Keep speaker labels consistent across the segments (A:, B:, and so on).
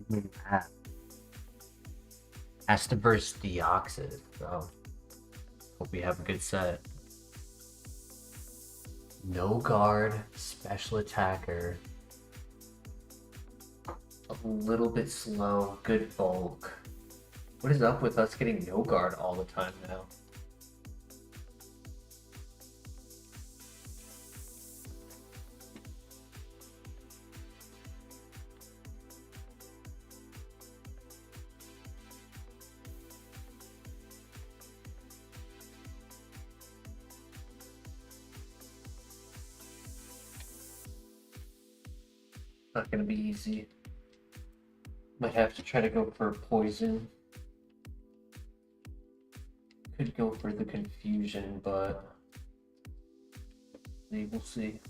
A: Map has to burst Deoxys, so hope we have a good set. No guard, special attacker. A little bit slow, good bulk. What is up with us getting no guard all the time now? Not gonna be easy. Might have to try to go for poison. Could go for the confusion, but we'll see.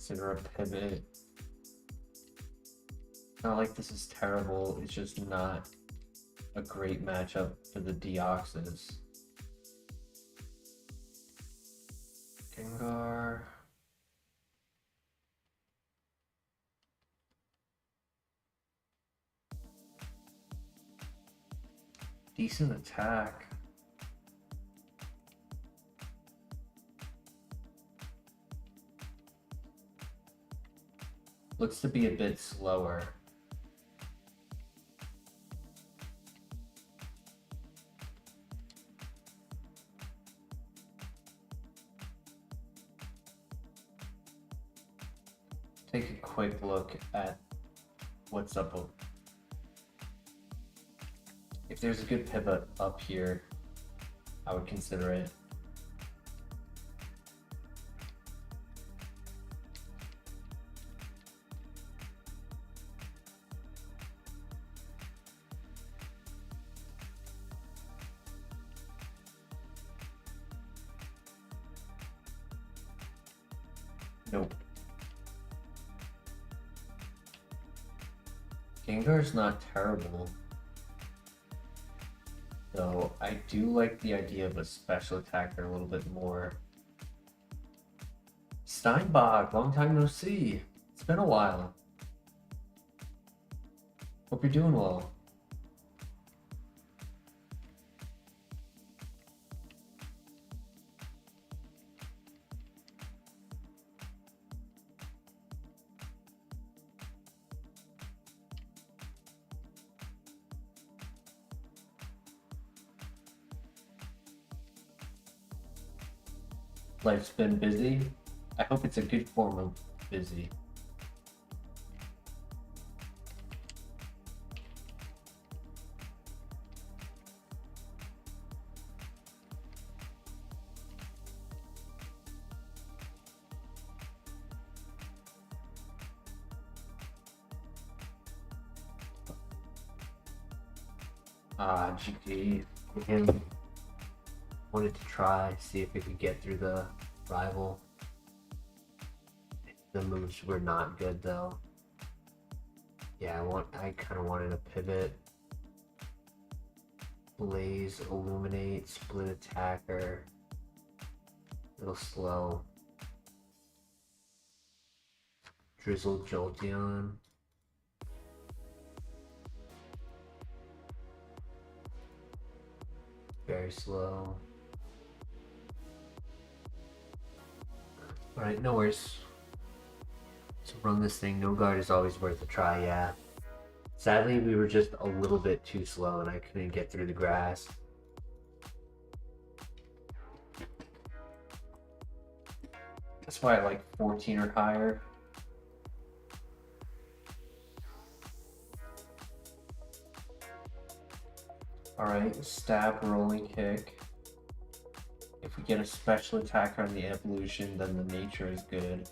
A: Consider a pivot. Not like this is terrible, it's just not a great matchup for the Deoxys. Gengar. Decent attack. Looks to be a bit slower. Take a quick look at what's up. If there's a good pivot up here, I would consider it. Nope. Gengar's not terrible. Though I do like the idea of a special attacker a little bit more. Steinbach, long time no see. It's been a while. Hope you're doing well. Life's been busy. I hope it's a good form of busy. GG. Him wanted to try, see if we could get through the rival. The moves were not good though. Yeah, I kind of wanted a pivot. Blaze, Illuminate, Split Attacker. A little slow. Drizzle, Jolteon. Very slow. Alright, no worries. So run this thing. No guard is always worth a try, yeah. Sadly, we were just a little bit too slow and I couldn't get through the grass. That's why I like 14 or higher. Alright, stab, rolling kick. If we get a special attacker on the evolution, then the nature is good.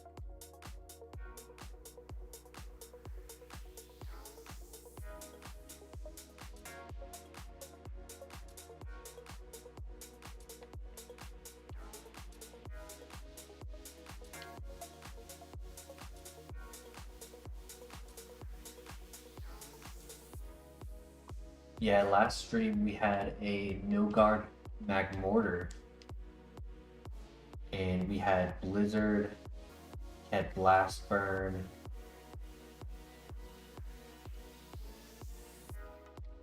A: Yeah, last stream we had a no guard Magmortar. And we had Blizzard, had Blast Burn.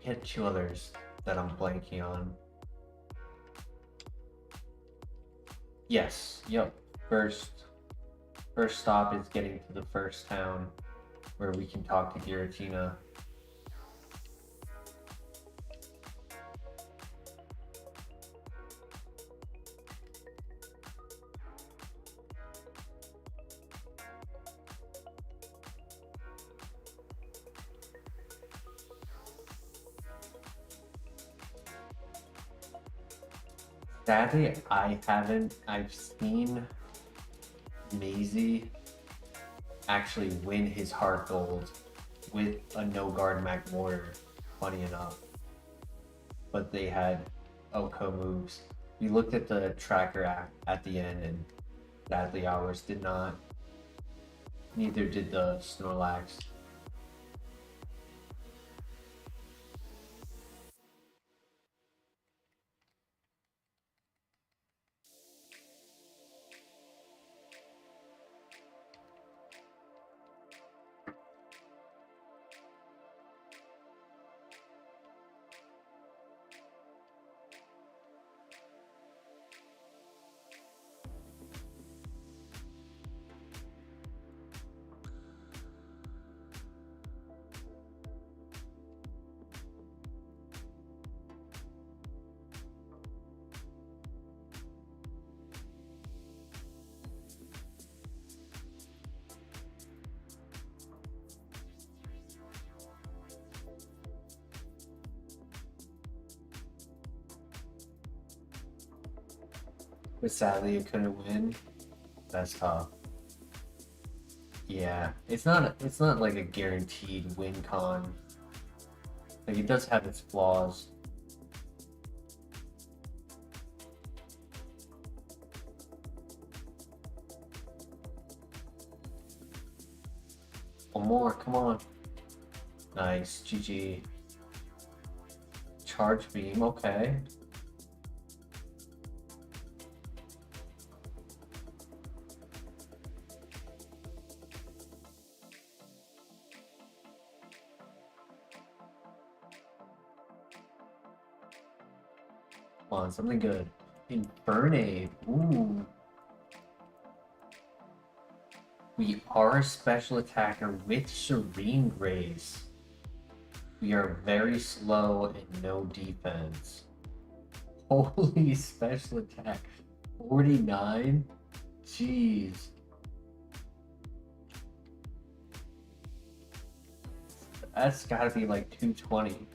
A: We had two others that I'm blanking on. Yes, yep. First stop is getting to the first town where we can talk to Giratina. Sadly, I've seen Maisie actually win his HeartGold with a no guard Magmortar, funny enough. But they had Oko moves. We looked at the tracker at the end, and sadly ours did not. Neither did the Snorlax. But sadly, it couldn't win. That's tough. Yeah, it's not like a guaranteed win con. Like, it does have its flaws. One more, come on. Nice, GG. Charge beam, okay. Come on, something good. Infernape, ooh. We are a special attacker with Serene Grace. We are very slow and no defense. Holy special attack. 49? Jeez. That's gotta be like 220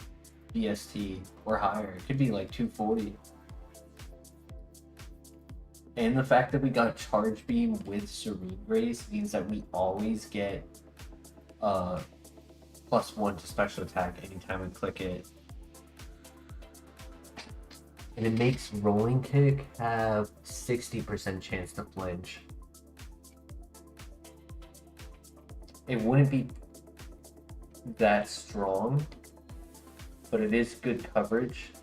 A: BST or higher. It could be like 240. And the fact that we got Charge Beam with Serene Grace means that we always get +1 to special attack anytime we click it. And it makes Rolling Kick have 60% chance to flinch. It wouldn't be that strong, but it is good coverage.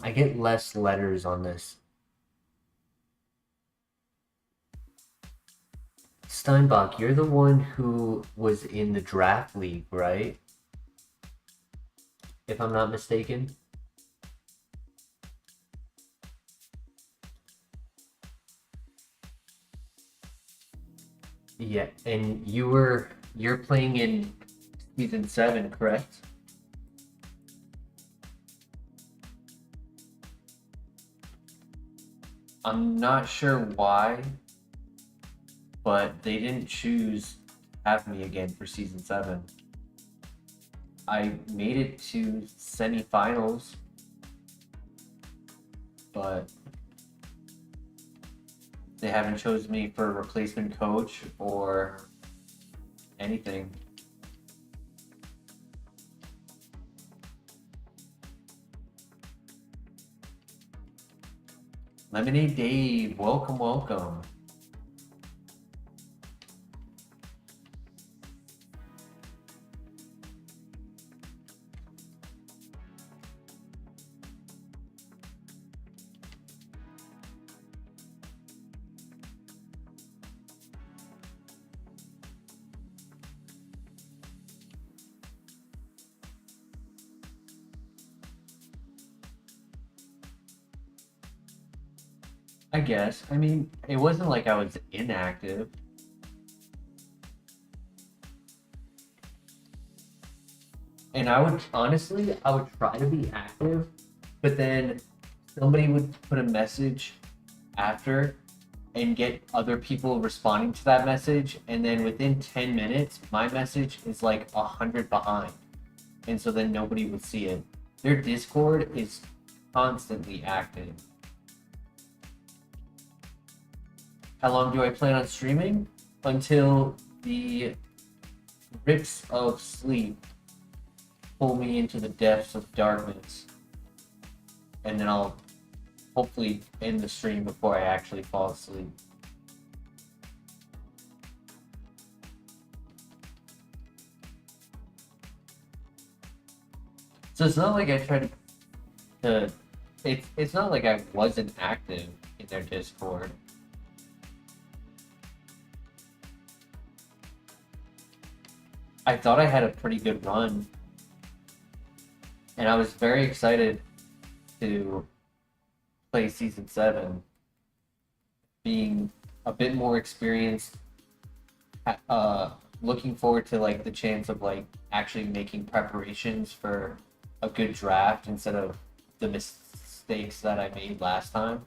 A: I get less letters on this. Steinbach, you're the one who was in the draft league, right? If I'm not mistaken. Yeah, and you're playing in season 7, correct? I'm not sure why, but they didn't choose to have me again for season 7. I made it to semifinals, but they haven't chosen me for a replacement coach or anything. Lemonade Dave, welcome, welcome. I guess. I mean, it wasn't like I was inactive. And I would honestly, I would try to be active, but then somebody would put a message after and get other people responding to that message, and then within 10 minutes, my message is like 100 behind. And so then nobody would see it. Their Discord is constantly active. How long do I plan on streaming? Until the rips of sleep pull me into the depths of darkness. And then I'll hopefully end the stream before I actually fall asleep. So it's not like I tried to it's not like I wasn't active in their Discord. I thought I had a pretty good run, and I was very excited to play season 7, being a bit more experienced, looking forward to like the chance of like actually making preparations for a good draft instead of the mistakes that I made last time.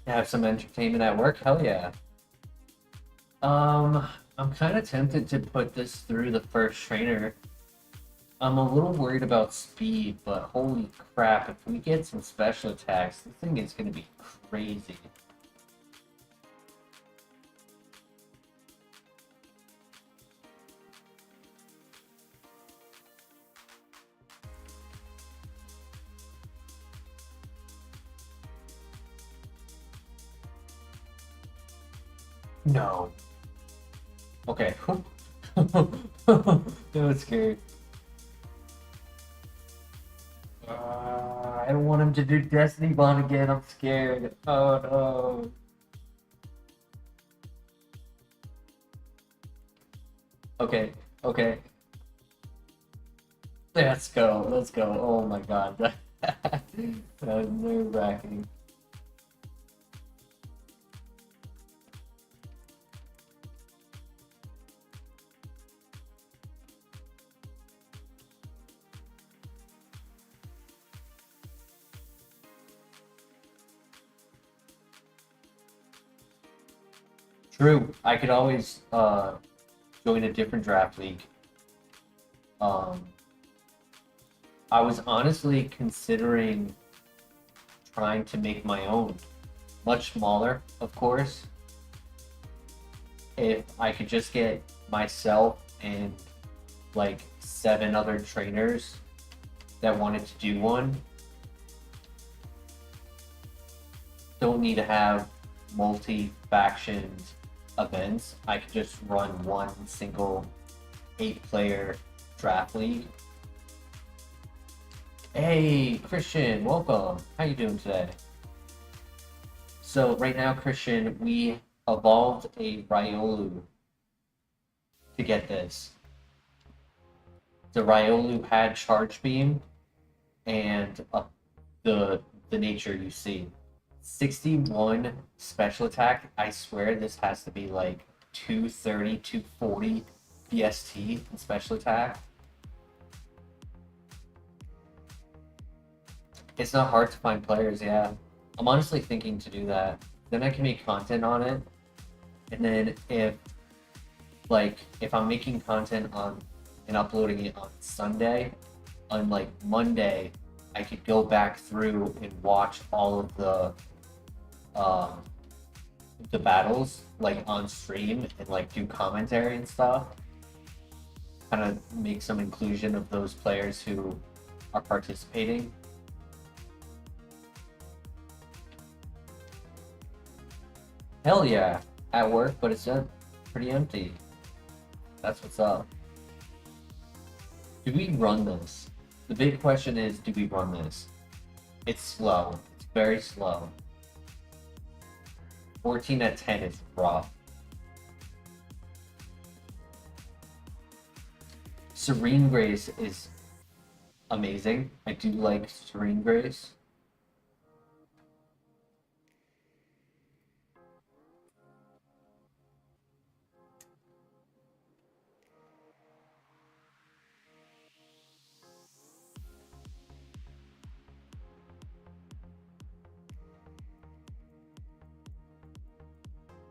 A: Have some entertainment at work? Hell yeah. I'm kind of tempted to put this through the first trainer. I'm a little worried about speed, but holy crap, if we get some special attacks, this thing is going to be crazy. No. Okay. That was scary. I don't want him to do Destiny Bond again. I'm scared. Oh no. Okay. Okay. Let's go. Let's go. Oh my god. That was nerve-wracking. True. I could always join a different draft league. Um, I was honestly considering trying to make my own, much smaller, of course. If I could just get myself and like 7 other trainers that wanted to do one, don't need to have multi-factioned events. I could just run one single 8-player draft league. Hey, Christian, welcome. How you doing today? So right now, Christian, we evolved a Riolu to get this. the Riolu had Charge Beam and the nature you see. 61 special attack. I swear this has to be like 230, 240 BST in special attack. It's not hard to find players, yeah. I'm honestly thinking to do that. Then I can make content on it. And then if I'm making content on and uploading it on Sunday, on like Monday, I could go back through and watch all of the battles like on stream and like do commentary and stuff. Kind of make some inclusion of those players who are participating. Hell yeah, at work, but it's pretty empty. That's what's up. Do we run this? The big question is, do we run this? It's slow. It's very slow. 14 at 10 is rough. Serene Grace is amazing. I do like Serene Grace.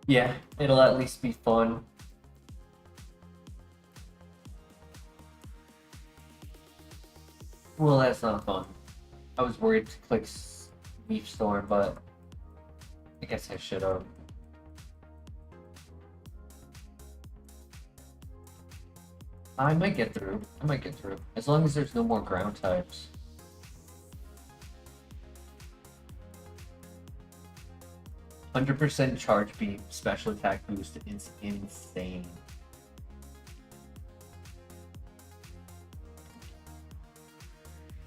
A: Yeah, it'll at least be fun. Well, that's not fun. I was worried to click Leaf Storm, but I guess I should have. I might get through. I might get through. As long as there's no more ground types. 100% charge beam special attack boost is insane.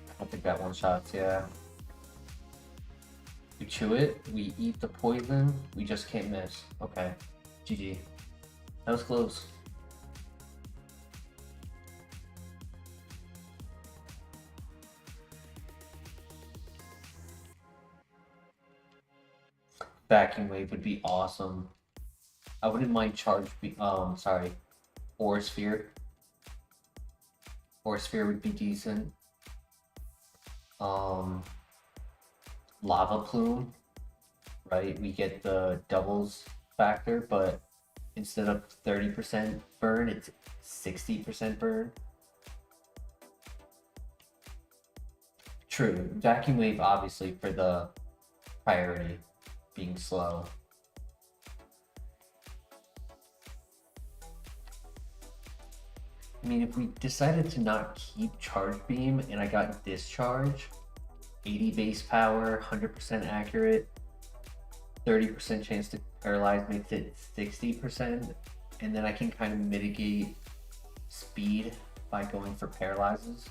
A: I don't think that one shots, yeah. We chew it, we eat the poison, we just can't miss. Okay. GG. That was close. Vacuum Wave would be awesome. I wouldn't mind Aura Sphere. Aura Sphere would be decent. Lava Plume, right? We get the doubles factor, but instead of 30% burn, it's 60% burn. True. Vacuum Wave, obviously, for the priority being slow. I mean, if we decided to not keep Charge Beam and I got Discharge, 80 base power, 100% accurate, 30% chance to paralyze makes it 60%, and then I can kind of mitigate speed by going for paralyzes.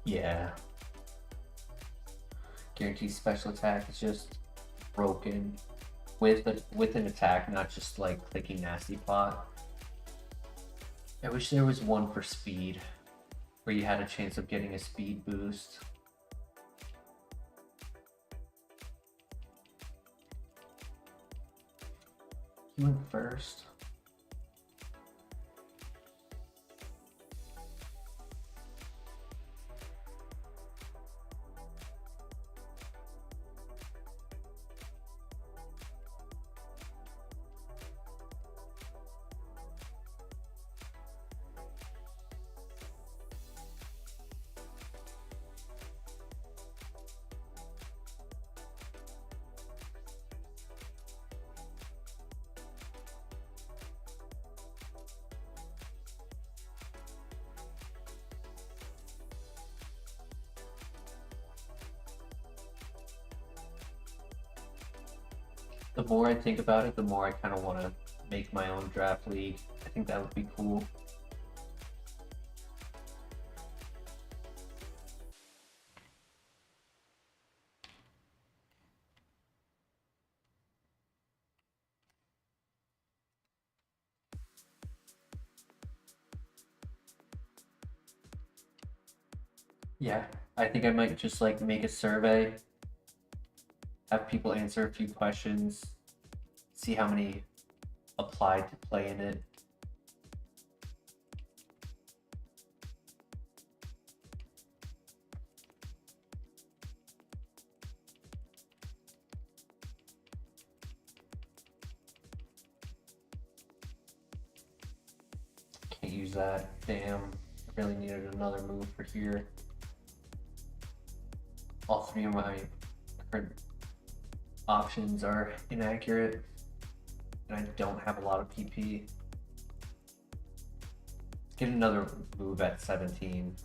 A: Yeah. Guaranteed special attack is just broken with an attack, not just like clicking nasty plot. I wish there was one for speed, where you had a chance of getting a speed boost. You went first. The more I think about it, the more I kind of want to make my own draft league. I think that would be cool. Yeah, I think I might just like make a survey, have people answer a few questions, see how many applied to play in it. Can't use that. Damn, I really needed another move for here. All three of my current options are inaccurate, and I don't have a lot of PP. Get another move at 17.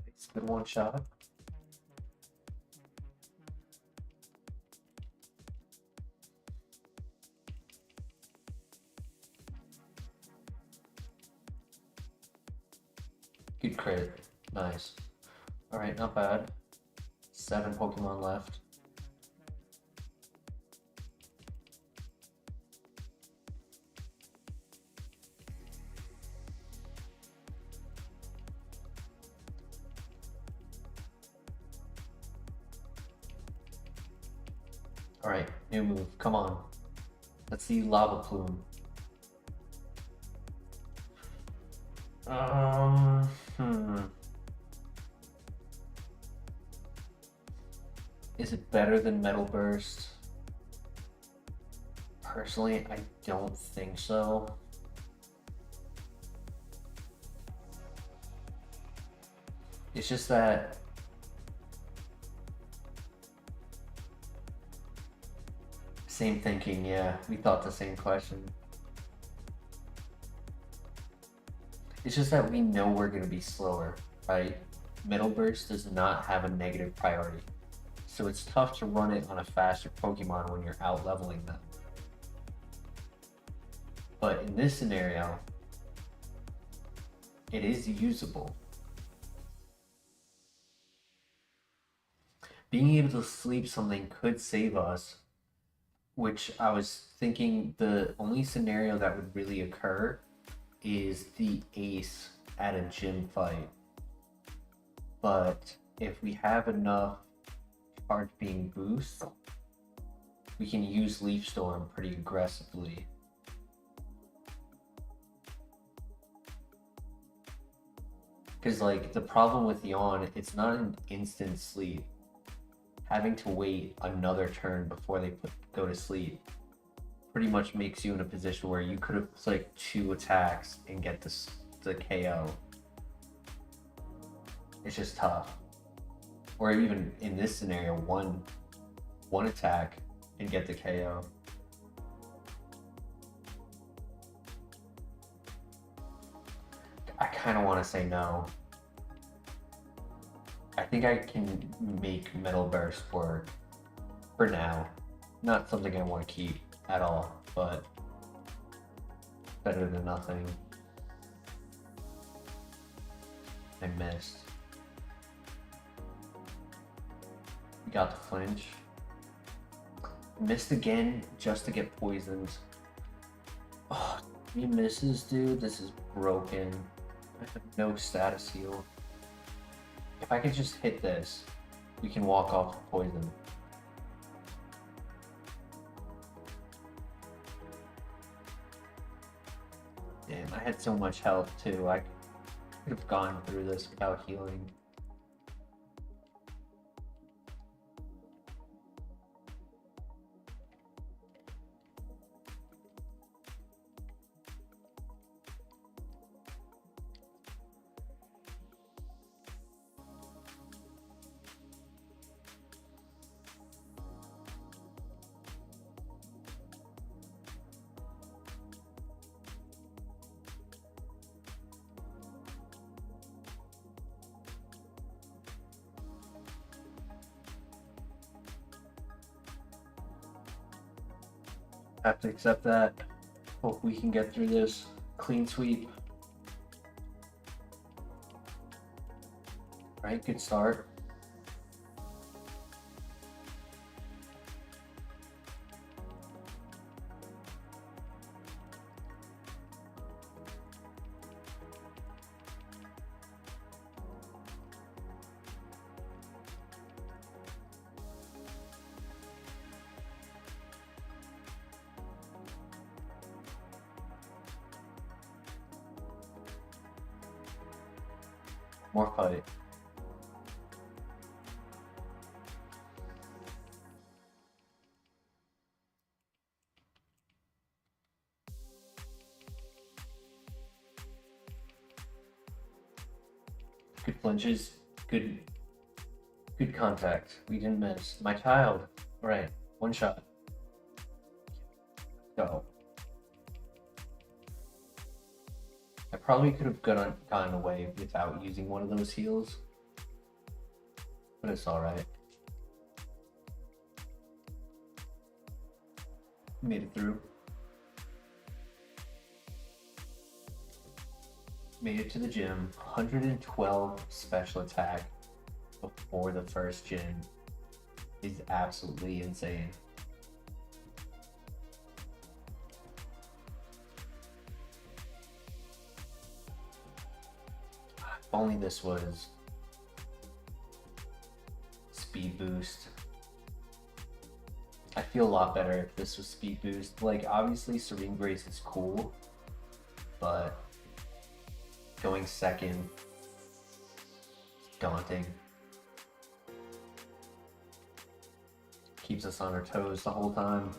A: It's been one shot. Good crit. Nice. Alright, not bad. 7 Pokemon left. Alright, new move. Come on. Let's see Lava Plume. Is it better than Metal Burst? Personally, I don't think so. It's just that same thinking, yeah. We thought the same question. It's just that we know we're going to be slower, right? Metal Burst does not have a negative priority. So it's tough to run it on a faster Pokemon when you're out leveling them. But in this scenario, it is usable. Being able to sleep something could save us, which I was thinking the only scenario that would really occur is the ace at a gym fight. But if we have enough charge beam boost, we can use Leaf Storm pretty aggressively. Because like the problem with Yawn, it's not an instant sleep. Having to wait another turn before they go to sleep pretty much makes you in a position where you could have clicked 2 attacks and get the KO. It's just tough. Or even in this scenario, one attack and get the KO. I kind of want to say no. I think I can make Metal Burst work for now. Not something I want to keep at all, but better than nothing. I missed. We got the flinch. Missed again just to get poisoned. Oh, 3 misses, dude. This is broken. I have no status heal. If I could just hit this, we can walk off the poison. Damn, I had so much health too. I could have gone through this without healing. Have to accept that. Hope we can get through this. Clean sweep. Right, good start. More fight. Good flinches. Good contact. We didn't miss. My child. Alright, one shot. Go. I probably could have gotten away without using one of those heals, but it's alright. Made it through. Made it to the gym. 112 special attack before the first gym is absolutely insane. If only this was speed boost. I feel a lot better if this was speed boost. Like, obviously Serene Grace is cool, but going second, daunting. Keeps us on our toes the whole time.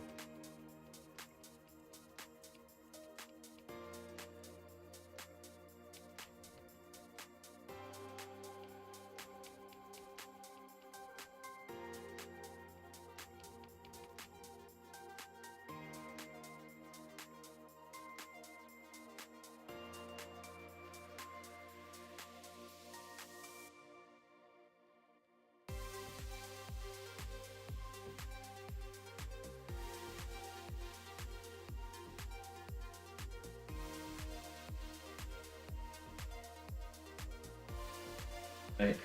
A: Right.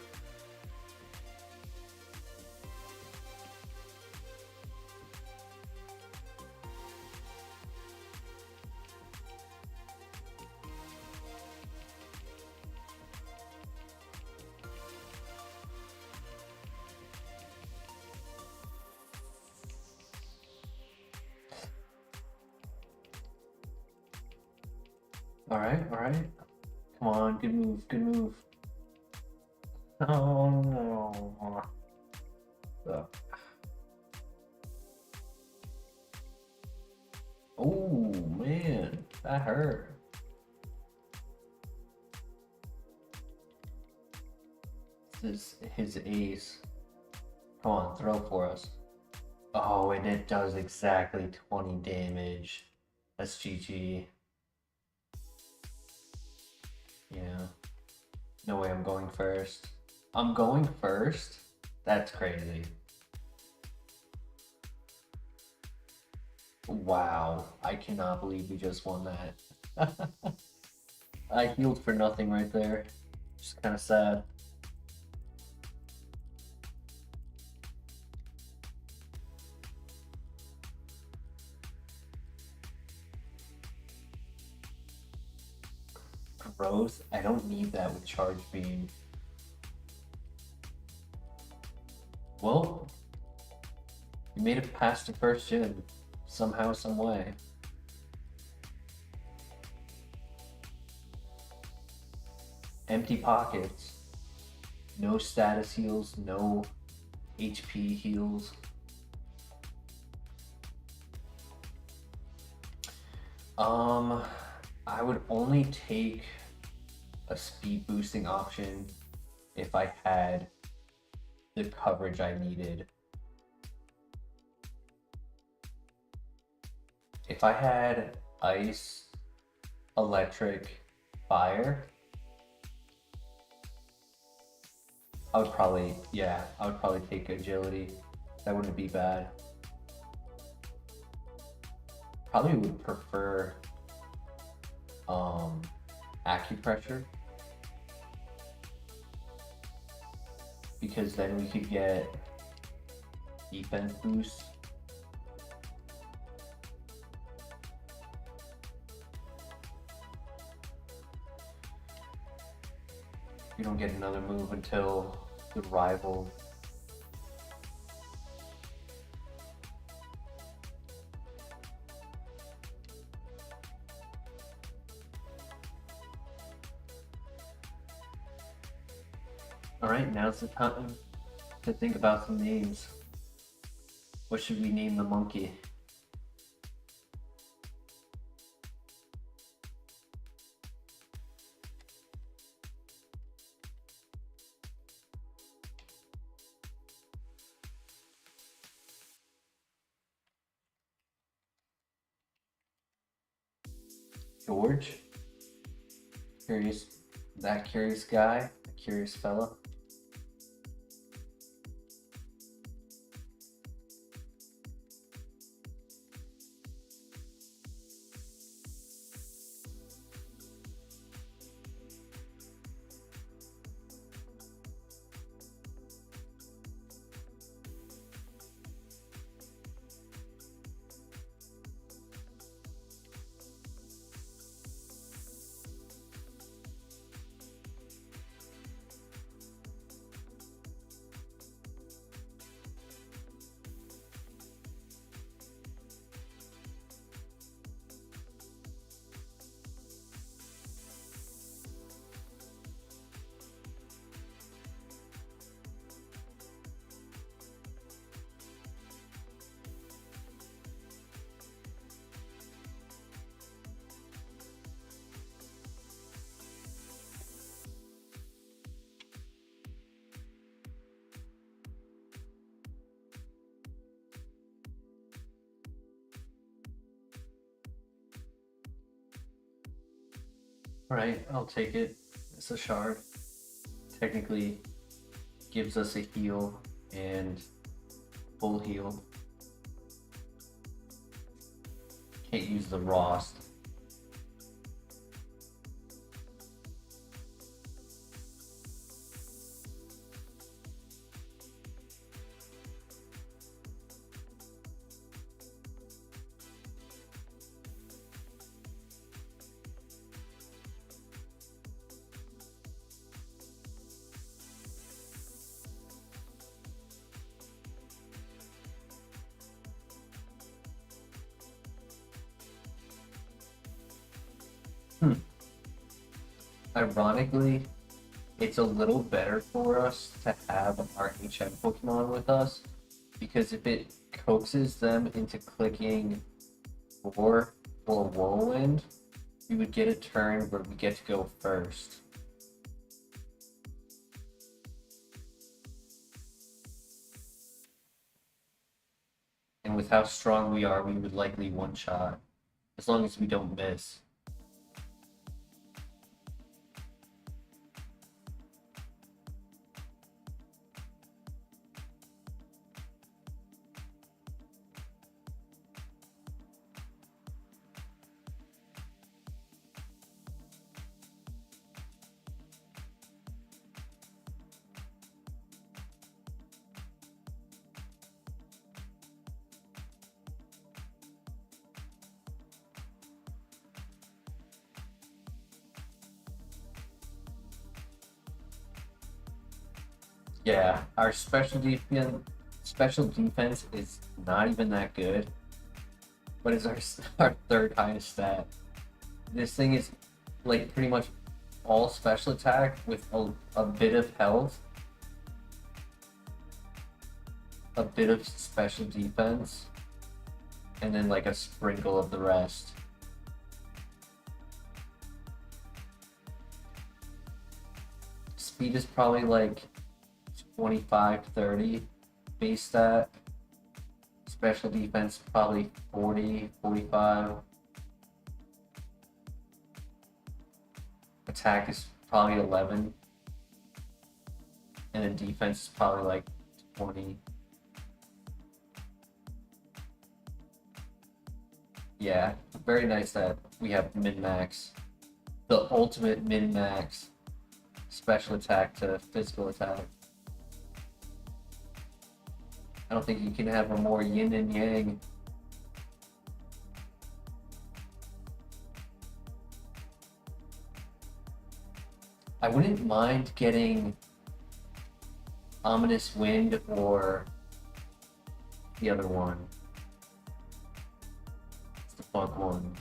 A: All right, all right. Come on, good move, good move. Oh no. Oh man, that hurt. This is his ace. Come on, throw for us. Oh, and it does exactly 20 damage. That's GG. Yeah. No way I'm going first. I'm going first? That's crazy. Wow. I cannot believe we just won that. I healed for nothing right there. Just kind of sad. Growth? I don't need that with Charge Beam. Well, you made it past the first gen. Somehow, some way. Empty pockets. No status heals, no HP heals. I would only take a speed boosting option if I had the coverage I needed. If I had ice, electric, fire, I would probably take agility. That wouldn't be bad. probably would prefer acupressure, because then we could get defense boost. You don't get another move until the rival. Alright, now's the time to think about some names. What should we name the monkey? George? Curious, that curious guy, a curious fella. Alright, I'll take it. It's a shard. Technically gives us a heal and full heal. Can't use the Rost. Ironically, it's a little better for us to have our HM Pokemon with us, because if it coaxes them into clicking Roar or Whirlwind, we would get a turn where we get to go first. And with how strong we are, we would likely one-shot, as long as we don't miss. Yeah, our special defense is not even that good, but it's our third highest stat. This thing is like pretty much all special attack with a bit of health, a bit of special defense, and then like a sprinkle of the rest. Speed is probably like 25, 30 base stat. Special defense probably 40, 45. Attack is probably 11. And then defense is probably like 20. Yeah, very nice that we have min-max. The ultimate min-max special attack to physical attack. I don't think you can have a more yin and yang. I wouldn't mind getting Ominous Wind or the other one. It's the bug one.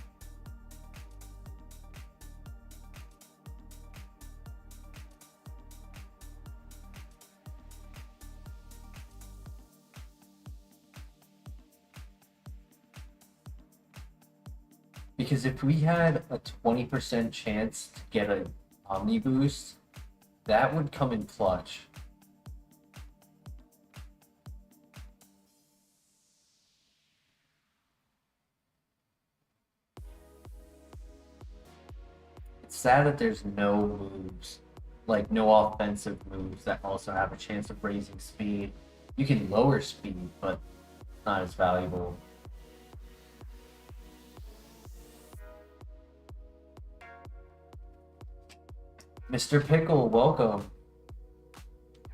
A: Because if we had a 20% chance to get an Omni boost, that would come in clutch. It's sad that there's no moves, like no offensive moves that also have a chance of raising speed. You can lower speed, but not as valuable. Mr. Pickle, welcome.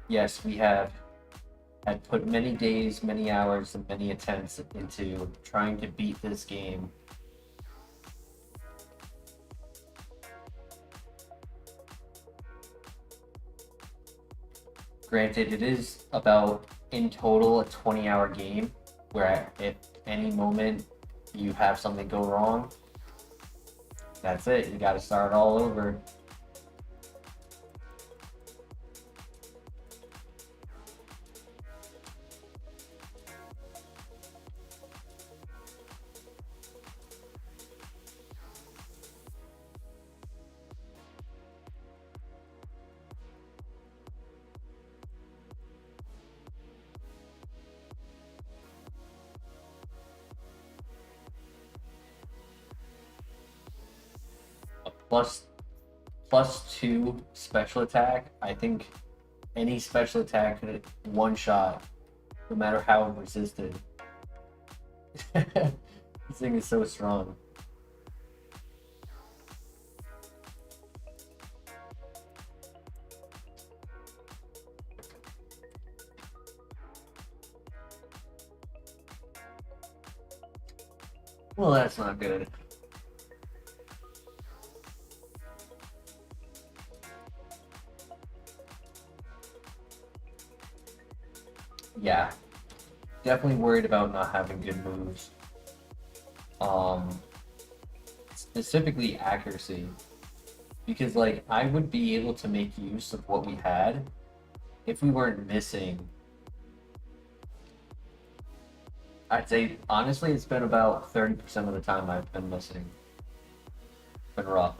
A: Yes, we have had put many days, many hours, and many attempts into trying to beat this game. Granted, it is about, in total, a 20-hour game, where if any moment you have something go wrong, that's it. You gotta start all over. Plus 2 special attack. I think any special attack could one shot, no matter how resisted. This thing is so strong. Well, that's not good. Yeah, definitely worried about not having good moves. Specifically accuracy, because like I would be able to make use of what we had if we weren't missing. I'd say honestly, it's been about 30% of the time I've been missing. It's been rough.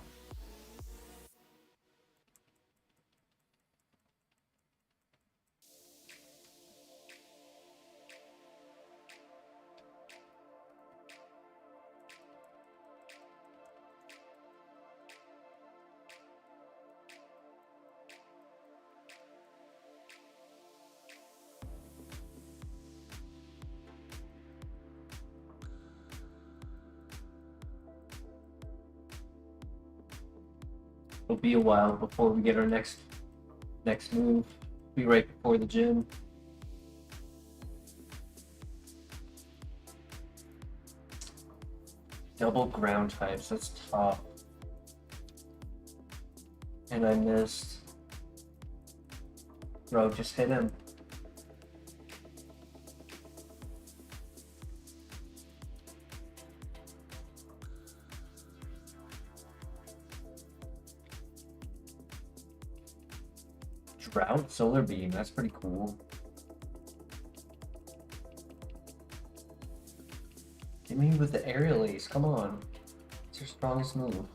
A: It'll be a while before we get our next move. Be right before the gym. Double ground types, that's tough. And I missed. Bro, just hit him. Drought Solar Beam, that's pretty cool. Get me with the Aerial Ace, come on. It's your strongest move.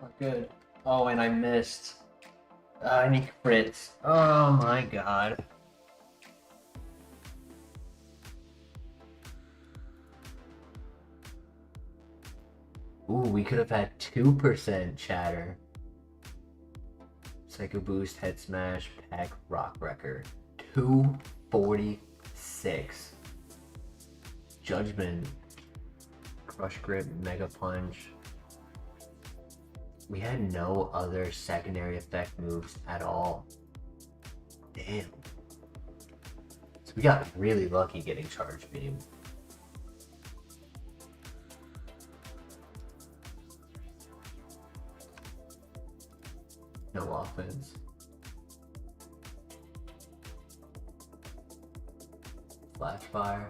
A: Not good. Oh, and I missed. I need crits. Oh my god.
B: we could have had 2% chatter. Psycho Boost, Head Smash, Pack, Rock Wrecker. 246. Judgment, Crush Grip, Mega Punch. We had no other secondary effect moves at all. Damn. So we got really lucky getting Charge Beam. No offense. Flash Fire.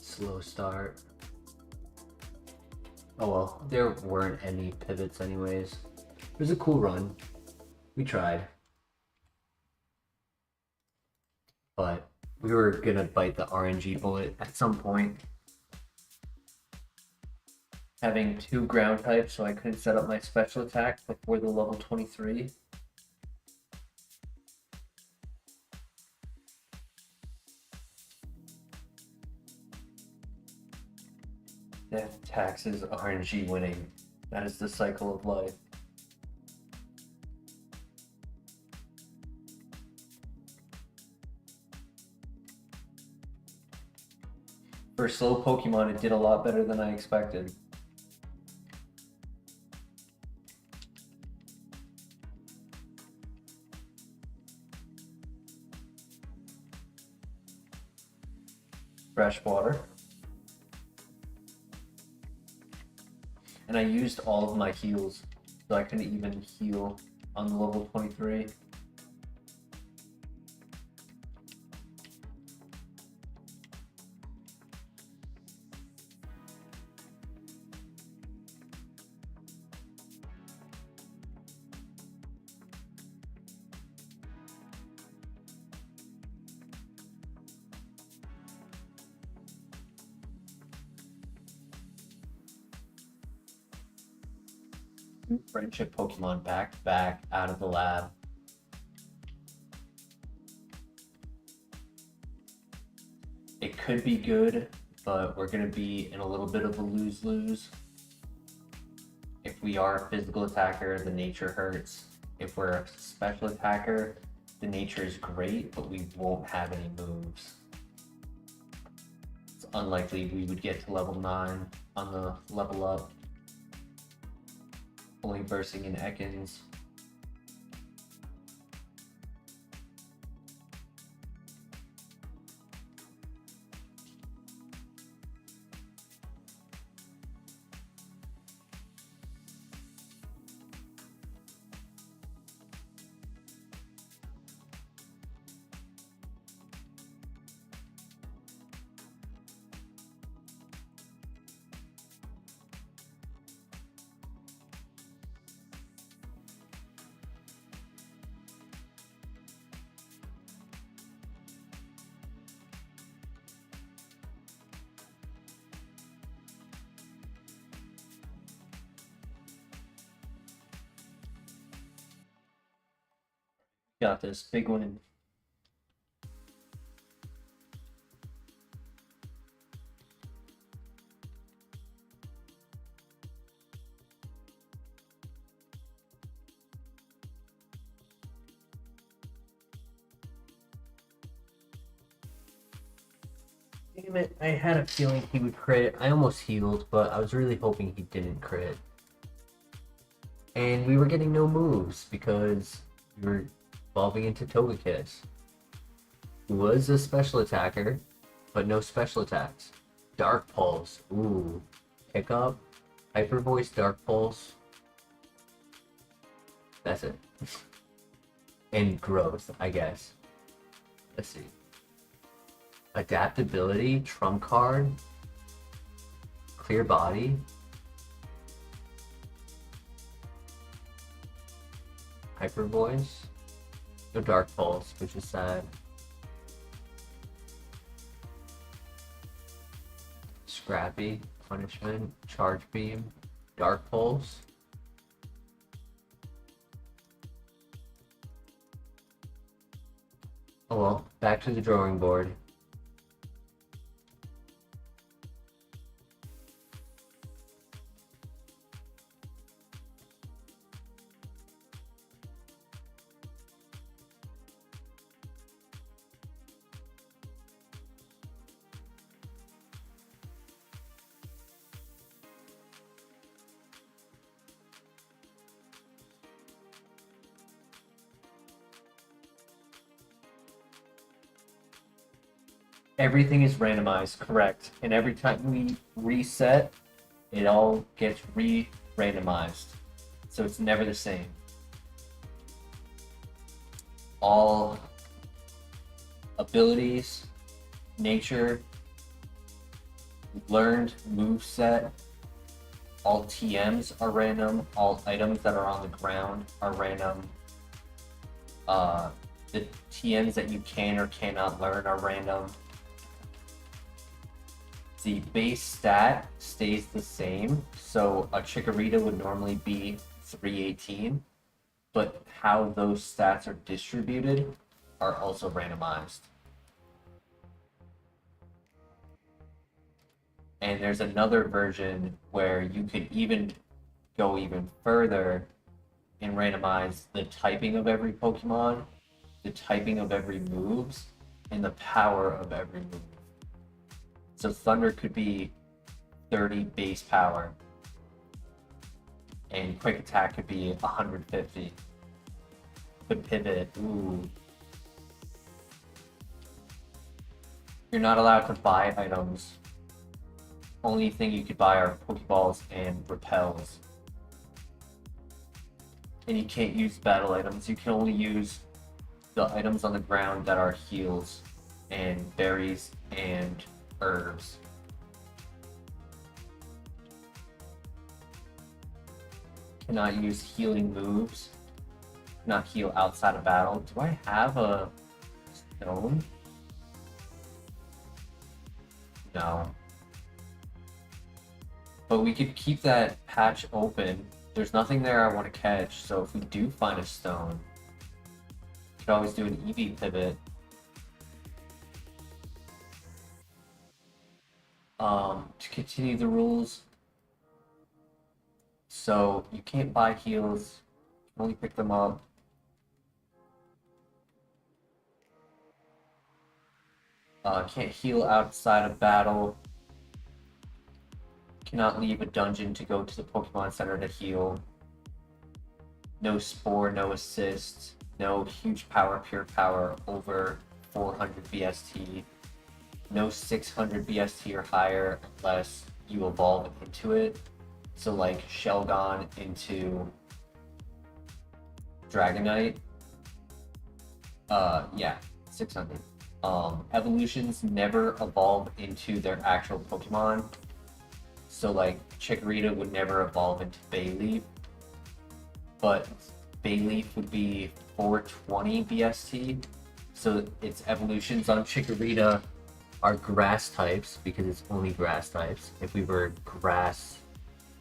B: Slow start. Oh well, there weren't any pivots anyways. It was a cool run. We tried. But we were gonna bite the RNG bullet at some point. Having 2 ground types, so I couldn't set up my special attack before the level 23. Death taxes RNG winning. That is the cycle of life. For slow Pokemon, it did a lot better than I expected. Fresh water. And I used all of my heals, so I couldn't even heal on the level 23. Friendship Pokemon back out of the lab. It could be good, but we're going to be in a little bit of a lose-lose. If we are a physical attacker, the nature hurts. If we're a special attacker, the nature is great, but we won't have any moves. It's unlikely we would get to level 9 on the level up. Only bursting in Ekans. Got this. Big win. Damn it, I had a feeling he would crit. I almost healed, but I was really hoping he didn't crit. And we were getting no moves because we were evolving into Togekiss, who was a special attacker, but no special attacks. Dark Pulse, ooh. Pickup, Hyper Voice, Dark Pulse. That's it. And growth, I guess. Let's see. Adaptability, Trump card, Clear Body, Hyper Voice, no Dark Pulse, which is sad. Scrappy, Punishment, Charge Beam, Dark Pulse. Oh well, back to the drawing board. Everything is randomized, correct. And every time we reset, it all gets re-randomized. So it's never the same. All abilities, nature, learned moveset, all TMs are random, all items that are on the ground are random. The TMs that you can or cannot learn are random. The base stat stays the same, so a Chikorita would normally be 318, but how those stats are distributed are also randomized. And there's another version where you could even go even further and randomize the typing of every Pokemon, the typing of every moves, and the power of every move. So Thunder could be 30 base power, and Quick Attack could be 150. Could pivot, ooh. You're not allowed to buy items. Only thing you could buy are Pokeballs and Repels. And you can't use battle items. You can only use the items on the ground that are heals and berries and herbs. Cannot use healing moves. Cannot heal outside of battle. Do I have a stone? No. But we could keep that patch open. There's nothing there I want to catch, so if we do find a stone, we could always do an EV pivot. To continue the rules, so you can't buy heals, you can only pick them up. Can't heal outside of battle. Cannot leave a dungeon to go to the Pokemon Center to heal. No Spore, no Assist, no huge power, pure power over 400 BST. No 600 BST or higher unless you evolve into it. So like Shelgon into Dragonite. Yeah, 600. Evolutions never evolve into their actual Pokemon. So like Chikorita would never evolve into Bayleaf, but Bayleaf would be 420 BST. So its evolutions on Chikorita are grass types because it's only grass types. If we were grass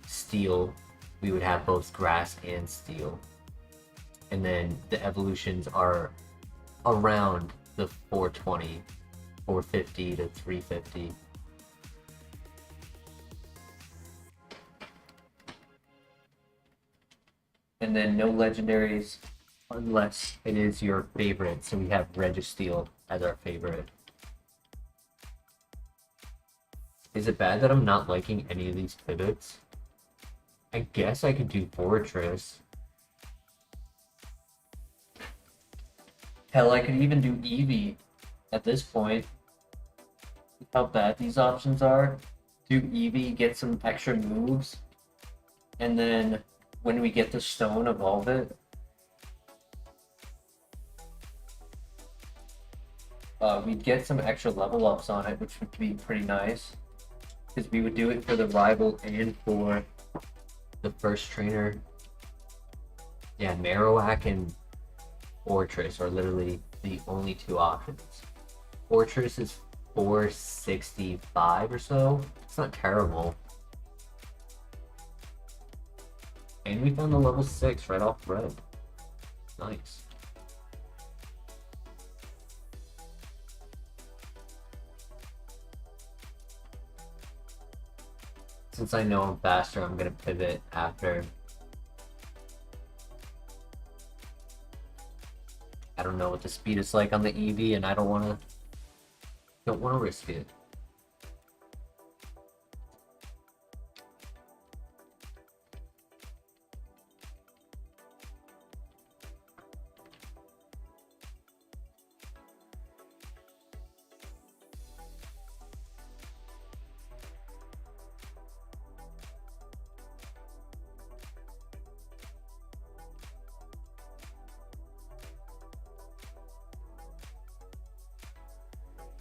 B: steel, we would have both grass and steel. And then the evolutions are around the 420, 450 to 350. And then no legendaries unless it is your favorite. So we have Registeel as our favorite. Is it bad that I'm not liking any of these pivots? I guess I could do Fortress. Hell, I could even do Eevee at this point. Look how bad these options are. Do Eevee, get some extra moves, and then when we get the stone, evolve it. We'd get some extra level ups on it, which would be pretty nice. Because we would do it for the rival and for the first trainer. Yeah, Marowak and Fortress are literally the only two options. Fortress is 465 or so. It's not terrible. And we found the level 6 right off red. Nice. Since I know I'm faster, I'm gonna pivot after. I don't know what the speed is like on the EV, and I don't wanna risk it.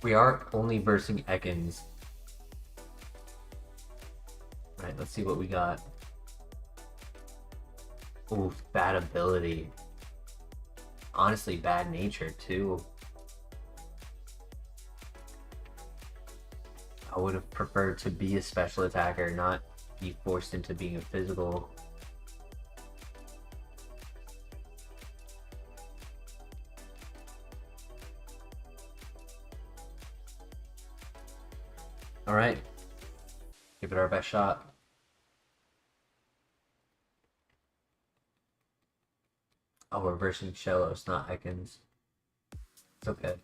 B: We are only versing Ekans. Alright, let's see what we got. Ooh, bad ability. Honestly, bad nature too. I would have preferred to be a special attacker, not be forced into being a physical. Alright. Give it our best shot. Oh, we're versing Shellos, not Ekans. It's okay.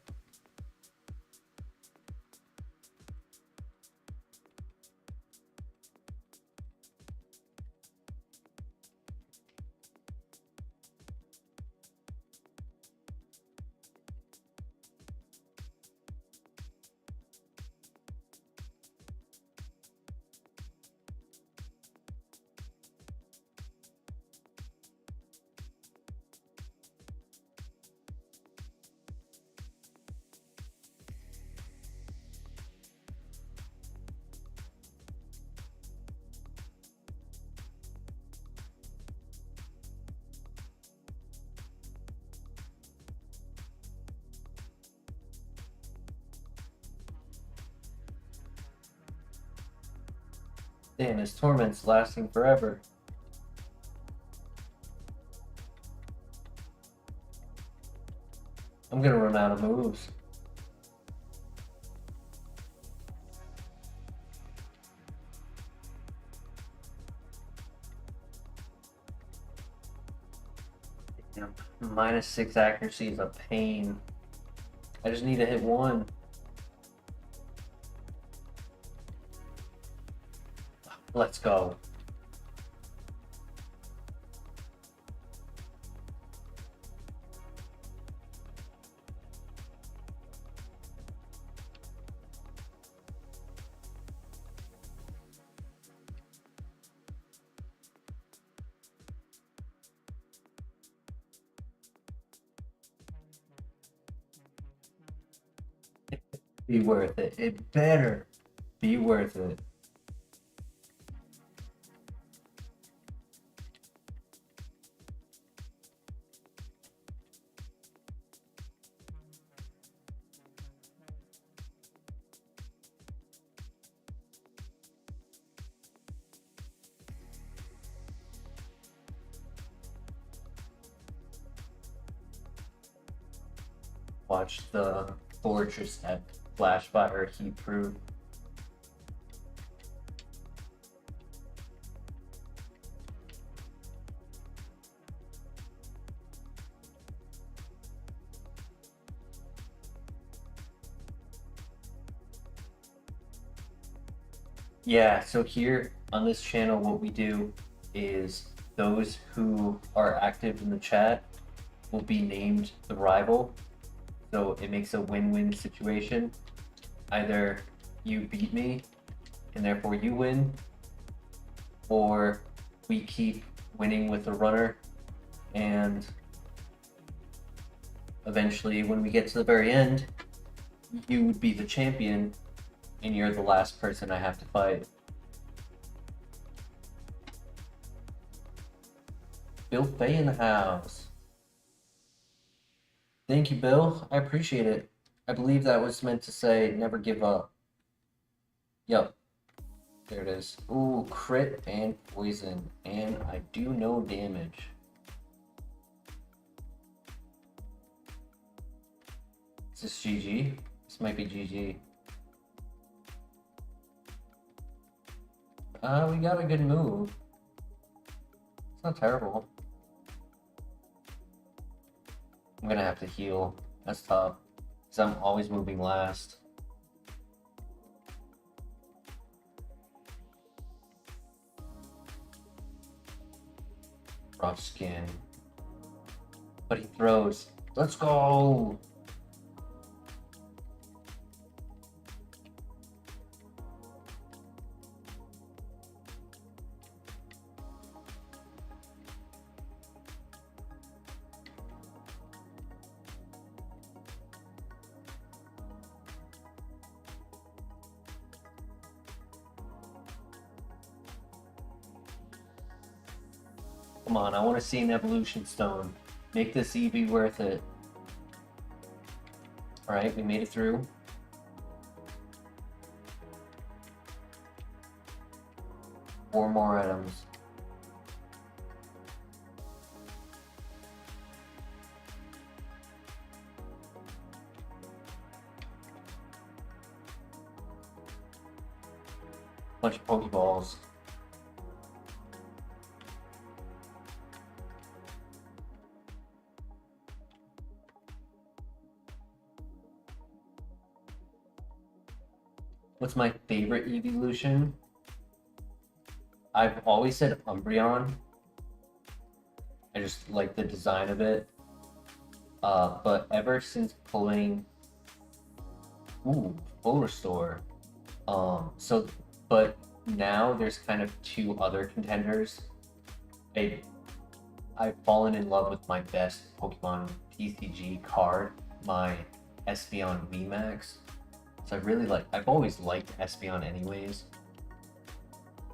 A: Damn, his torment's lasting forever. I'm gonna run out of moves. Damn, -6 accuracy is a pain. I just need to hit one. Let's go. Be worth it. It better be worth it. Watch the fortress at flash fire heat proof. Yeah, so here on this channel, what we do is those who are active in the chat will be named the rival. So it makes a win-win situation. Either you beat me and therefore you win, or we keep winning with the runner, and eventually when we get to the very end, you would be the champion and you're the last person I have to fight. Bill Fay in the house. Thank you, Bill. I appreciate it. I believe that was meant to say never give up. Yup. There it is. Ooh, crit and poison. And I do no damage. Is this GG? This might be GG.
B: We got a good move. It's not terrible. I'm gonna have to heal. That's tough. Because I'm always moving last. Rough skin. But he throws. Let's go! Come on, I want to see an evolution stone. Make this EV worth it. Alright, we made it through. Four more items. Bunch of Pokeballs. What's my favorite evolution? I've always said Umbreon. I just like the design of it. But ever since pulling Full Restore. But now there's kind of two other contenders. I've fallen in love with my best Pokemon TCG card, my Espeon VMAX. So I've always liked Espeon anyways,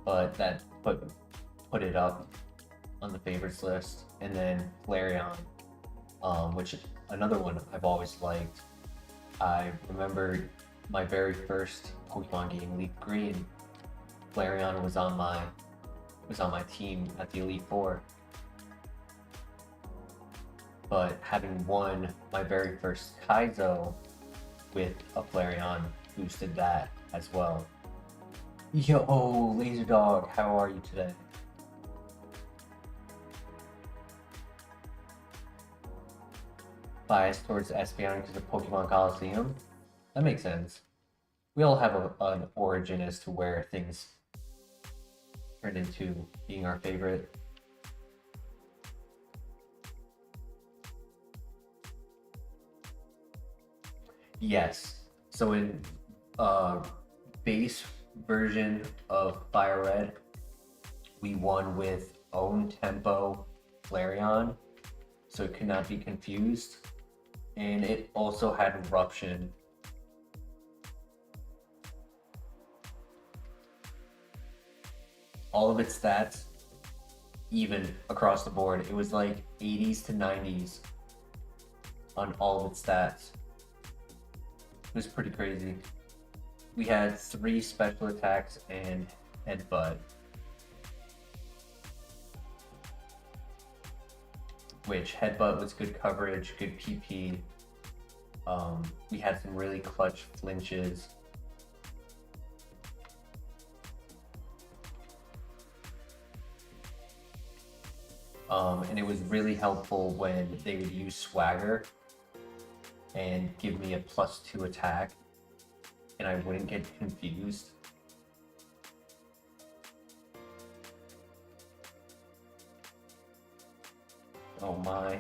B: but that put it up on the favorites list. And then Flareon, which another one I've always liked. I remember my very first Pokemon game, Leaf Green. Flareon was on my team at the Elite Four. But having won my very first Kaizo with a Flareon boosted that as well. Yo, Laser Dog, how are you today? Biased towards Espeon because of Pokemon Coliseum? That makes sense. We all have an origin as to where things turned into being our favorite. Yes. So in base version of FireRed, we won with own tempo Flareon, so it could not be confused. And it also had Eruption. All of its stats, even across the board. It was like 80s to 90s on all of its stats. It was pretty crazy. We had 3 special attacks and Headbutt, which Headbutt was good coverage, good PP. We had some really clutch flinches. And it was really helpful when they would use Swagger and give me a +2 attack, and I wouldn't get confused. Oh my,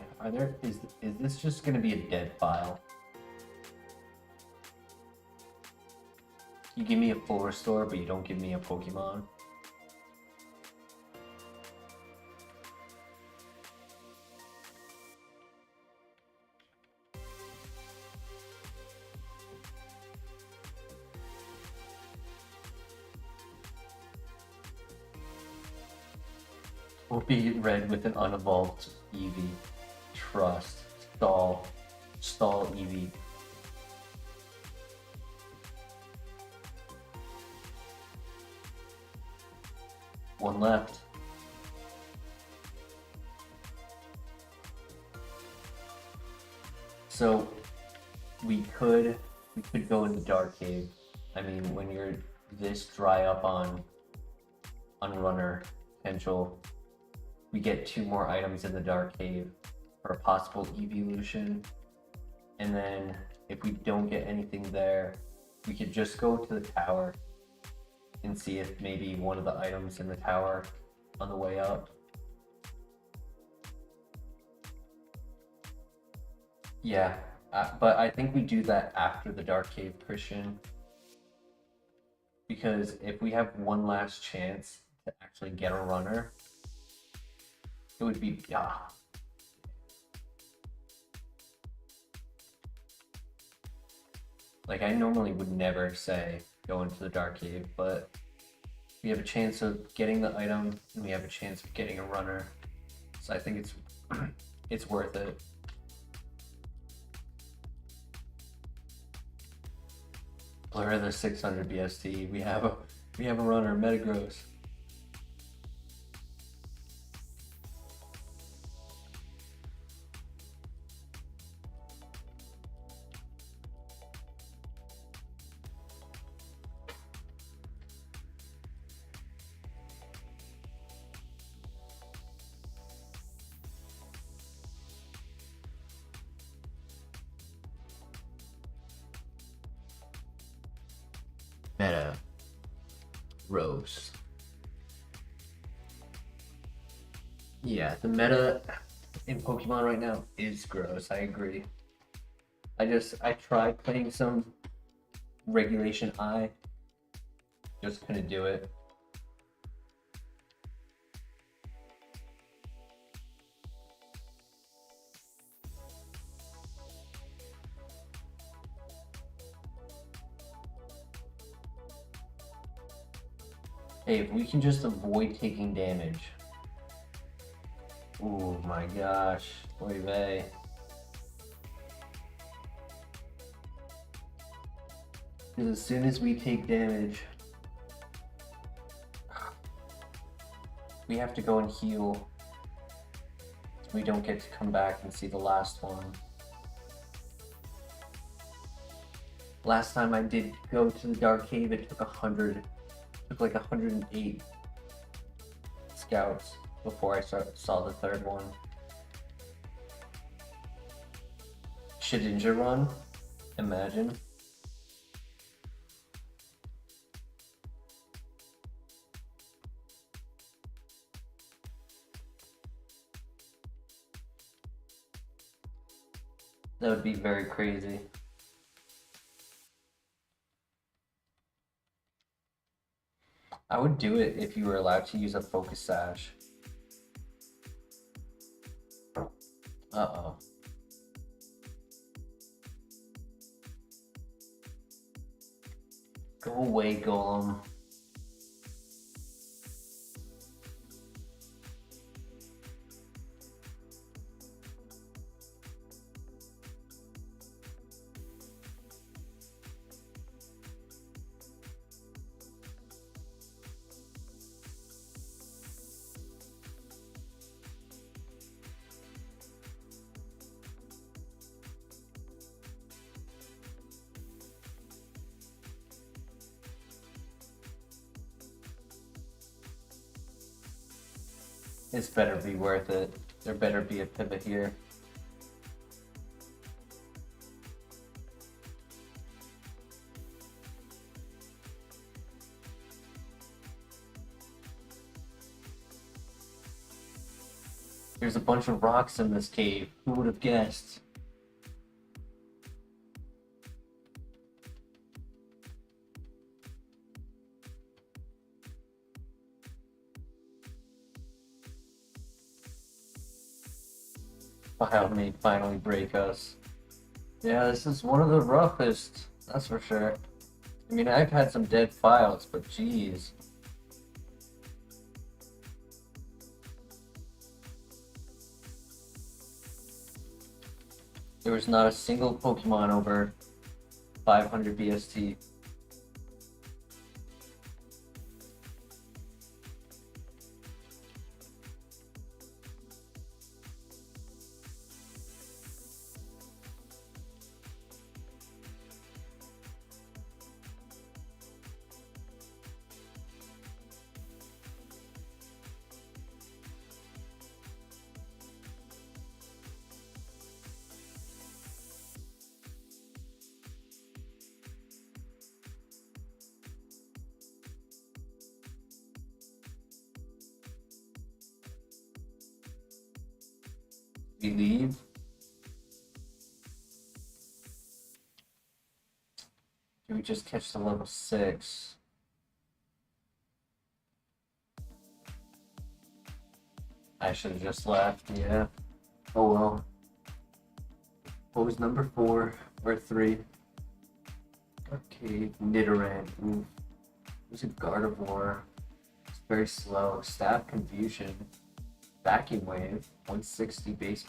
B: is this just gonna be a dead file? You give me a full restore, but you don't give me a Pokemon? We'll be red with an unevolved Eevee. Trust. Stall Eevee. One left. So we could go in the Dark Cave. I mean, when you're this dry up on unrunner potential. We get 2 more items in the Dark Cave for a possible evolution. And then if we don't get anything there, we could just go to the tower and see if maybe one of the items in the tower on the way up. Yeah, but I think we do that after the Dark Cave, Christian. Because if we have one last chance to actually get a runner, it would be, like I normally would never say go into the Dark Cave, but we have a chance of getting the item and we have a chance of getting a runner. So I think it's worth it. Blur of the 600 BST. We have a runner, Metagross. Meta Rose. Yeah, the meta in Pokemon right now is gross. I agree. I tried playing some Regulation I, just couldn't do it. Hey, if we can just avoid taking damage. Oh my gosh, oy vey. Because as soon as we take damage, we have to go and heal. So we don't get to come back and see the last one. Last time I did go to the Dark Cave, it took like 108 scouts before I saw the third one. Shedinja run? Imagine. That would be very crazy. I would do it if you were allowed to use a focus sash. Uh-oh. Go away, Golem. This better be worth it. There better be a pivot here. There's a bunch of rocks in this cave. Who would have guessed? File may finally break us. Yeah, this is one of the roughest, that's for sure. I mean, I've had some dead files, but geez. There was not a single Pokemon over 500 BST. Believe. Do we just catch the level 6? I should have just left, yeah. Oh well. What was number 4 or 3? Okay, Nidoran. Ooh. It was a Gardevoir. It's very slow. Stab Confusion. Vacuum Wave. 160 base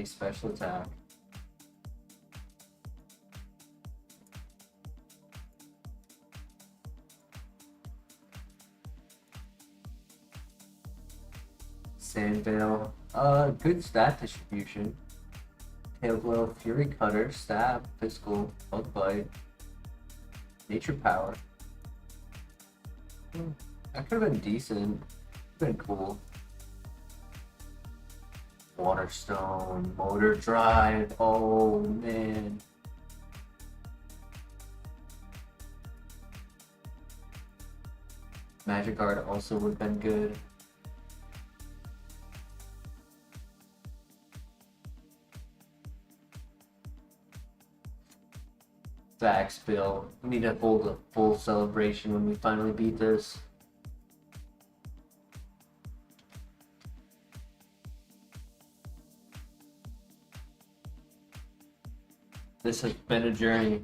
B: special attack. Sandvale. Good stat distribution. Tail Blow, Fury Cutter, Stab, Physical, Bug Bite, Nature Power. That could have been decent. Been cool. Water Stone, Motor Drive. Oh man. Magic Guard also would have been good. Facts, Bill. We need to hold a full celebration when we finally beat this. This has been a journey.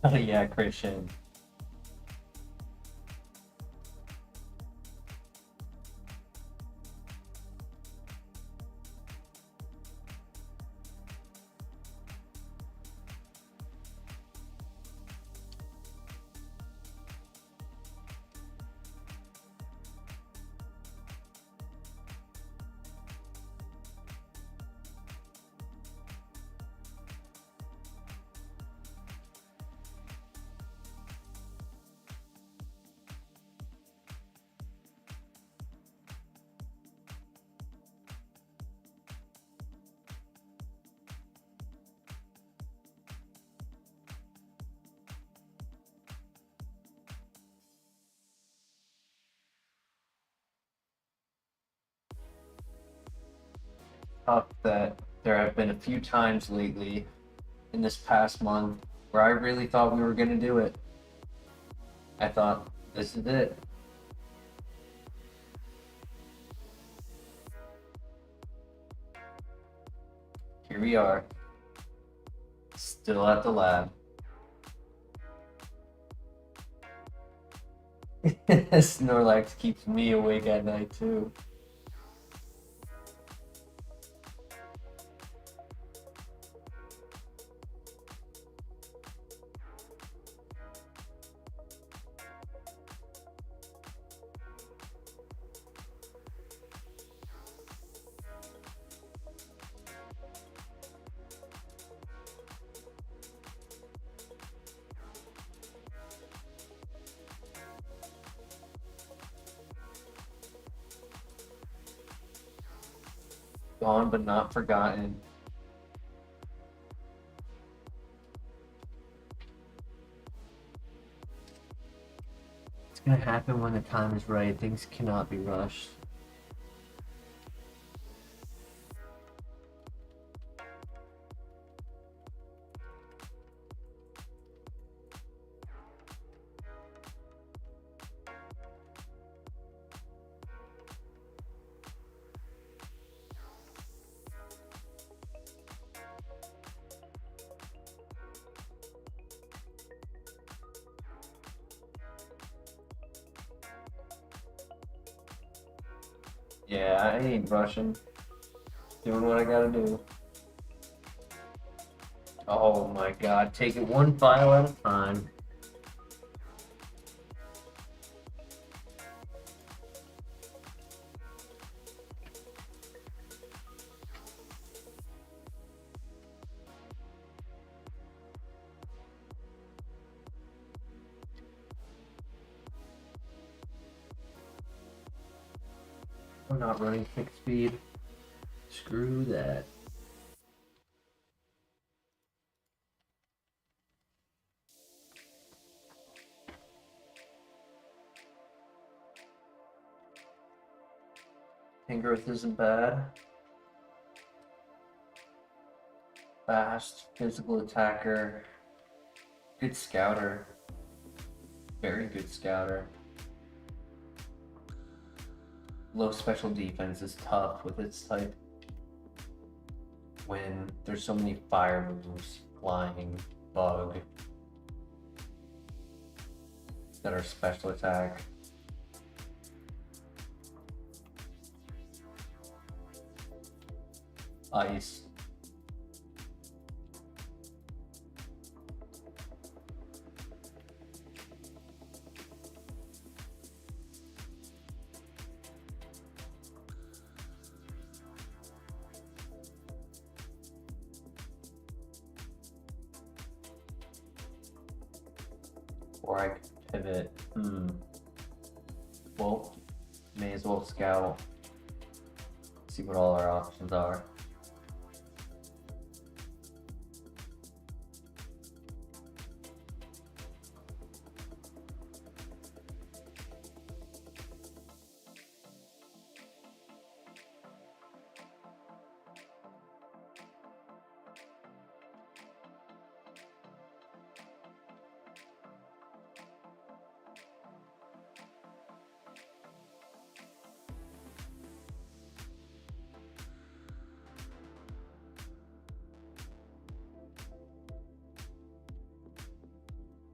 B: Oh yeah, Christian. Up that there have been a few times lately in this past month where I really thought we were going to do it. I thought, this is it. Here we are. Still at the lab. Snorlax keeps me awake at night too. Gone but not forgotten. It's gonna happen when the time is right. Things cannot be rushed. Yeah, I ain't rushing. Doing what I gotta do. Oh my god, take it one file at a time. We're not running fixed speed. Screw that. Hand growth isn't bad. Fast, physical attacker. Good scouter. Very good scouter. Low special defense is tough with its type. When there's so many fire moves, flying, bug, that are special attack. Ice. Or I could pivot. Well, may as well scout. See what all our options are.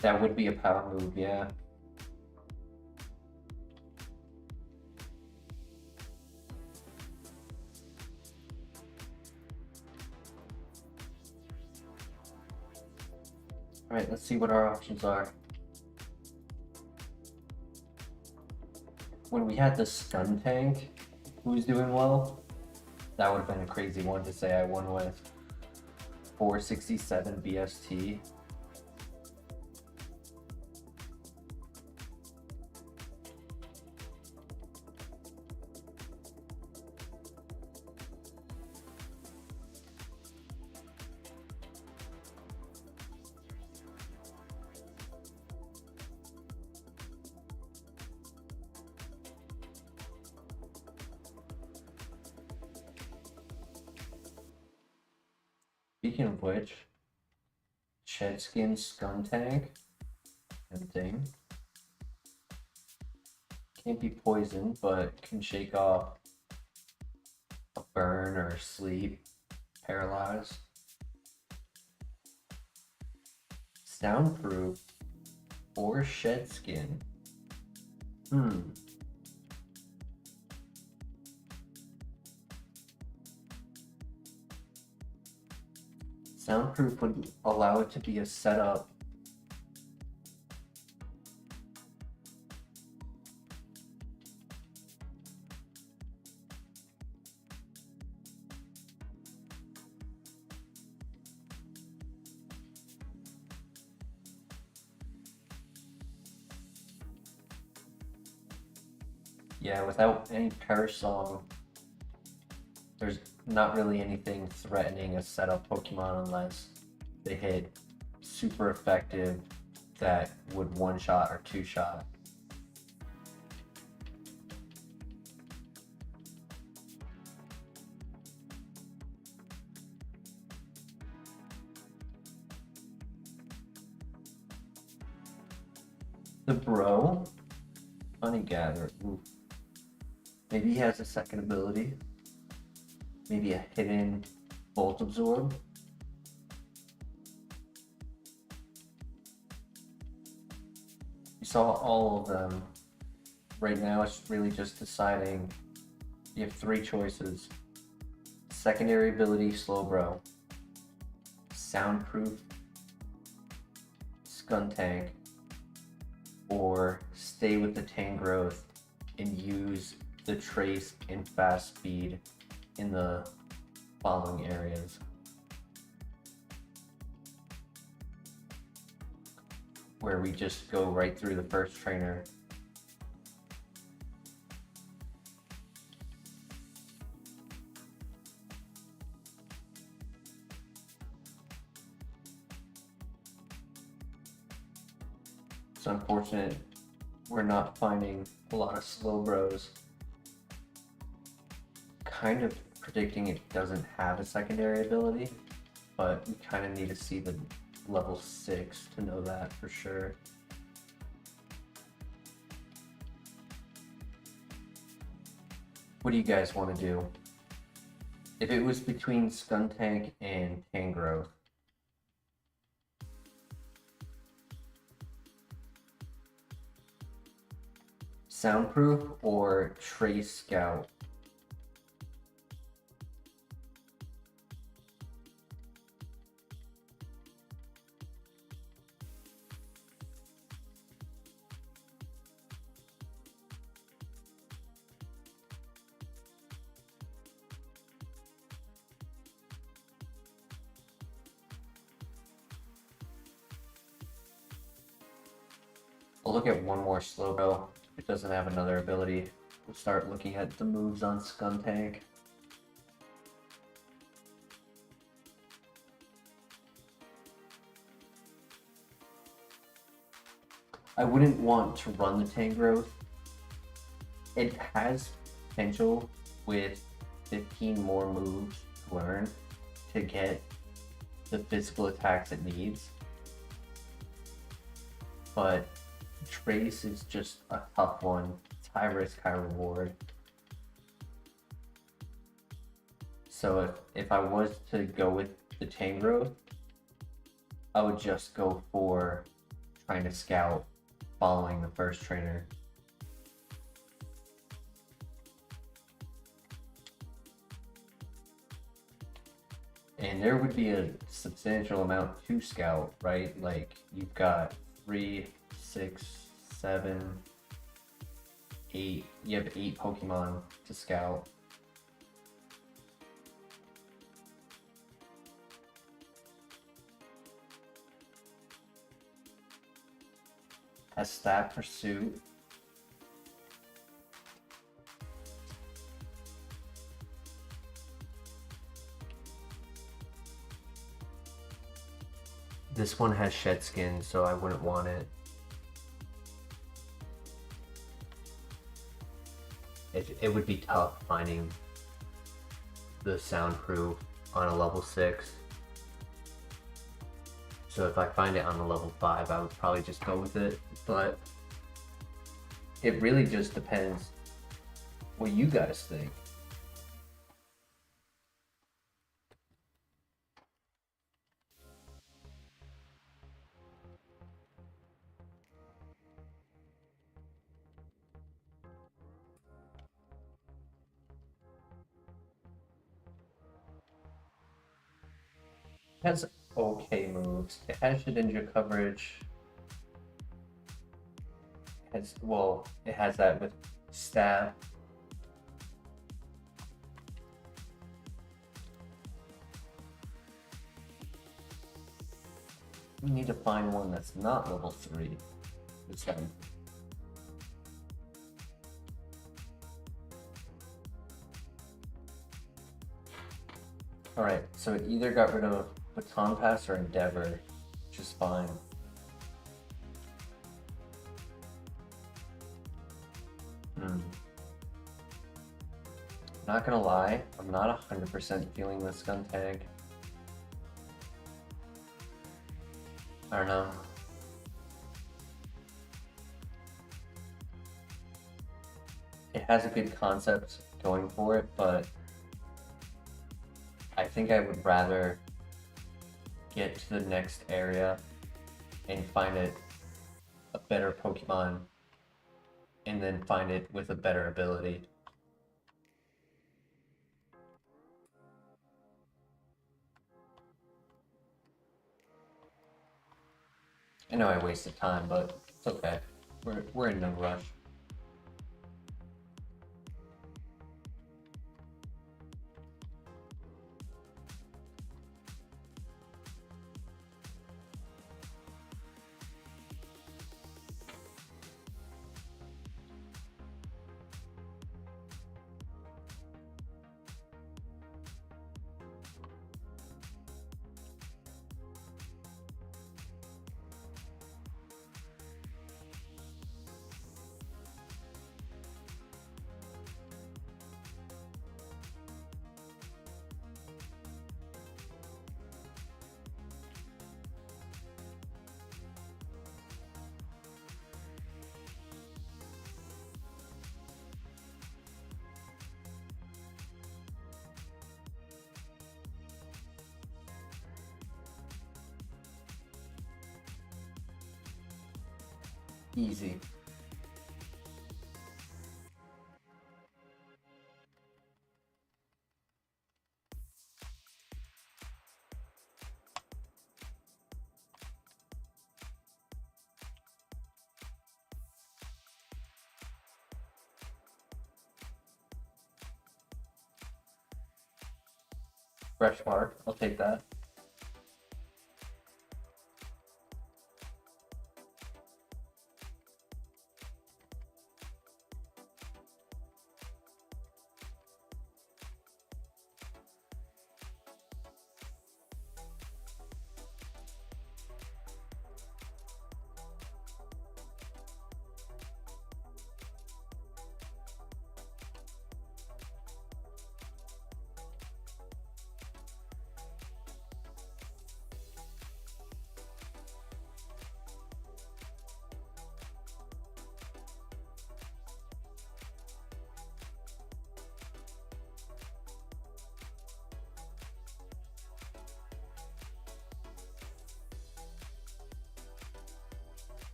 B: That would be a power move, yeah. Alright, let's see what our options are. When we had the stun tank, who's doing well? That would have been a crazy one to say I won with. 467 BST. Speaking of which, Shedskin Skuntank and thing. Can't be poisoned, but can shake off a burn or sleep, paralyzed. Soundproof or Shedskin. Soundproof would allow it to be a setup. Yeah, without any Perish Song, there's not really anything threatening a setup Pokemon unless they hit super effective that would one-shot or two-shot. The Bro, Honey Gather. Ooh. Maybe he has a second ability. Maybe a hidden Volt Absorb. You saw all of them. Right now it's really just deciding. You have three choices. Secondary ability, Slowbro. Soundproof, Skuntank. Or stay with the Tangrowth and use the Trace and Fast Speed in the following areas. Where we just go right through the first trainer. It's unfortunate we're not finding a lot of slow bros. kind of predicting it doesn't have a secondary ability, but we kind of need to see the level 6 to know that for sure. What do you guys want to do? If it was between Skuntank and Tangrowth, Soundproof or Trace Scout? We'll look at one more Slowbro. If it doesn't have another ability, we'll start looking at the moves on Skuntank. I wouldn't want to run the Tangrowth. It has potential with 15 more moves to learn to get the physical attacks it needs. But Trace is just a tough one. It's high risk, high reward. So if I was to go with the Tangrowth, I would just go for trying to scout following the first trainer. And there would be a substantial amount to scout, right? Like you've got 3, 6, 7, 8. You have 8 Pokemon to scout. Has Stat Pursuit. This one has Shed Skin, so I wouldn't want it. It would be tough finding the Soundproof on a level 6. So if I find it on a level 5, I would probably just go with it. But it really just depends what you guys think. It has okay moves. It has Shedinja coverage. It has that with Staff. We need to find one that's not level 3 with 7. Alright, so it either got rid of Baton Pass or Endeavor, which is fine. Not gonna lie, I'm not 100% feeling this Skuntank. I don't know. It has a good concept going for it, but I think I would rather get to the next area and find it a better Pokemon and then find it with a better ability. I know I wasted time, but it's okay. We're in no rush. Easy. Fresh mark, I'll take that.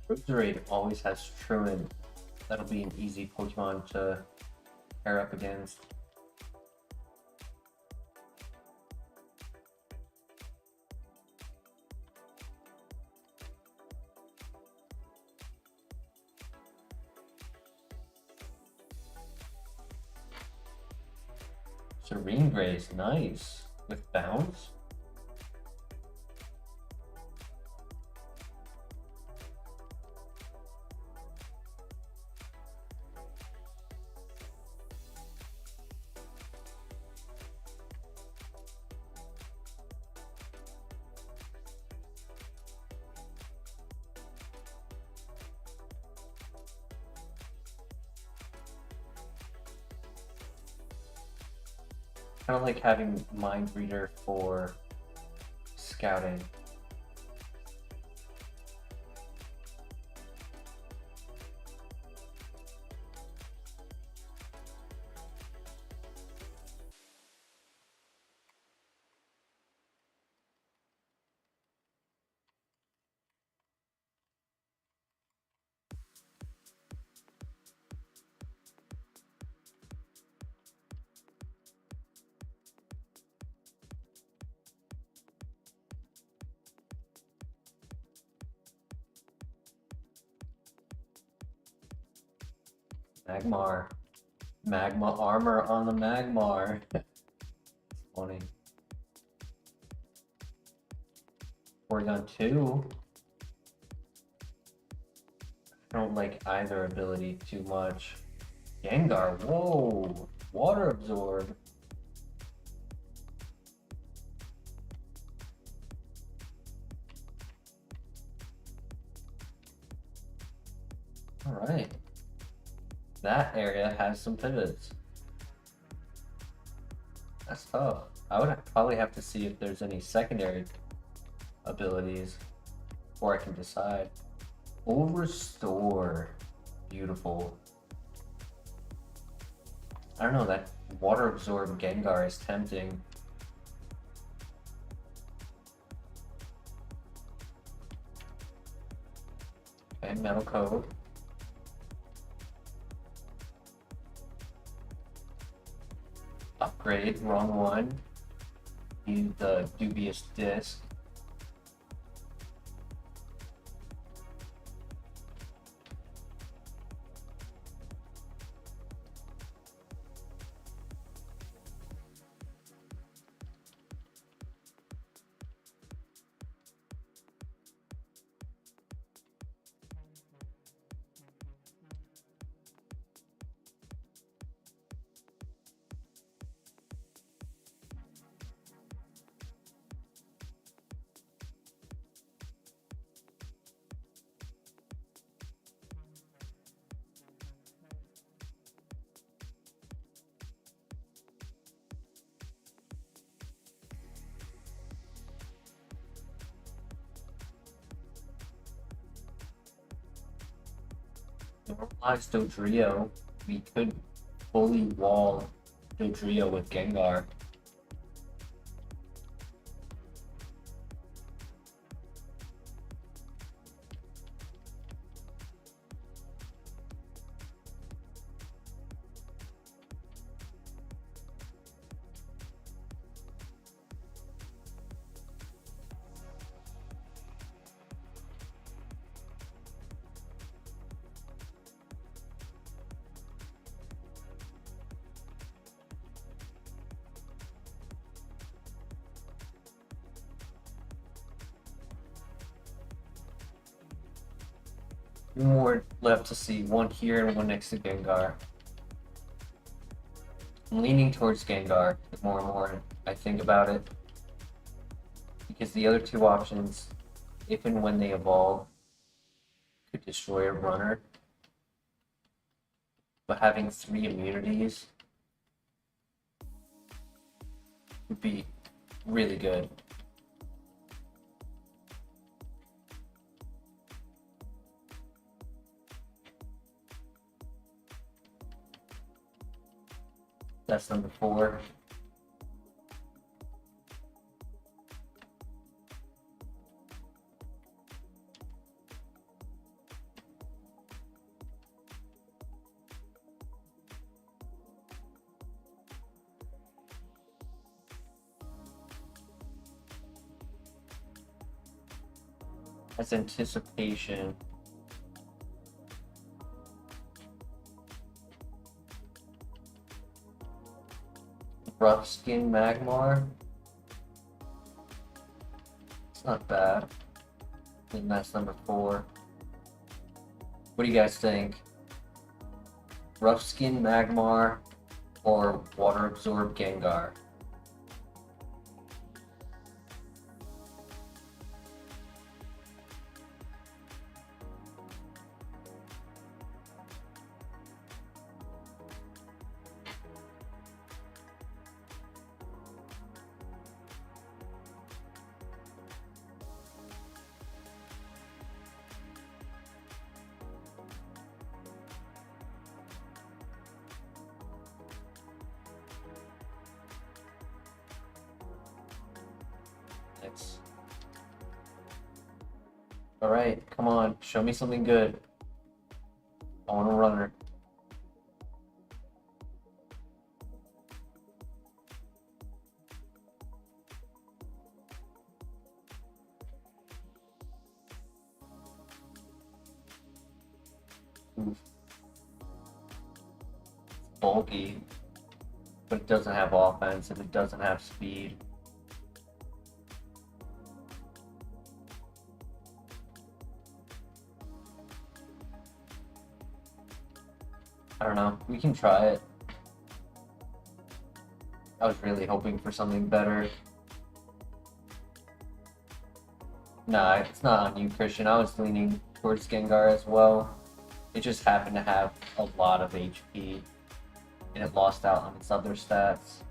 B: Roserade always has Truant. That'll be an easy Pokemon to pair up against. Serene Grace, nice. With bounce. Kind of like having Mind Reader for scouting. Magmar. Magma armor on the Magmar. It's funny. Porygon 2. I don't like either ability too much. Gengar, whoa! Water Absorb. Alright. That area has some pivots. That's tough. I would probably have to see if there's any secondary abilities before I can decide. Full Restore. Beautiful. I don't know, that Water Absorb Gengar is tempting. Okay, Metal Coat. Upgrade, wrong one. Use the Dubious Disc. Normalized Dodrio, we could fully wall Dodrio with Gengar. More left to see, one here and one next to Gengar. I'm leaning towards Gengar the more and more I think about it, because the other two options, if and when they evolve, could destroy a runner. But having 3 immunities would be really good. That's number 4. That's anticipation. Rough Skin Magmar. It's not bad. And that's number 4. What do you guys think? Rough Skin Magmar or Water Absorb Gengar? Alright, come on, show me something good. I want a runner. Oof. It's bulky, but it doesn't have offense and it doesn't have speed. I don't know. We can try it. I was really hoping for something better. Nah, it's not on you, Christian. I was leaning towards Gengar as well. It just happened to have a lot of HP, and it lost out on its other stats.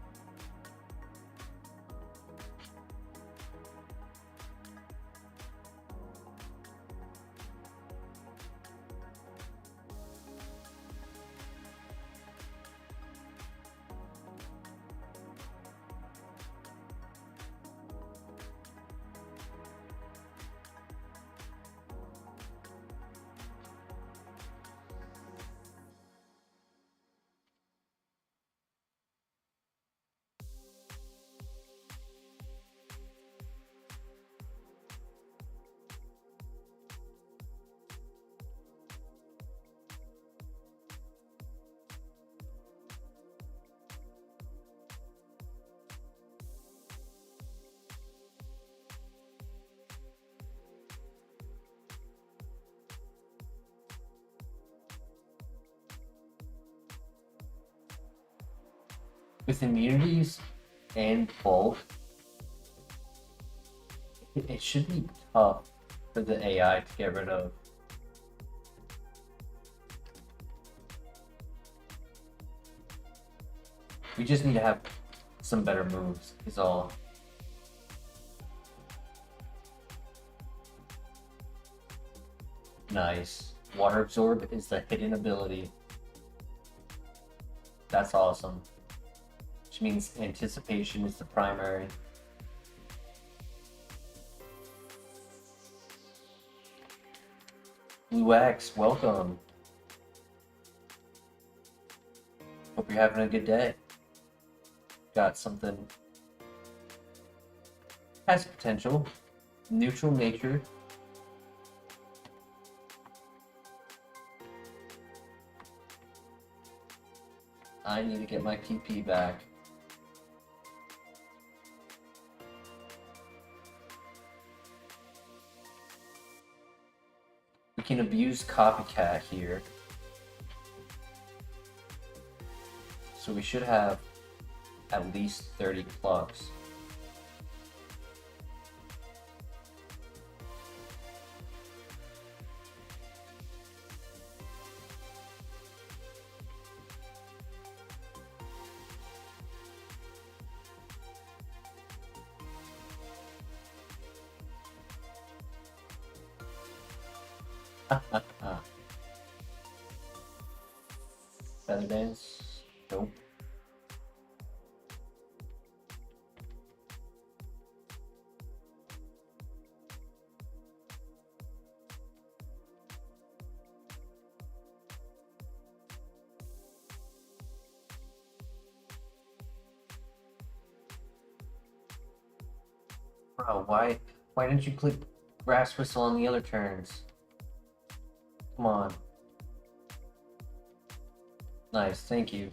B: With immunities and bulk, it should be tough for the AI to get rid of. We just need to have some better moves, is all. Nice. Water Absorb is the hidden ability. That's awesome. Which means anticipation is the primary. Blue X, welcome. Hope you're having a good day. Got something. Has potential. Neutral nature. I need to get my PP back. We can abuse Copycat here. So we should have at least 30 plugs. Feather dance? Nope. Bro, why didn't you click grass whistle on the other turns? Come on. Nice, thank you.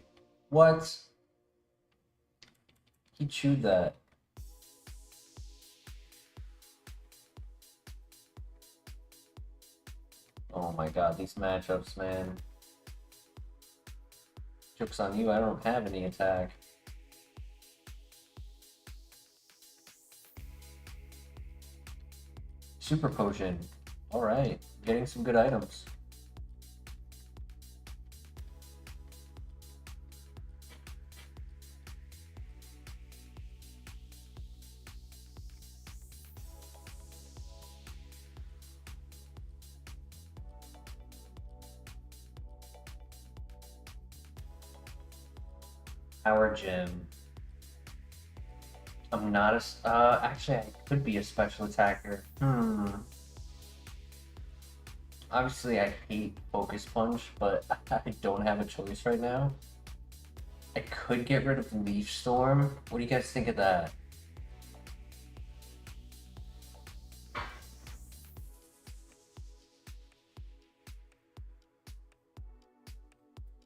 B: What? He chewed that. Oh my god, these matchups, man. Joke's on you, I don't have any attack. Super potion. Alright, getting some good items. Power gym. I'm not a. Actually, I could be a special attacker. Obviously, I hate Focus Punch, but I don't have a choice right now. I could get rid of Leaf Storm. What do you guys think of that?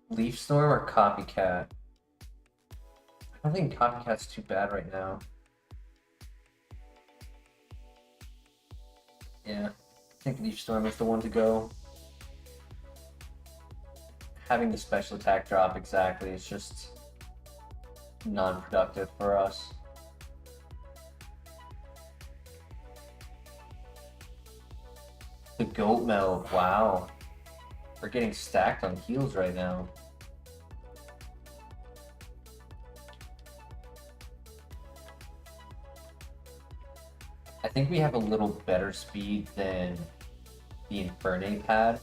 B: Leaf Storm or Copycat? I don't think Copycat's too bad right now. Yeah, I think Leaf Storm is the one to go. Having the special attack drop exactly is just non-productive for us. The Goat Milk, wow. We're getting stacked on heals right now. I think we have a little better speed than the Infernape had.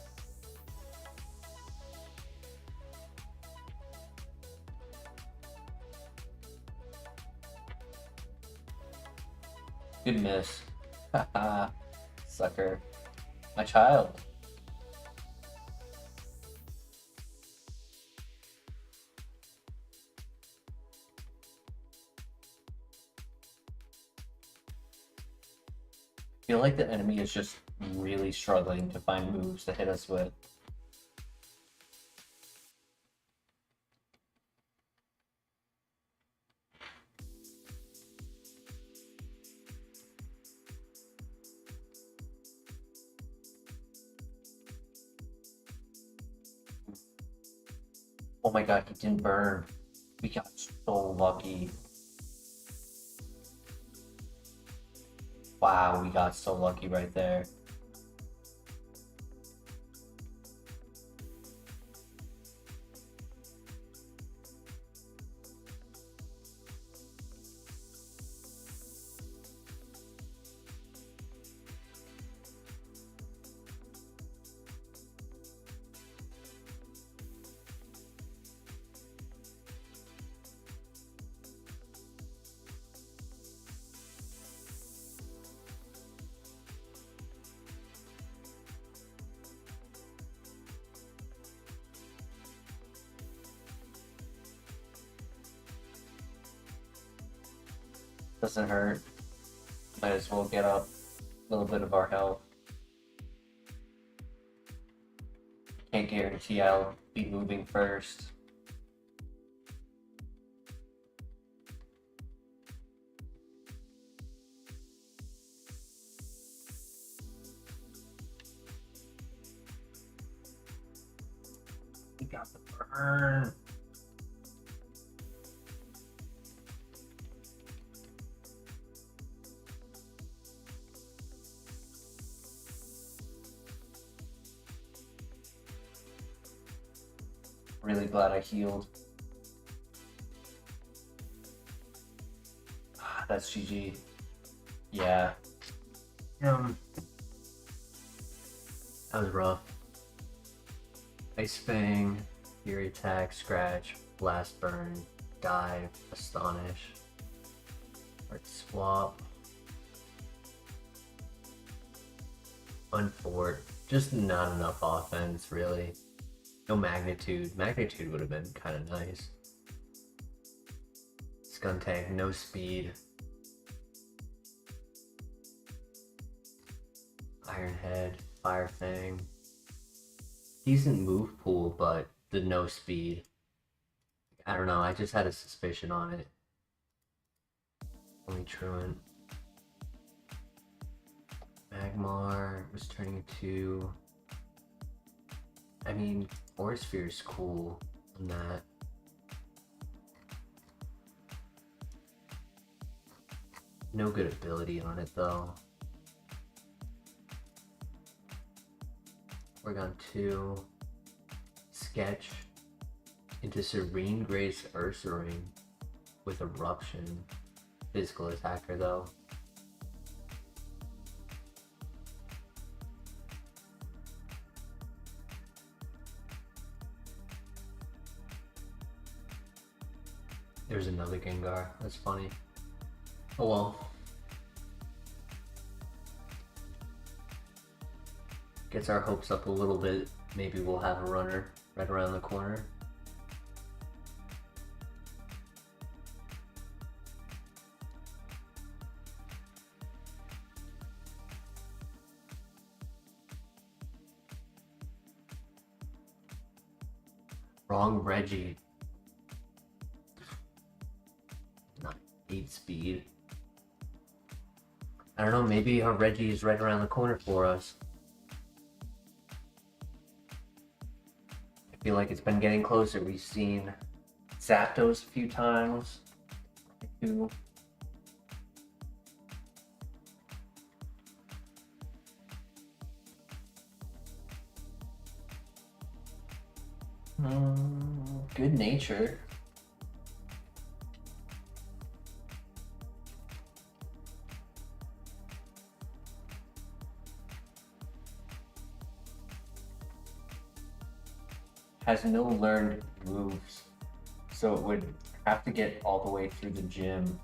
B: Good miss. Haha, sucker. My child. I feel like the enemy is just really struggling to find moves to hit us with. Oh my god, he didn't burn. We got so lucky. Wow, we got so lucky right there. Doesn't hurt. Might as well get up a little bit of our health. Can't guarantee I'll be moving first. We got the burn. Really glad I healed. That's GG. Yeah. That was rough. Ice Fang, Fury Attack, Scratch, Blast Burn, Dive, Astonish, Heart Swap, Unfort. Just not enough offense, really. No Magnitude. Magnitude would have been kind of nice. Skuntank, no speed. Iron Head, Fire Fang. Decent move pool, but the no speed. I don't know, I just had a suspicion on it. Only Truant. Magmar was turning into... I mean, Force Sphere is cool on that. No good ability on it though. Oregon 2. Sketch into Serene Grace Ursaring with Eruption. Physical attacker though. There's another Gengar. That's funny. Oh well. Gets our hopes up a little bit. Maybe we'll have a runner right around the corner. Wrong Reggie. Not 8 speed. I don't know, maybe our Reggie is right around the corner for us. I feel like it's been getting closer. We've seen Zapdos a few times. Good nature. Has no learned moves, so it would have to get all the way through the gym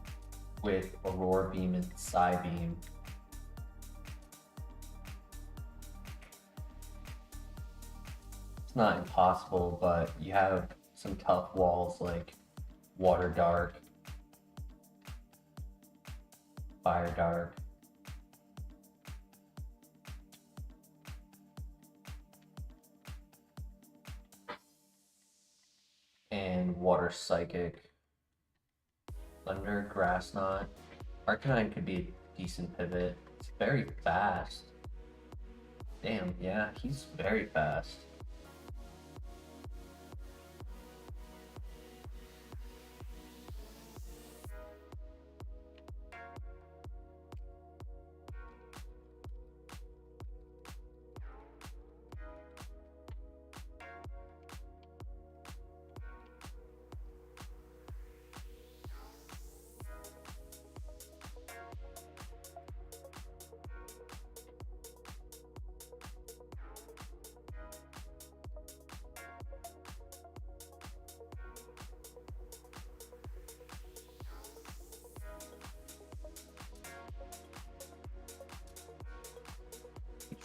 B: with Aurora Beam and Psybeam. It's not impossible, but you have some tough walls like Water Dark, Fire Dark. And Water Psychic. Thunder, Grass Knot. Arcanine could be a decent pivot. It's very fast. Damn, yeah, he's very fast.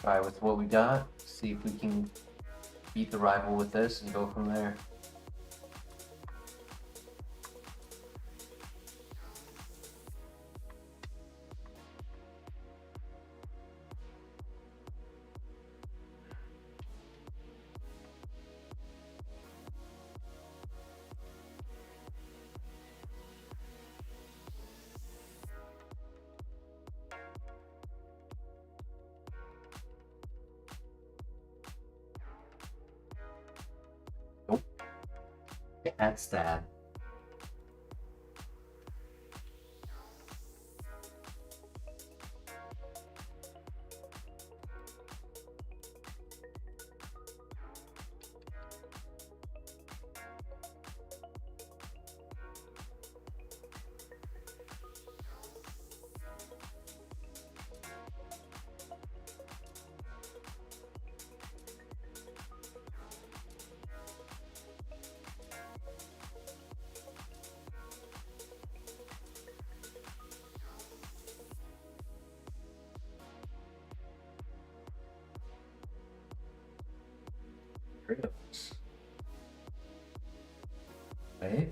B: Try with what we got, see if we can beat the rival with this and go from there. Cat stab. Trios. Right?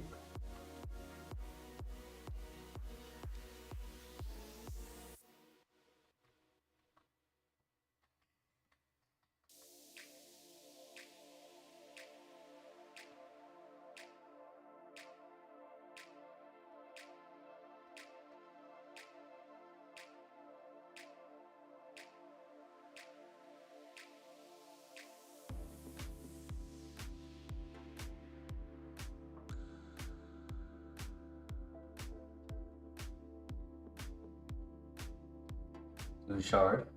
B: Blue shard.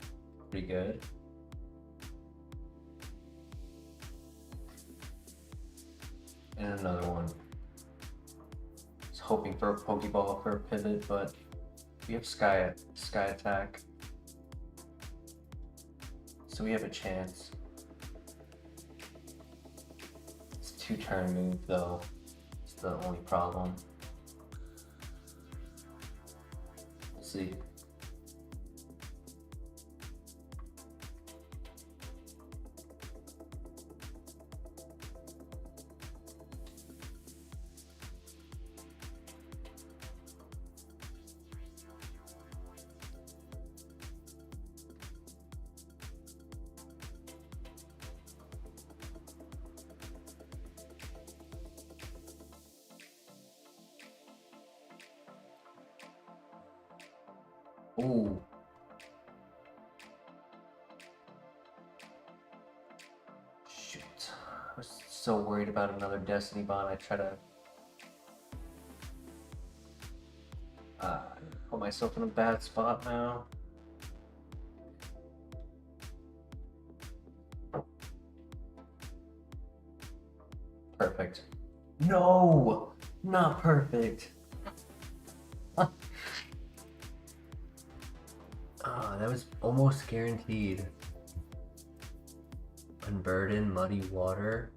B: Pretty good. And another one. Was hoping for a Pokeball for a pivot, but we have Sky Attack. So we have a chance. It's a 2-turn move though. It's the only problem. Let's see. Ooh. Shoot. I was so worried about another Destiny Bond. I try to put myself in a bad spot now. Perfect. No! Not perfect. That was almost guaranteed. Unburden, Muddy Water,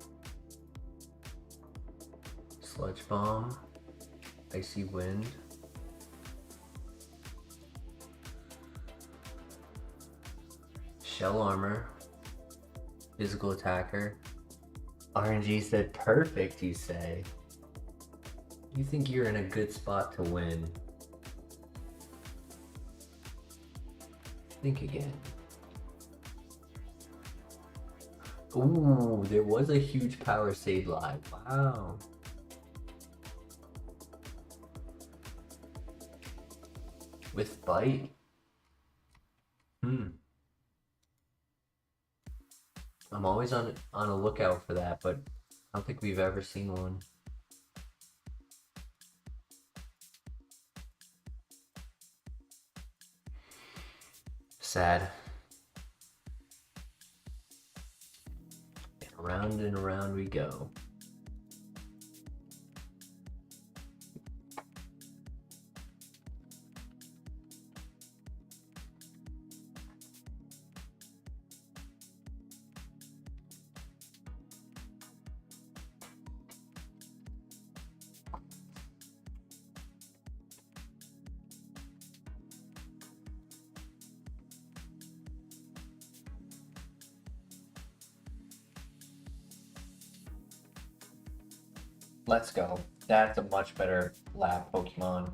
B: Sludge Bomb, Icy Wind, Shell Armor, Physical Attacker. RNG said perfect, you say? You think you're in a good spot to win. Think again. Ooh, there was a huge power save live. Wow. With bite? I'm always on a lookout for that, but I don't think we've ever seen one. Sad. And around we go. Let's go. That's a much better lab Pokemon.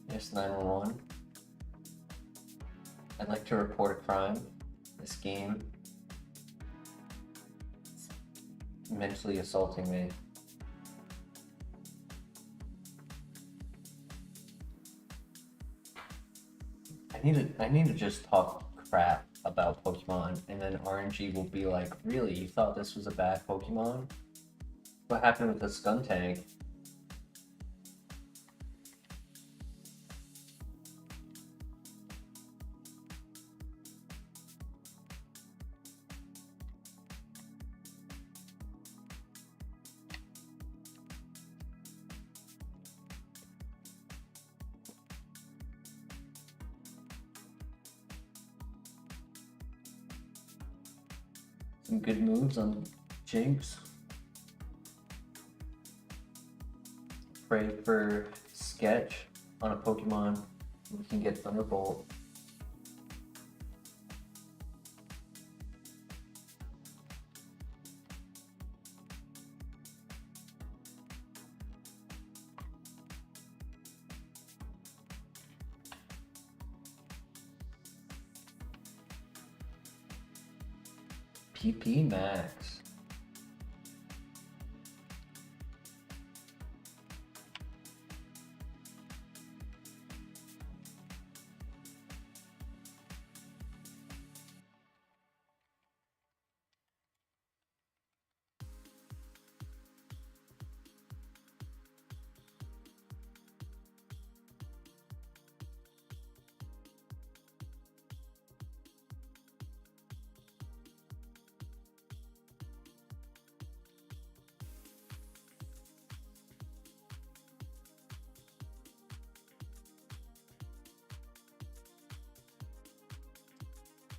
B: Yes, 911. I'd like to report a crime. This game is mentally assaulting me. I need to just talk crap about Pokemon, and then RNG will be like, really, you thought this was a bad Pokemon? What happened with the Skuntank? Some good moves on Jinx. Pray for Sketch on a Pokemon. We can get Thunderbolt. PP Max.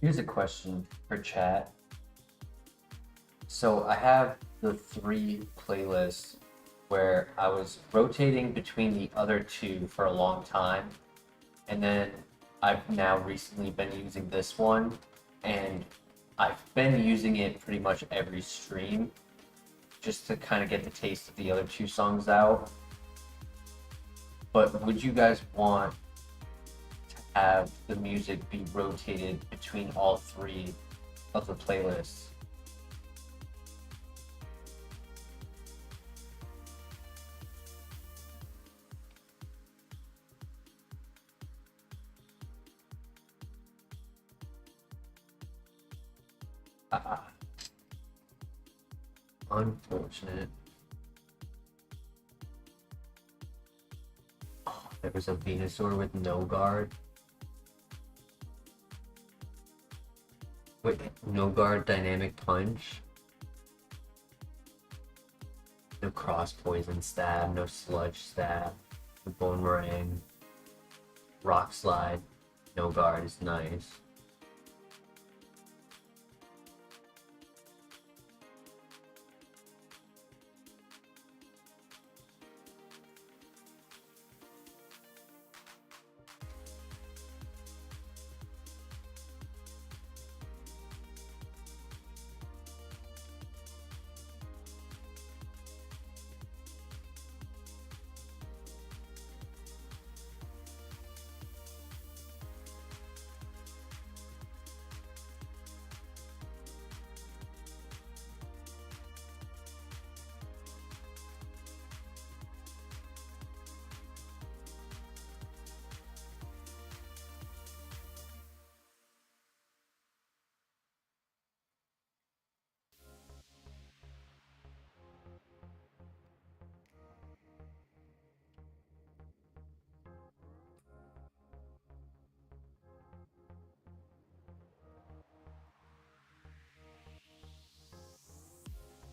B: Here's a question for chat. So I have the 3 playlists where I was rotating between the other 2 for a long time, and then I've now recently been using this one, and I've been using it pretty much every stream just to kind of get the taste of the other 2 songs out. But would you guys want have the music be rotated between all 3 of the playlists? Unfortunate. Oh, there was a Venusaur with no guard. Wait, no guard dynamic punch? No cross poison stab, no sludge stab, no bone meringue, rock slide, no guard is nice.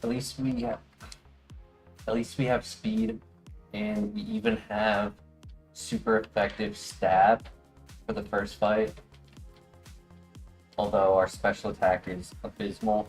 B: At least we have speed, and we even have super effective stab for the first fight. Although our special attack is abysmal.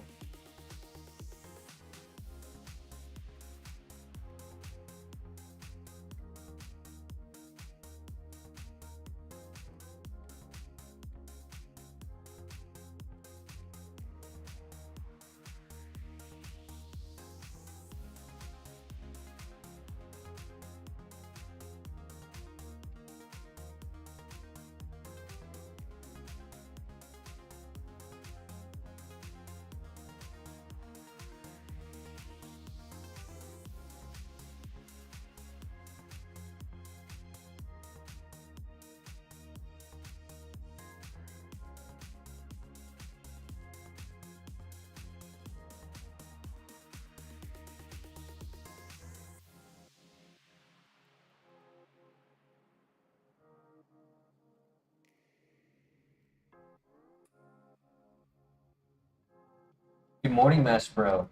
B: Good morning, Master Bro.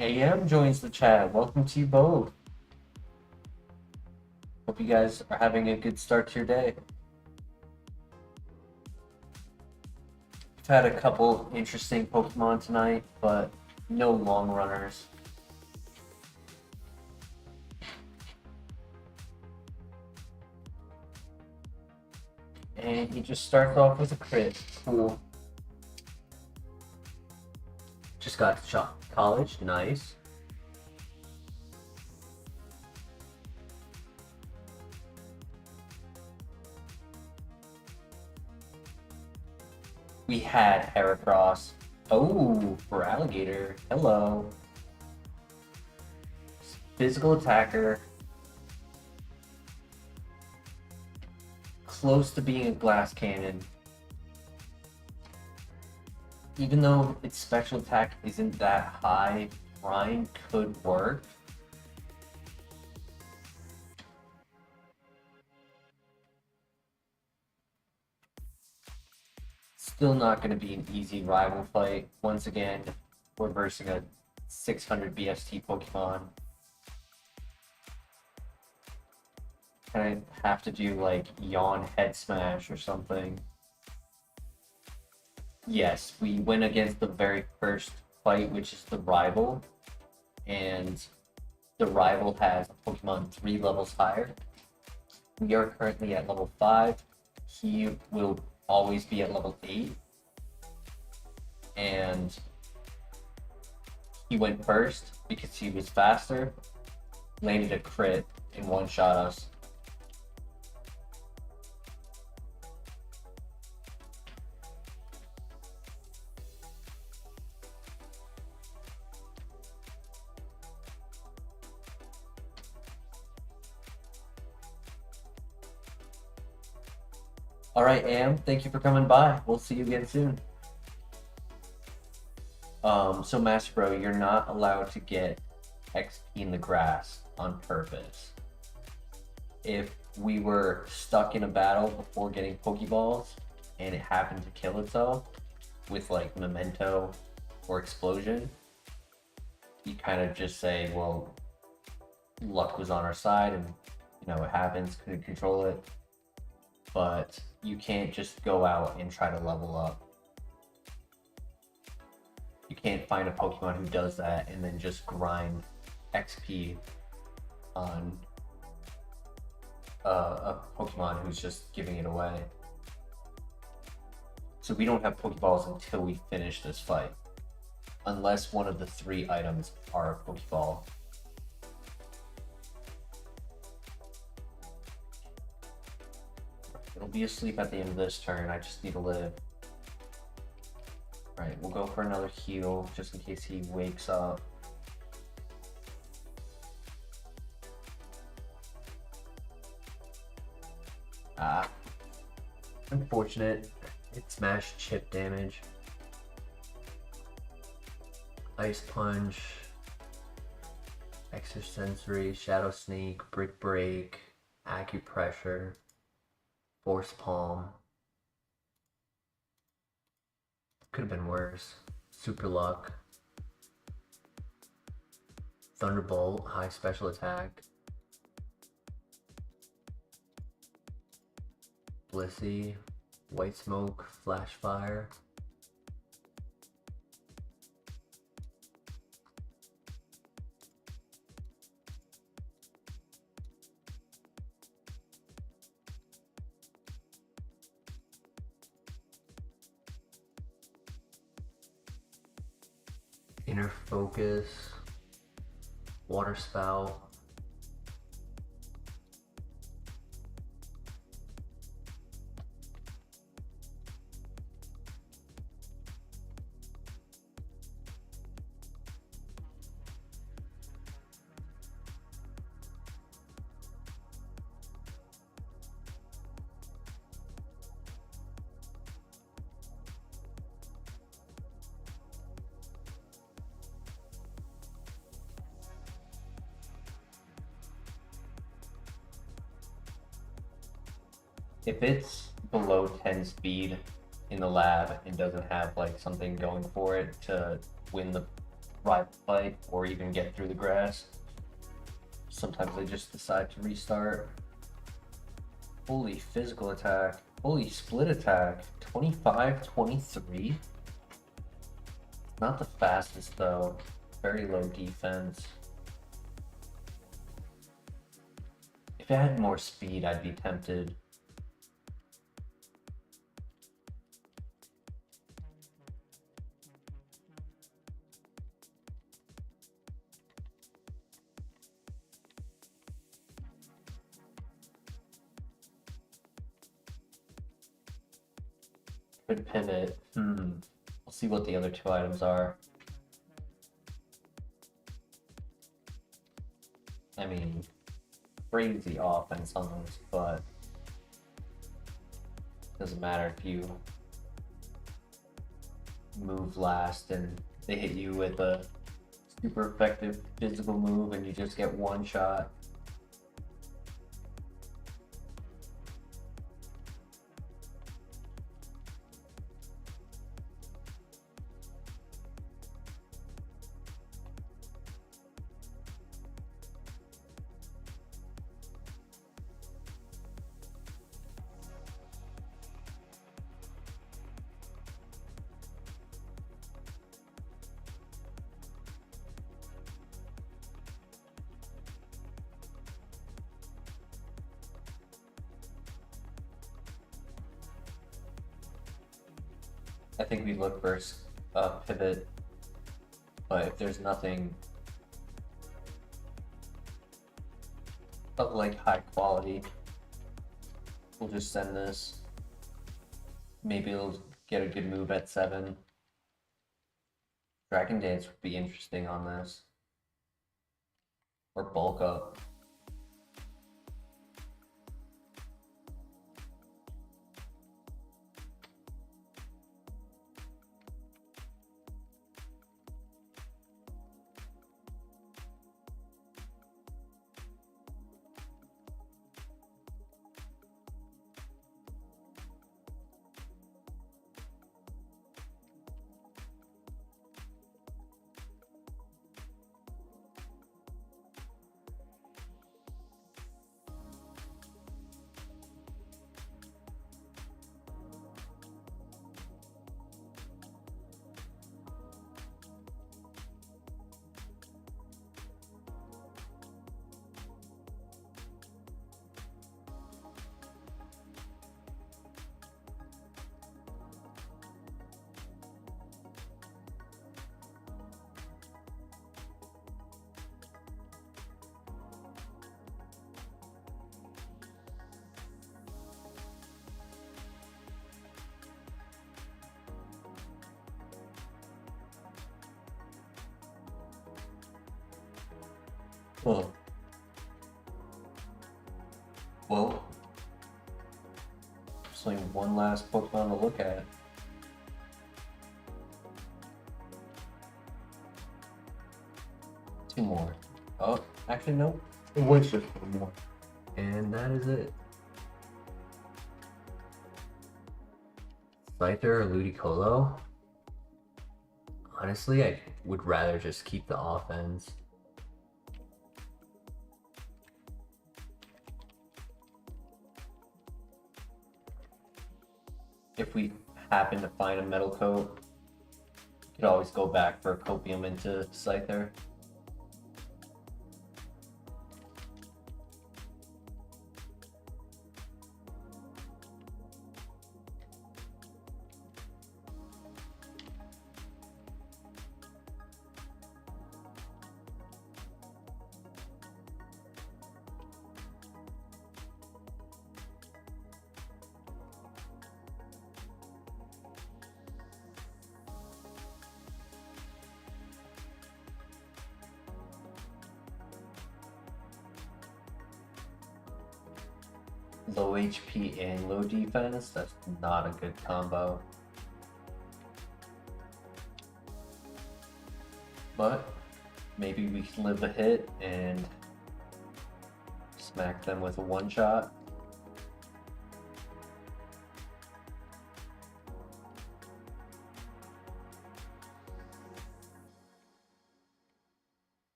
B: AM joins the chat. Welcome to you both. Hope you guys are having a good start to your day. We've had a couple interesting Pokemon tonight, but no long runners. And he just starts off with a crit. Cool. Just got to college. Nice. We had Heracross. Oh, for Alligator. Hello. Physical attacker. Close to being a glass cannon. Even though its special attack isn't that high, Grind could work. Still not going to be an easy rival fight. Once again, we're versing a 600 BST Pokemon. Kind of have to do like Yawn Head Smash or something. Yes, we went against the very first fight, which is the rival. And the rival has a Pokemon 3 levels higher. We are currently at level 5. He will always be at level 8. And he went first because he was faster, landed a crit, and one-shot us. All right, Am, thank you for coming by. We'll see you again soon. So Master Bro, you're not allowed to get XP in the grass on purpose. If we were stuck in a battle before getting Pokeballs and it happened to kill itself with like Memento or Explosion, you kind of just say, well, luck was on our side and you know, it happens, couldn't control it. But you can't just go out and try to level up. You can't find a Pokemon who does that and then just grind XP on a Pokemon who's just giving it away. So we don't have Pokeballs until we finish this fight. Unless one of the 3 items are a Pokeball. It'll be asleep at the end of this turn. I just need to live. Alright, we'll go for another heal just in case he wakes up. Ah. Unfortunate. It smashed chip damage. Ice Punch. Extrasensory, Shadow Sneak, Brick Break, Acupressure, Force Palm. Could have been worse. Super Luck. Thunderbolt, high special attack. Blissey, White Smoke, Flash Fire. Inner Focus, Water Spout. If it's below 10 speed, in the lab and doesn't have like something going for it to win the rival fight or even get through the grass. Sometimes they just decide to restart. Holy physical attack. Holy split attack. 25-23. Not the fastest though. Very low defense. If it had more speed, I'd be tempted. Could pivot. We'll see what the other two items are. I mean, crazy offense on those, but doesn't matter if you move last and they hit you with a super effective physical move and you just get one shot. I think we look for a pivot, but if there's nothing of like high quality, we'll just send this. Maybe it'll get a good move at 7. Dragon Dance would be interesting on this. Or bulk up. Well, just like one last Pokemon to look at. Two more. Oh, actually, nope. It was just one more. And that is it. Scyther or Ludicolo? Honestly, I would rather just keep the offense. If we happen to find a metal coat, we could always go back for a copium into Scyther. Low HP and low defense, that's not a good combo. But maybe we can live a hit and smack them with a one-shot.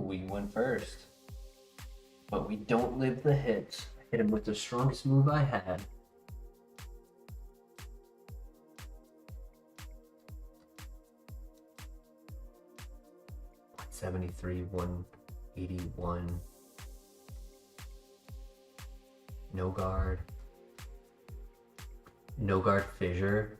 B: we went first. But we don't live the hits. I hit him with the strongest move I had. $73, 181. No guard. No guard fissure.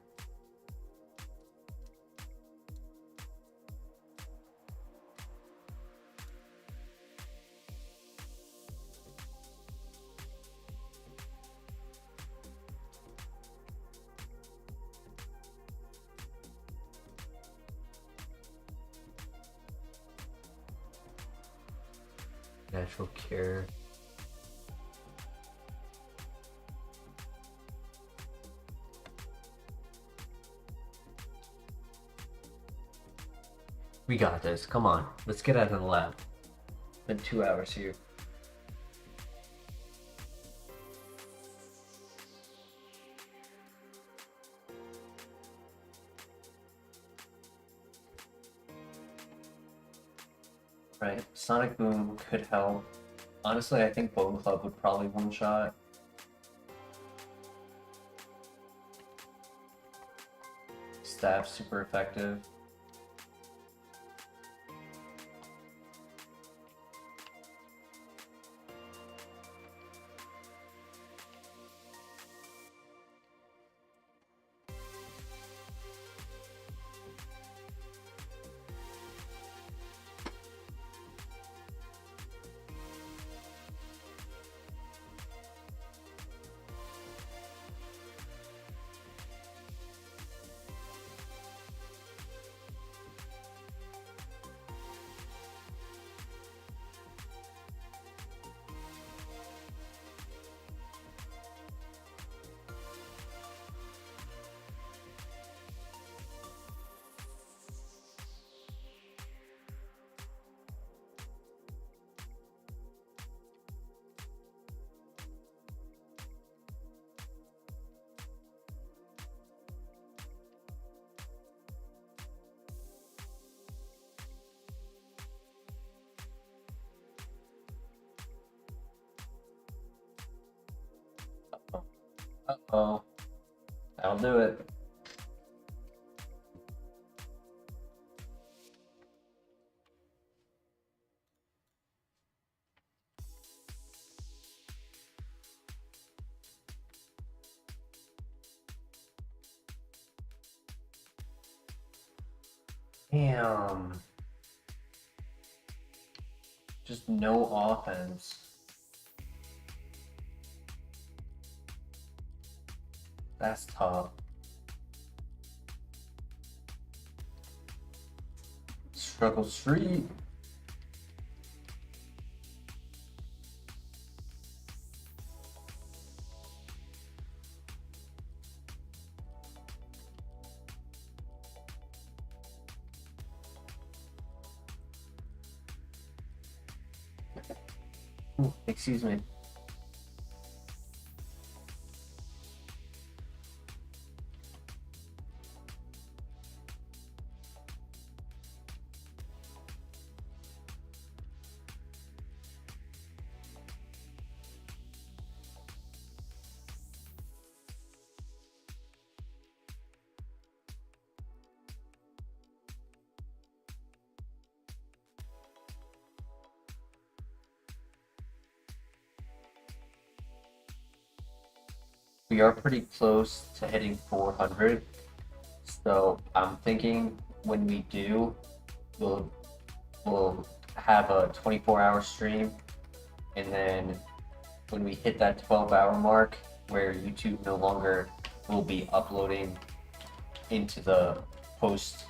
B: Natural cure. We got this. Come on. Let's get out of the lab. It's been 2 hours here. Right. Sonic Boom could help. Honestly, I think Bone Club would probably one-shot. Stab super effective. Uh-oh. That'll do it. Damn. Just no offense. That's tough. Struggle Street. Ooh, excuse me. We are pretty close to hitting 400, so I'm thinking when we do, we'll have a 24-hour stream, and then when we hit that 12-hour mark, where YouTube no longer will be uploading into the post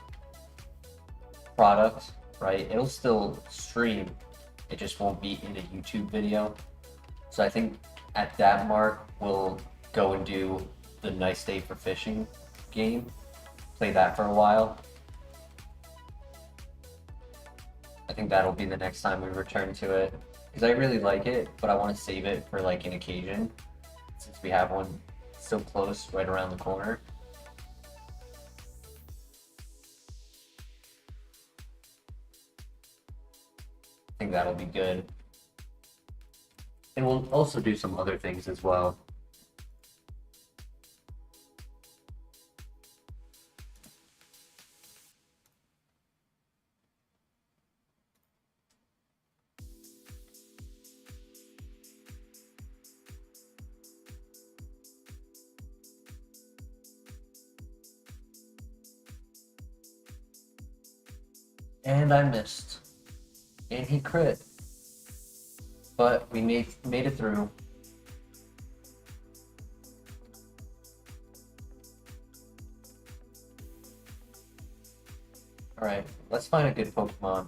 B: product, right? It'll still stream, it just won't be in a YouTube video. So I think at that mark, we'll go and do the Nice Day for Fishing game, play that for a while. I think that'll be the next time we return to it, because I really like it, but I want to save it for like an occasion, since we have one so close right around the corner. I think think that'll be good. And we'll also do some other things as well. And I missed. And he crit. But we made it through. Alright, let's find a good Pokemon.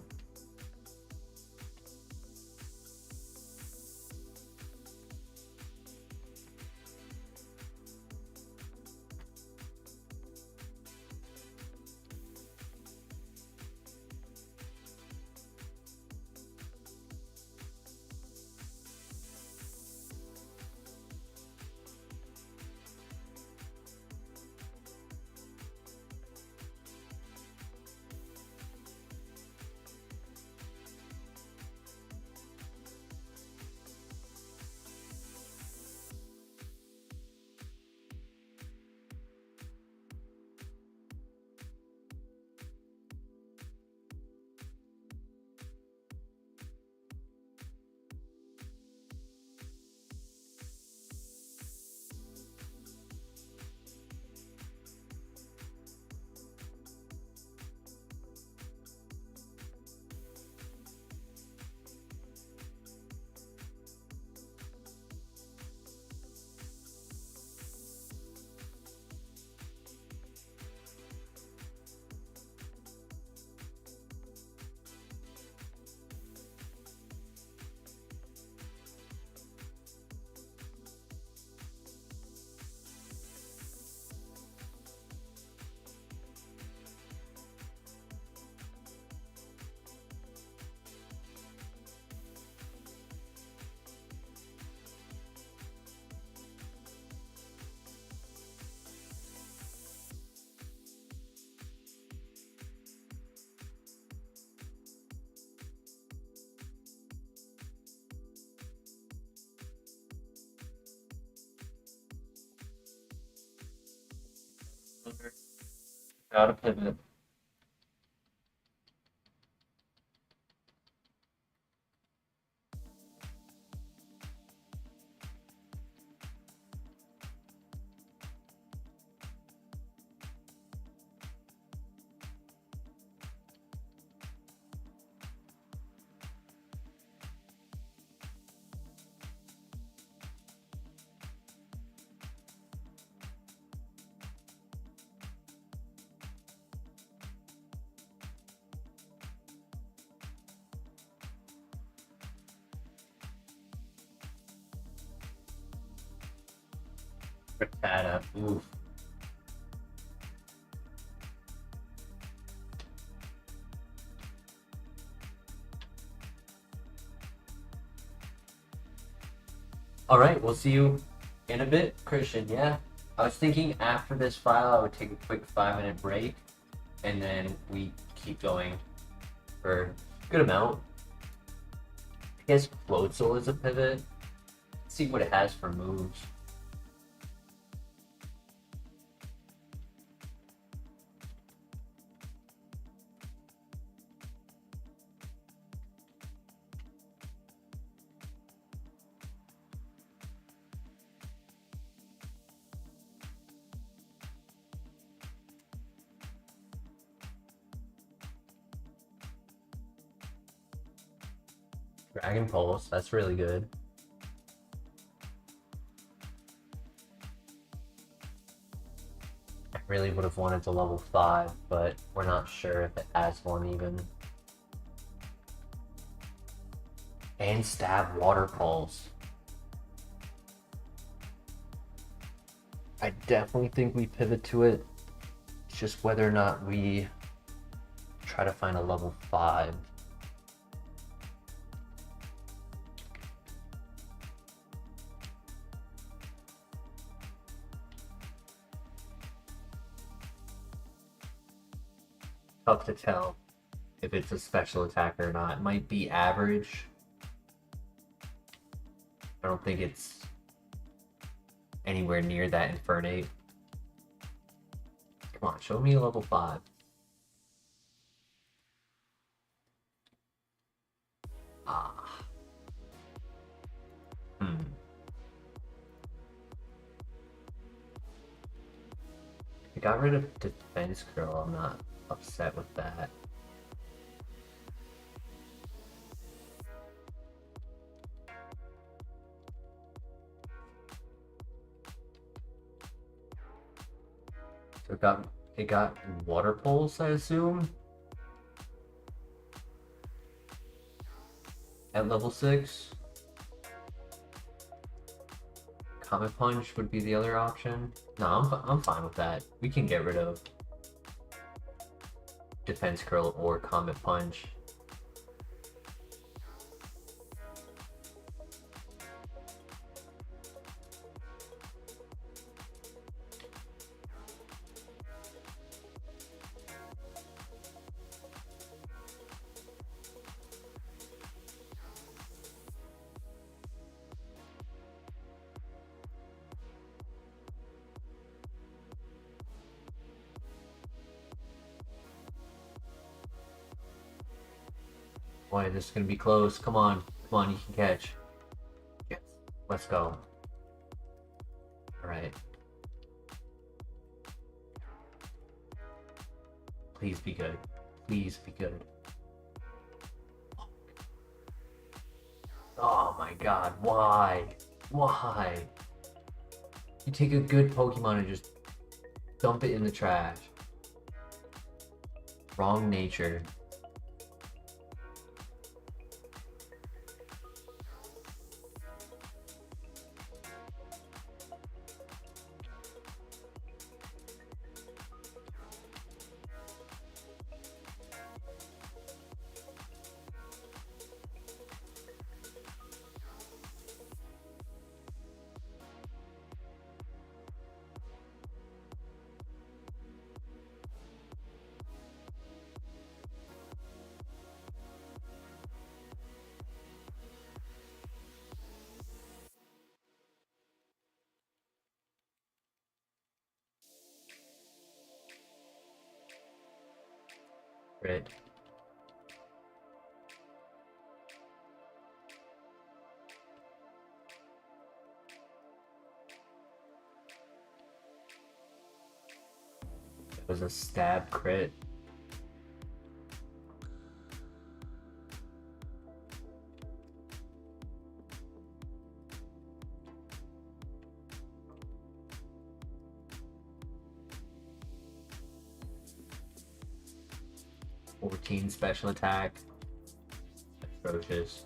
B: Without a pivot. Frittata. Oof. Alright, we'll see you in a bit, Christian. Yeah. I was thinking after this file I would take a quick 5-minute break and then we keep going for a good amount. I guess Floatzel is a pivot. Let's see what it has for moves. Dragon Pulse, that's really good. I really would have wanted to level 5, but we're not sure if it has one even. And Stab Water Pulse. I definitely think we pivot to it. It's just whether or not we try to find a level 5. Tough to tell. if it's a special attacker or not. It might be average. I don't think it's anywhere near that Infernate. Come on, show me a level 5. Ah. I got rid of Defense Curl. I'm not upset with that. So it got Water Pulse, I assume, at level 6. Comet Punch would be the other option. No, I'm fine with that. We can get rid of Defense Curl or Comet Punch. Boy, this is gonna be close. Come on, you can catch. Yes, let's go. All right. Please be good. Please be good. Oh my god, why? Why? You take a good Pokemon and just dump it in the trash. Wrong nature. Right. It was a stab crit. Special attack. Atrocious.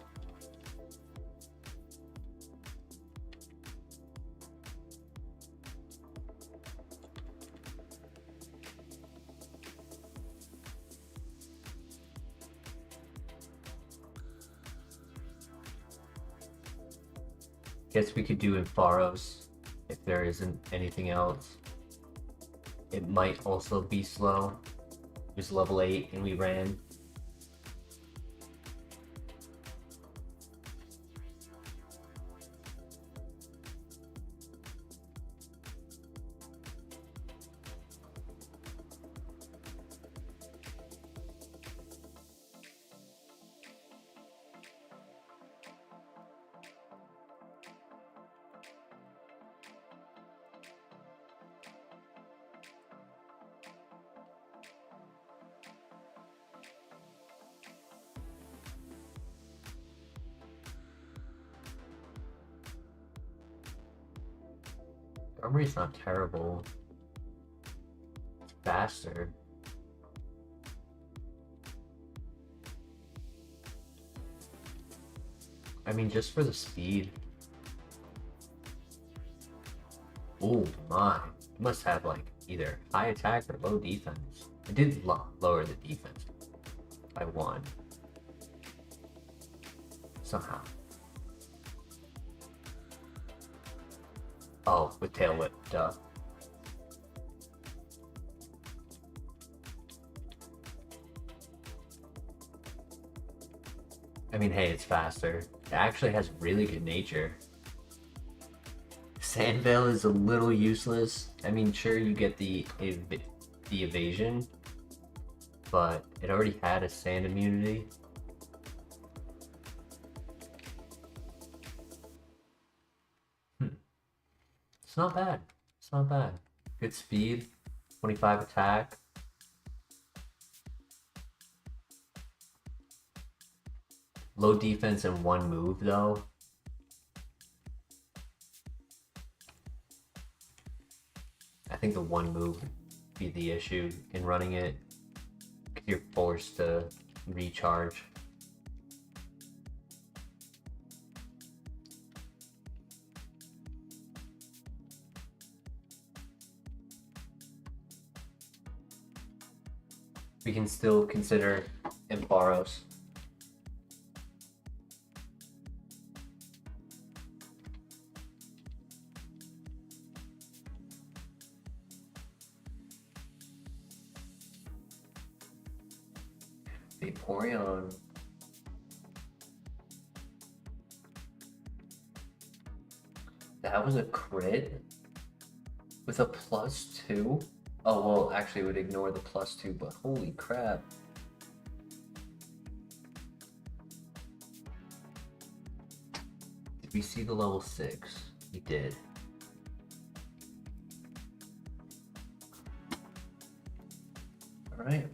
B: Guess we could do Ampharos if there isn't anything else. It might also be slow. It was level 8 and we ran. Armory's not terrible. It's faster. I mean, just for the speed. Oh my. It must have like either high attack or low defense. It did lower the defense by 1. Somehow. Oh, with Tail Whip, duh. I mean, hey, it's faster. It actually has really good nature. Sandveil is a little useless. I mean, sure, you get the evasion, but it already had a sand immunity. It's not bad. It's not bad. Good speed, 25 attack. Low defense and 1 move though. I think the 1 move would be the issue in running it, because you're forced to recharge. We can still consider Ampharos. Vaporeon. That was a crit? With a +2? Oh, well, actually it would ignore the +2, but holy crap. Did we see the level 6? We did. Alright.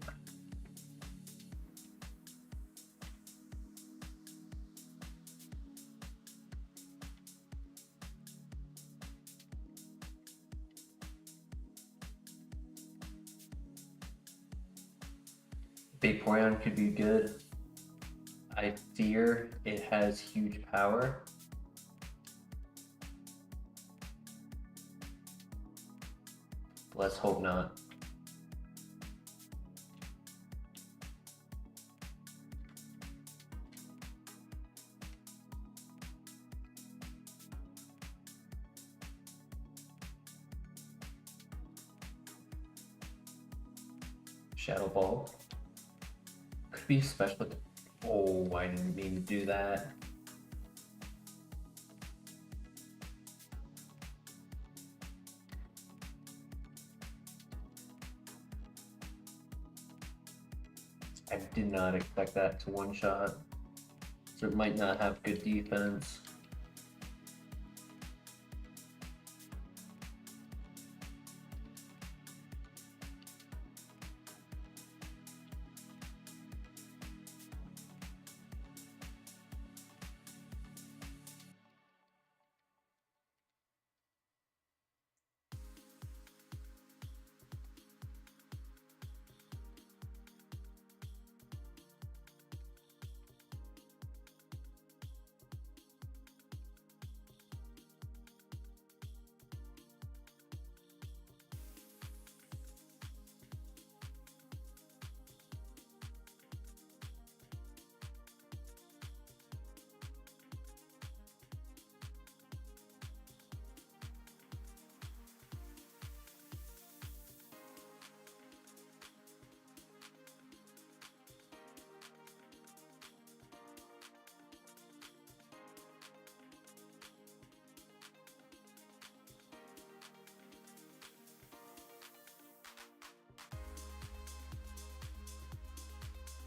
B: Vaporeon could be good. I fear it has huge power. Let's hope not. Shadow Ball. Could be special. Oh, I didn't mean to do that. I did not expect that to one-shot. So it might not have good defense.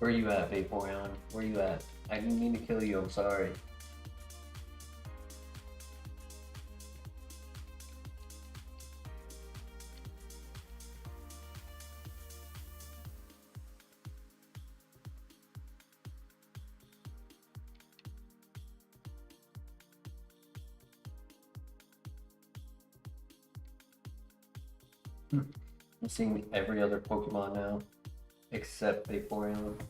B: Where are you at, Vaporeon? Where are you at? I didn't mean to kill you, I'm sorry. I'm seeing every other Pokemon now, except Vaporeon.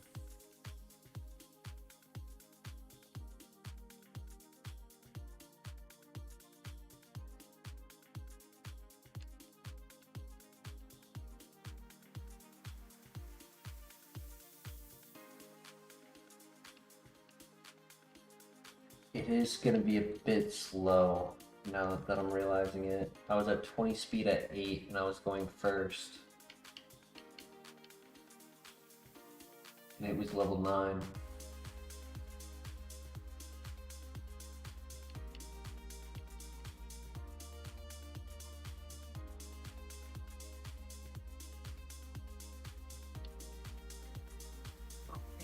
B: It is going to be a bit slow now that I'm realizing it. I was at 20 speed at 8 and I was going first. And it was level 9.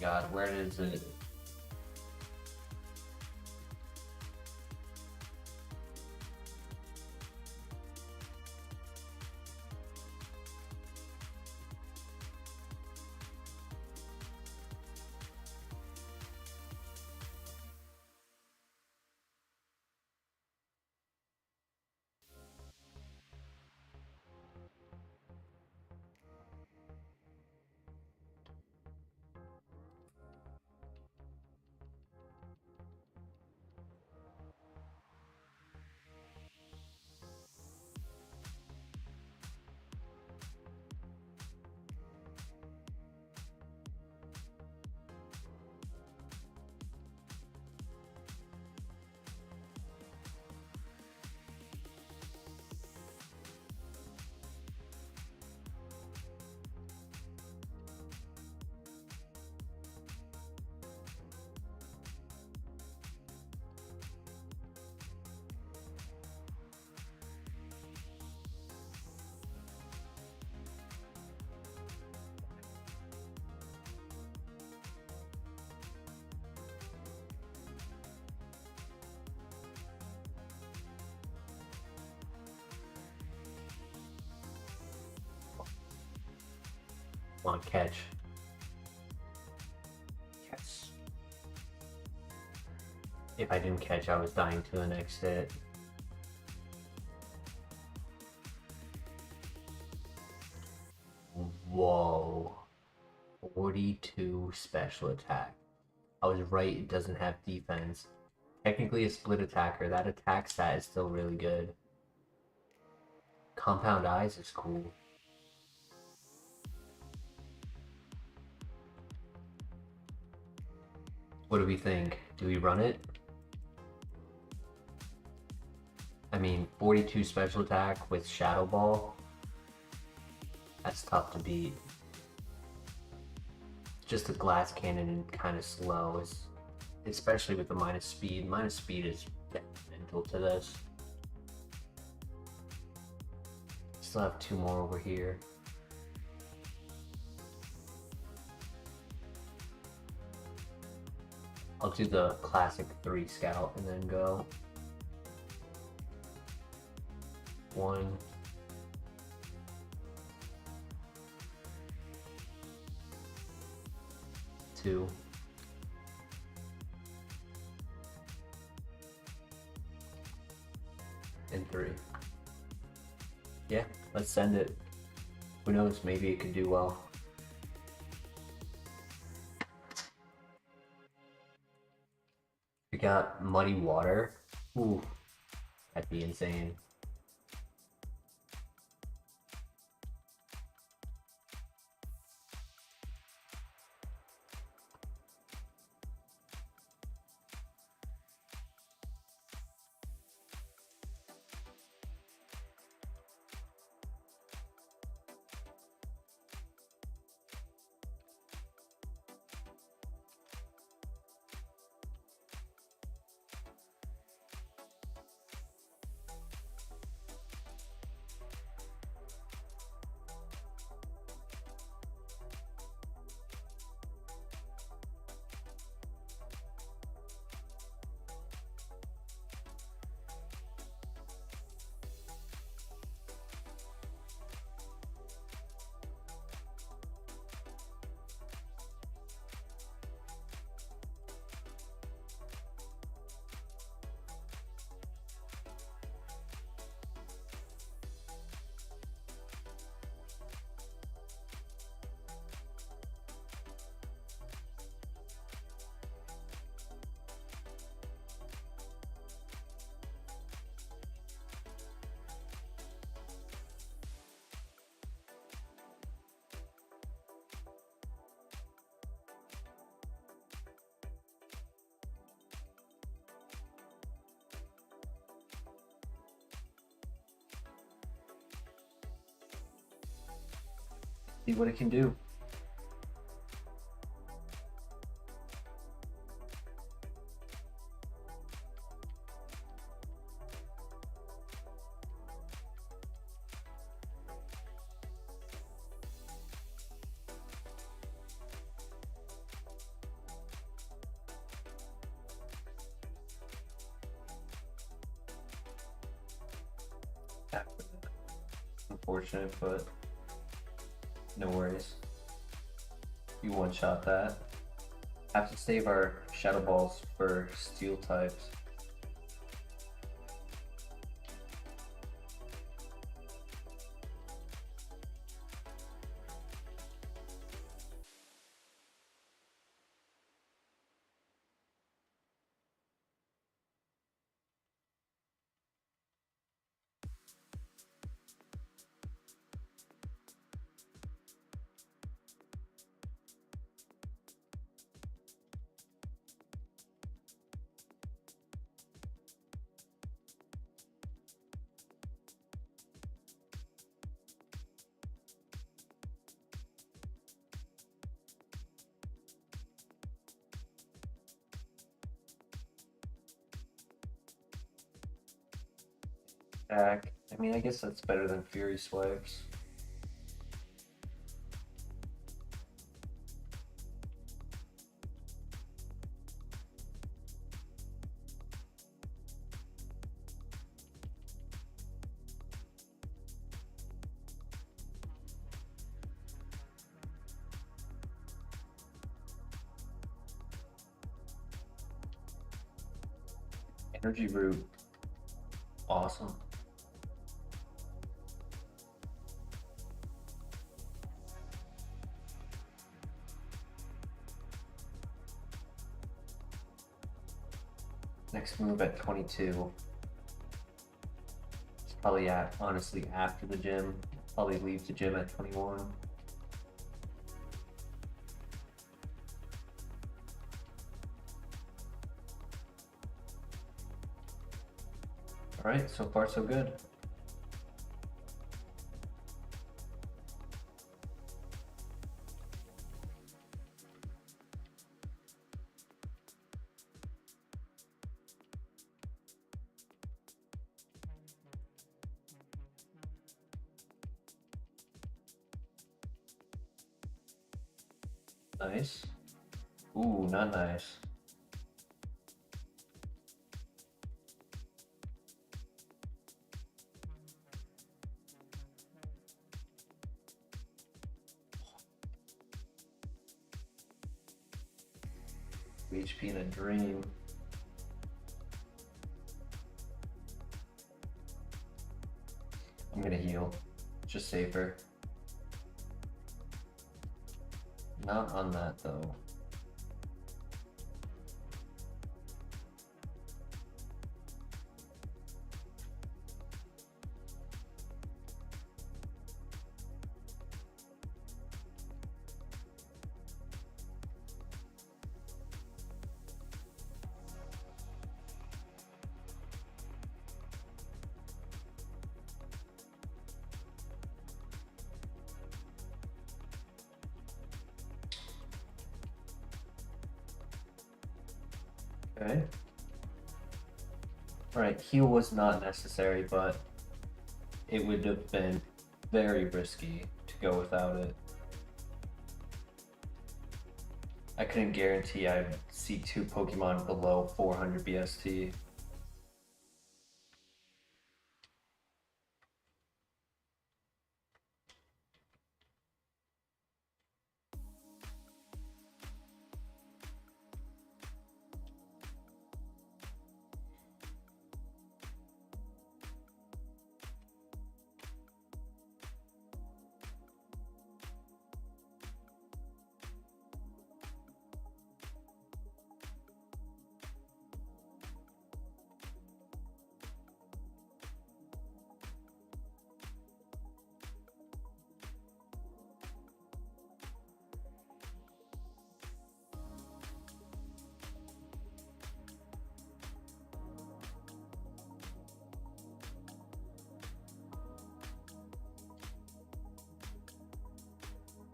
B: God, where is it? Come on, catch. Yes. If I didn't catch, I was dying to the next hit. Whoa. 42 special attack. I was right, it doesn't have defense. Technically a split attacker, that attack stat is still really good. Compound Eyes is cool. What do we think? Do we run it? I mean, 42 special attack with Shadow Ball. That's tough to beat. Just a glass cannon and kind of slow, especially with the minus speed. Minus speed is detrimental to this. Still have two more over here. I'll do the classic 3 scout and then go 1, 2, and 3. Yeah, let's send it. Who knows, maybe it could do well. We got Muddy Water. Ooh, that'd be insane. See what it can do. unfortunate, but no worries. You one-shot that. Have to save our Shadow Balls for Steel types. Back. I mean, I guess that's better than Fury Swipes. Energy Root. Awesome. Next move at 22. It's probably honestly after the gym. Probably leave the gym at 21. Alright, so far so good. Nice. Ooh, not nice. HP in a dream. I'm gonna heal. Just safer. Not on that though. Okay. Alright, heal was not necessary, but it would have been very risky to go without it. I couldn't guarantee I'd see 2 Pokemon below 400 BST.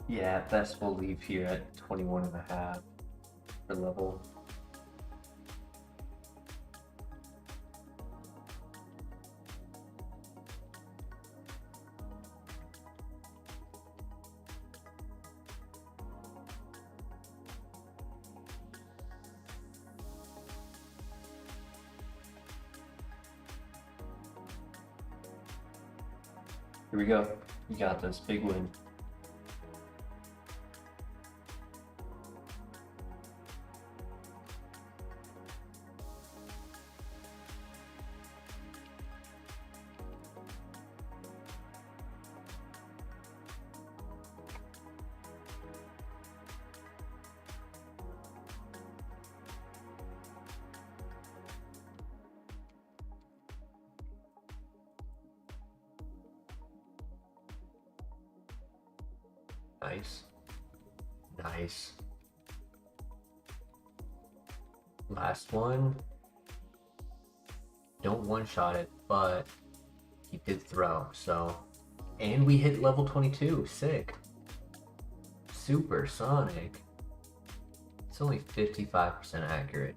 B: Yeah, at best we'll leave here at 21.5 for level. Here we go. You got this. Big win. Nice. Nice. Last one. Don't one-shot it, but he did throw, so. And we hit level 22. Sick. Supersonic. It's only 55% accurate.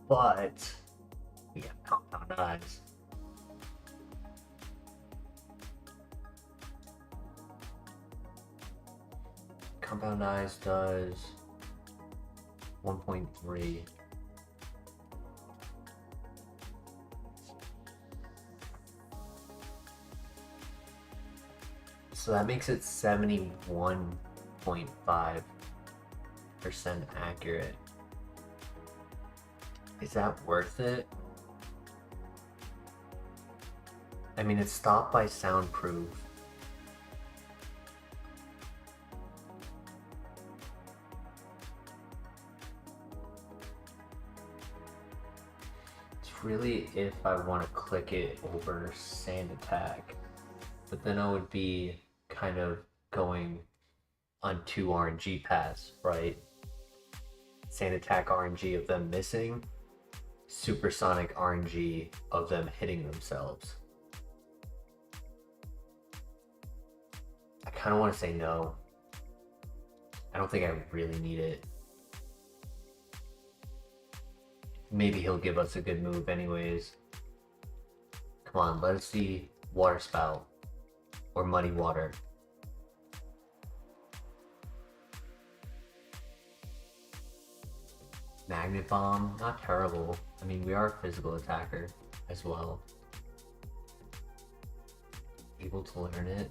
B: But we have compound eyes. Compound eyes does 1.3. So that makes it 71.5% accurate. Is that worth it? I mean, it's stopped by soundproof. Really, if I want to click it over sand attack, but then I would be kind of going on 2 RNG paths, right? Sand attack RNG of them missing, supersonic RNG of them hitting themselves. I kind of want to say no. I don't think I really need it. Maybe he'll give us a good move anyways. Come on, let us see Water Spout or Muddy Water. Magnet Bomb, not terrible. I mean, we are a physical attacker as well. Able to learn it.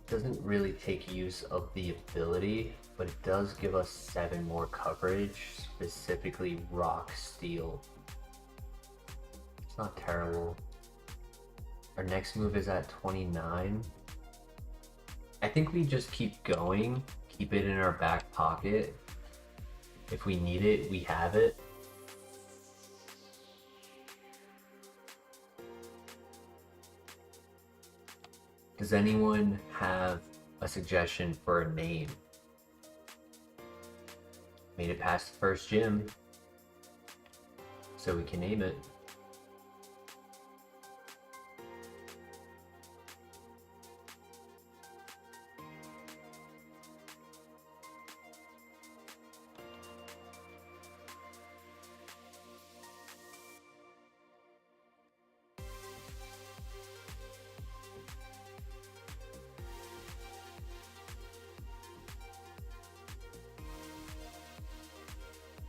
B: Doesn't really take use of the ability, but it does give us 7 more coverage, specifically Rock Steel. It's not terrible. Our next move is at 29. I think we just keep going, keep it in our back pocket. If we need it, we have it. Does anyone have a suggestion for a name? Made it past the first gym, so we can name it.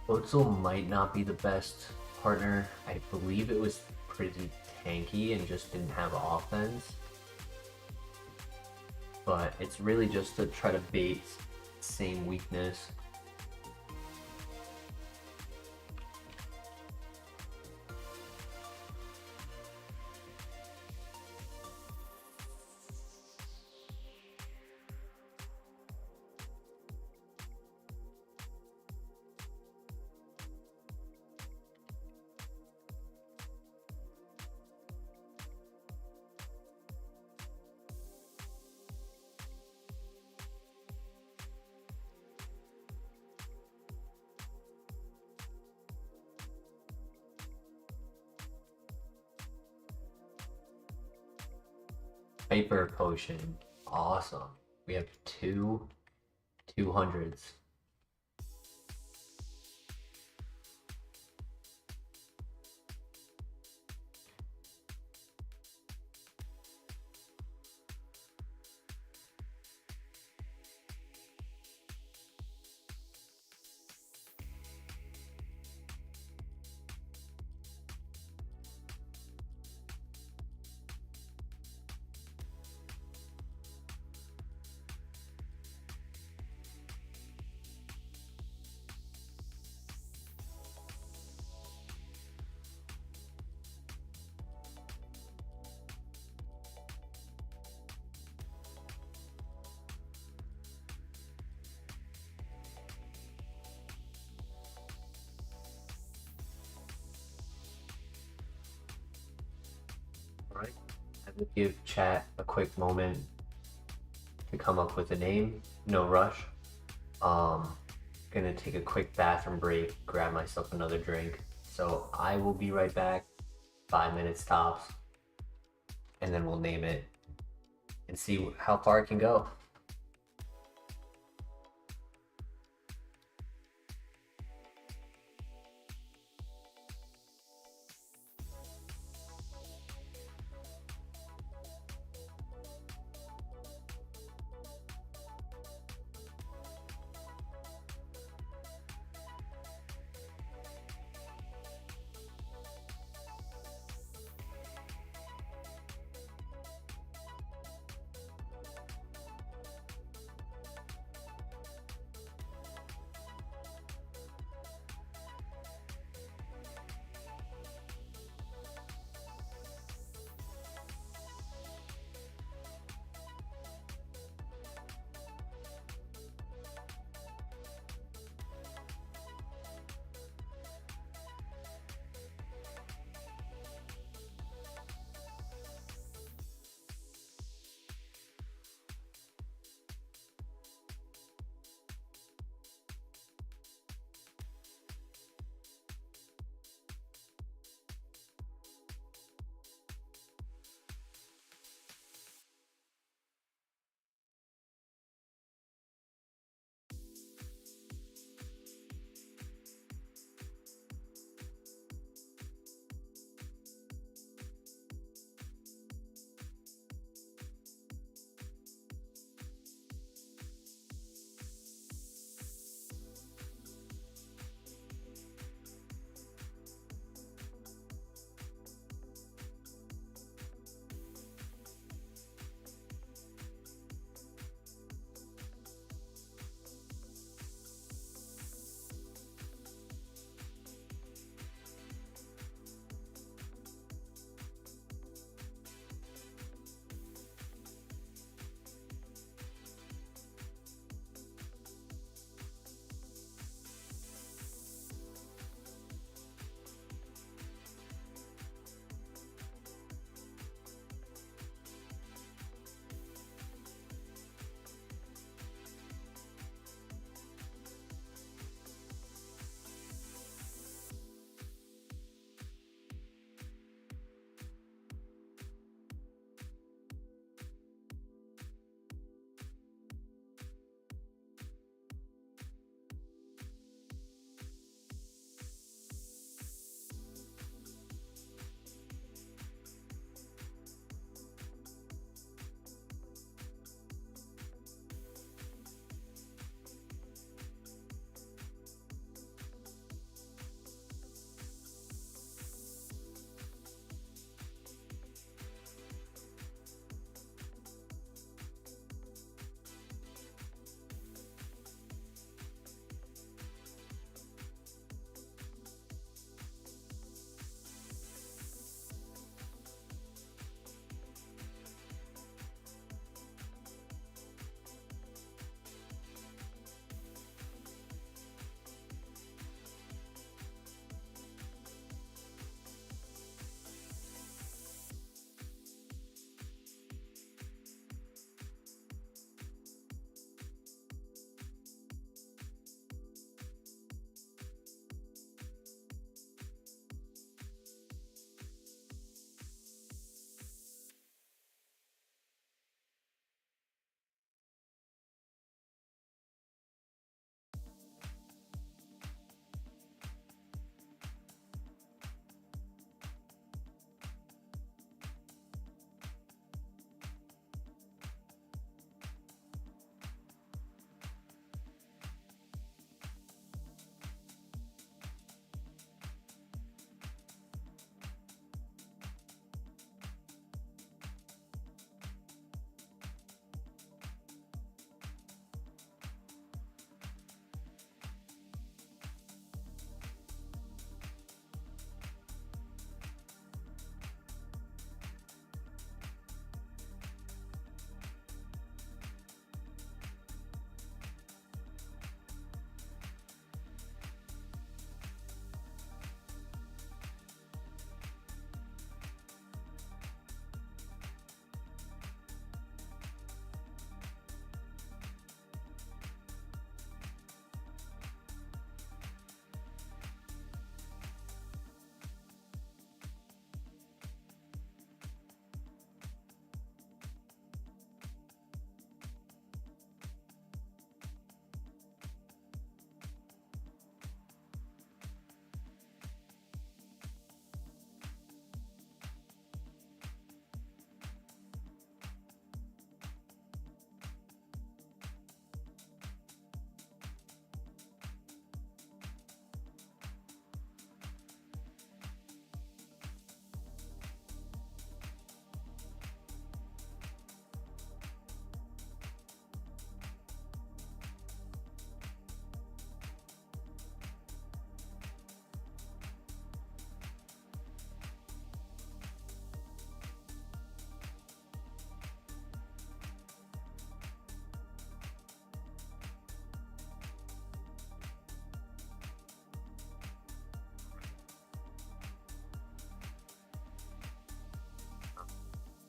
B: Otzel might not be the best partner. I believe it was pretty tanky and just didn't have offense. But it's really just to try to bait same weakness. Hyper Potion. Awesome. We have 2 200s. Alright, I will give chat a quick moment to come up with a name. No rush. Gonna take a quick bathroom break, grab myself another drink. So I will be right back, 5 minutes tops, and then we'll name it and see how far it can go.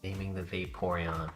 B: Naming the Vaporeon.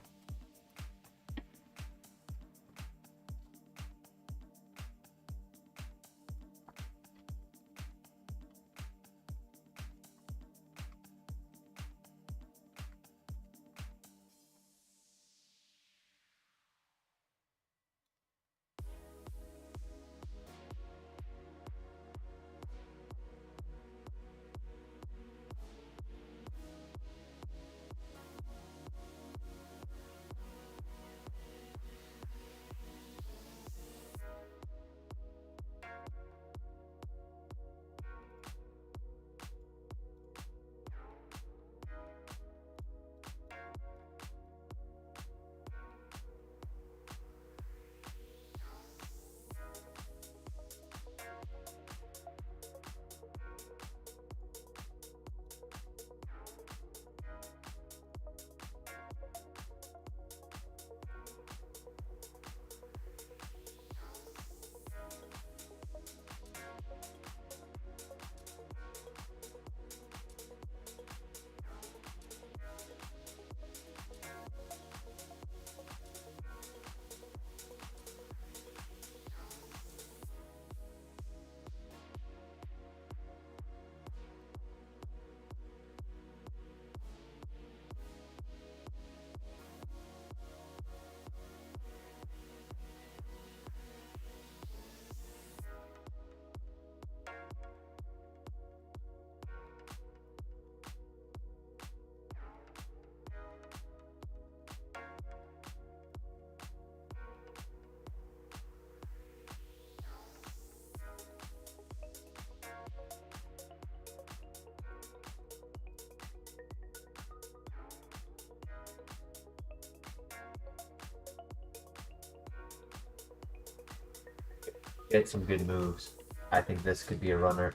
B: Get some good moves. I think this could be a runner.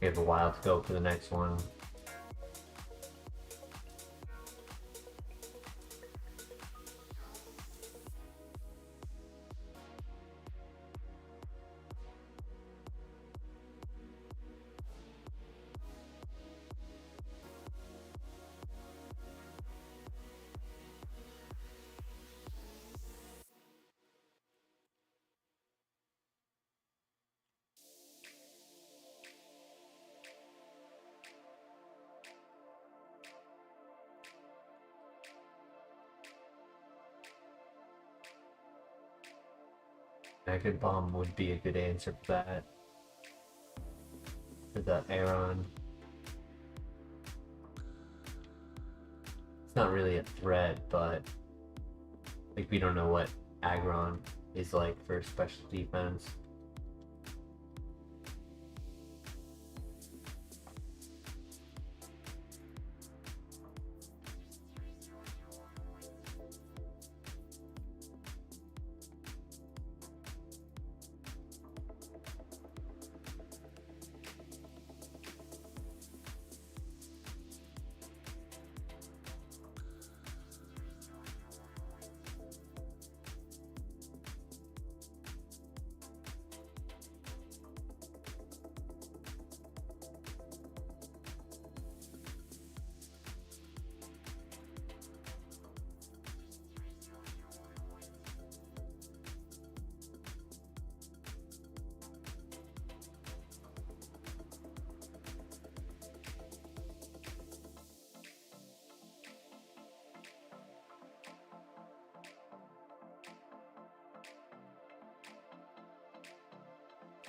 B: We have a while to go for the next one. Mega Bomb would be a good answer for that. For the Aeron. It's not really a threat, but like we don't know what Aggron is like for special defense.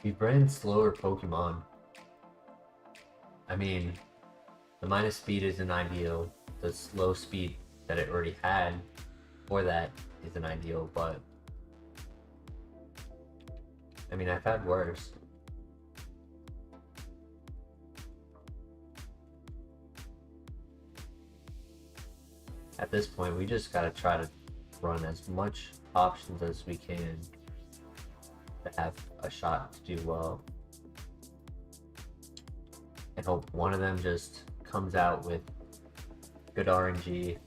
B: We ran slower Pokemon. I mean, the minus speed isn't ideal. The slow speed that it already had for that isn't ideal, but I mean, I've had worse. At this point, we just gotta try to run as much options as we can to have a shot to do well. And hope one of them just comes out with good RNG,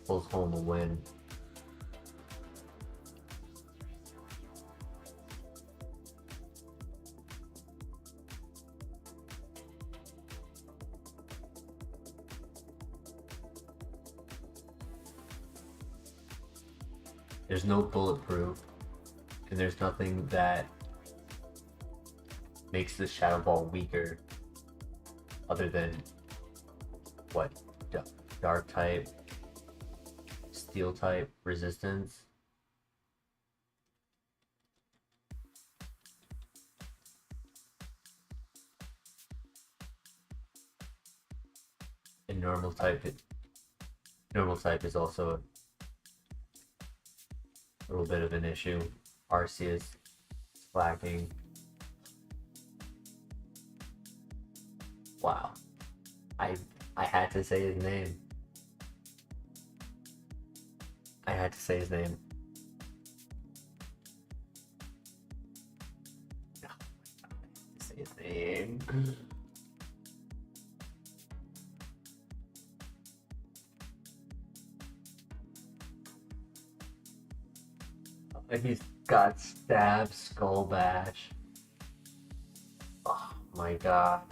B: pulls home a win. There's no bulletproof, and there's nothing that makes the Shadow Ball weaker other than what? Dark type, steel type resistance. And normal type is also a little bit of an issue. Arceus is lacking. Wow. I had to say his name. I had to say his name. No, I had to say his name. He's got Stab, Skull Bash. Oh my god.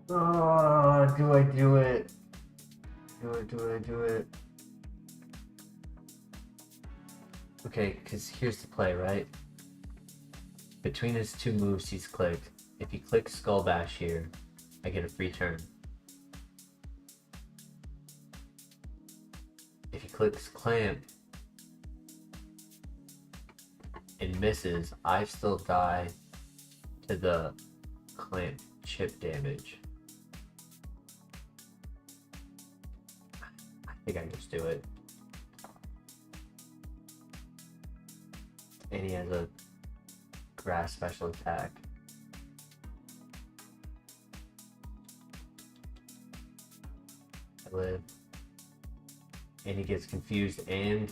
B: Oh, do I do it? Do it? Okay, because here's the play, right? Between his two moves he's clicked, if he clicks Skull Bash here, I get a free turn. If he clicks Clamp and misses, I still die to the Clamp chip damage. I think I just do it. And he has a grass special attack. I live. And he gets confused and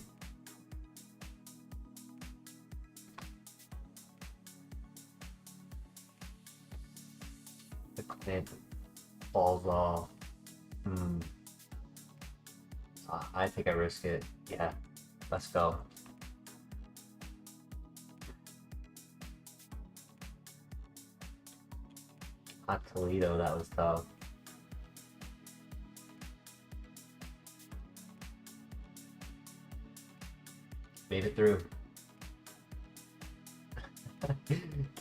B: the clamp falls off. I think I risk it. Yeah, let's go. Hot Toledo, that was tough. Made it through.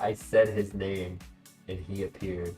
B: I said his name and he appeared.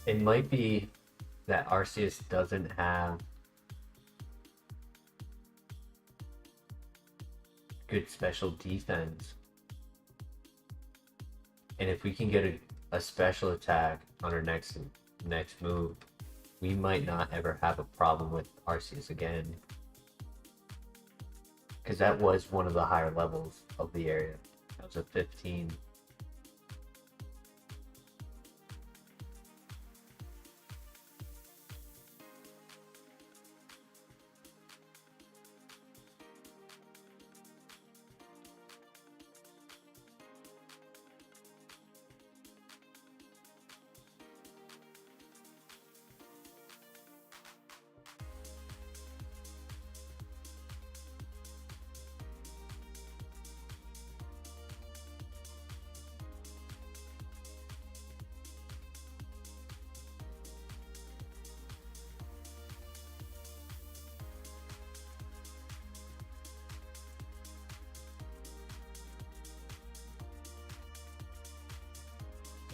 B: It might be that Arceus doesn't have good special defense. And if we can get a special attack on our next move, we might not ever have a problem with Arceus again. Because that was one of the higher levels of the area. That was a 15.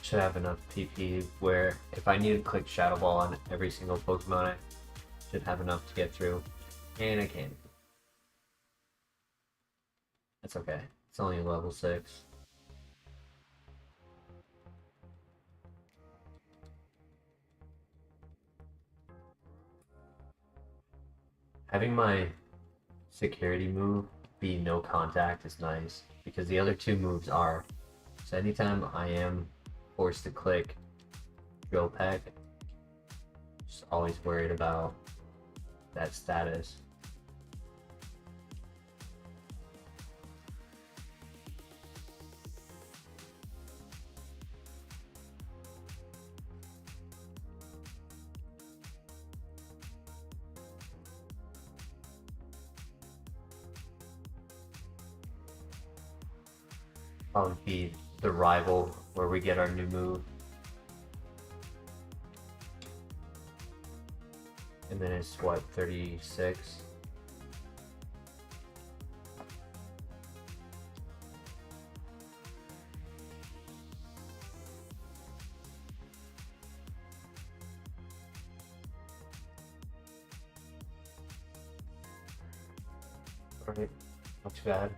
B: should have enough PP where if I need to click Shadow Ball on every single Pokemon, I should have enough to get through. And I can't. That's okay. It's only level 6. Having my security move be no contact is nice because the other two moves are. So anytime I am forced to click Drill Peck, just always worried about that status. Probably be the rival where we get our new move. And then it's what, 36? Alright, not too bad.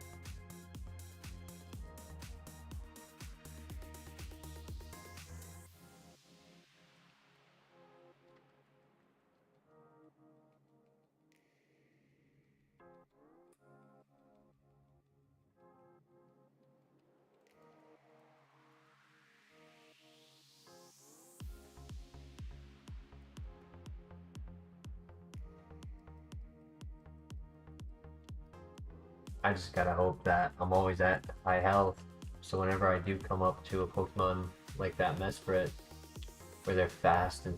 B: I just gotta hope that I'm always at high health, so whenever I do come up to a Pokemon like that Mesprit, where they're fast and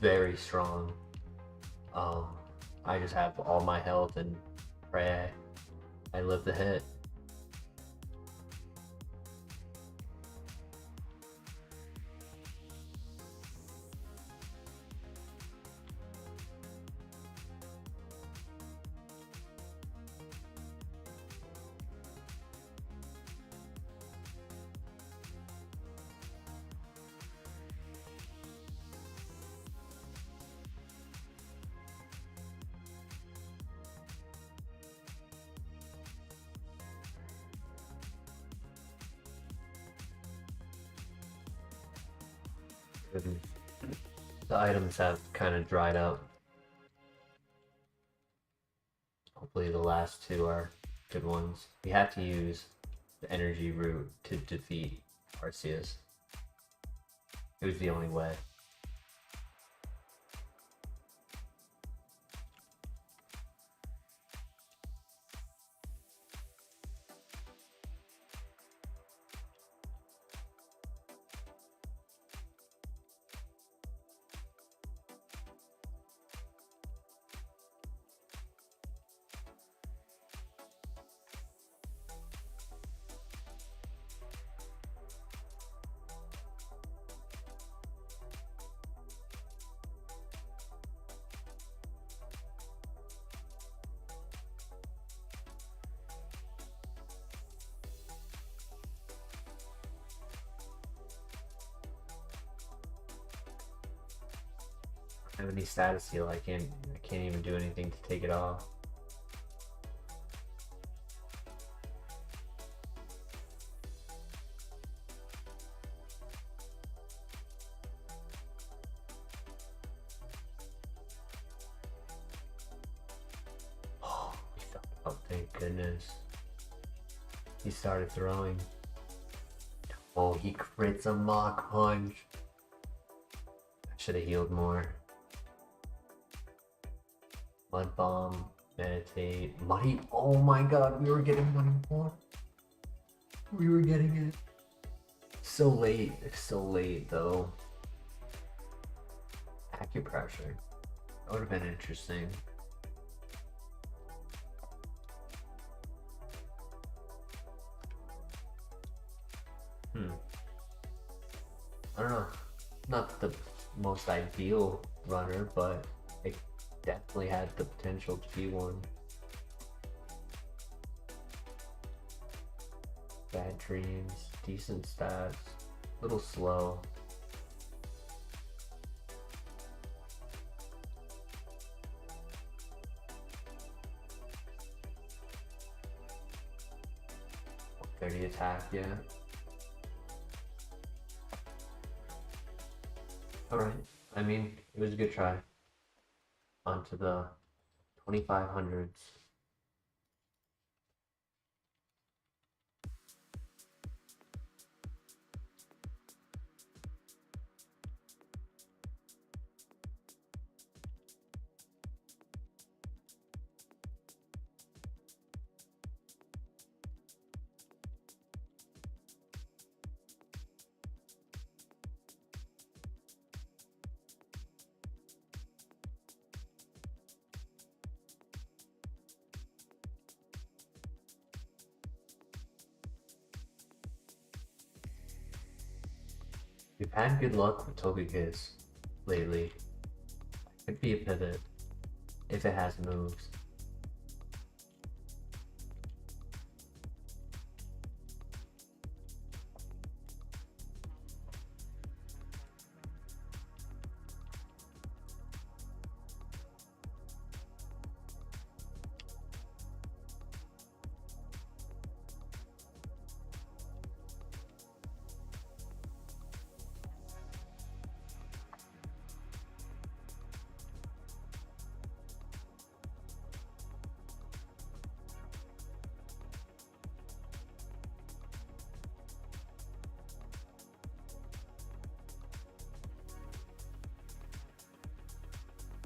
B: very strong, I just have all my health and pray I live the hit. The items have kind of dried up. Hopefully the last two are good ones. We have to use the energy route to defeat Arceus. It was the only way. I have any status heal. I can't even do anything to take it off. Oh, he fell out, thank goodness. He started throwing. Oh, he crits a Mach Punch. I should have healed more. Mud Bomb, Meditate, Muddy. Oh my god, we were getting Muddy Bomb. We were getting it. So late though. Acupressure. That would have been interesting. I don't know. Not the most ideal runner, but it definitely had the potential to be one. Bad dreams, decent stats. A little slow. $30 attack, yeah. Alright, I mean, it was a good try. On to the 2500s. We've had good luck with Togekiss lately. Could be a pivot if it has moves.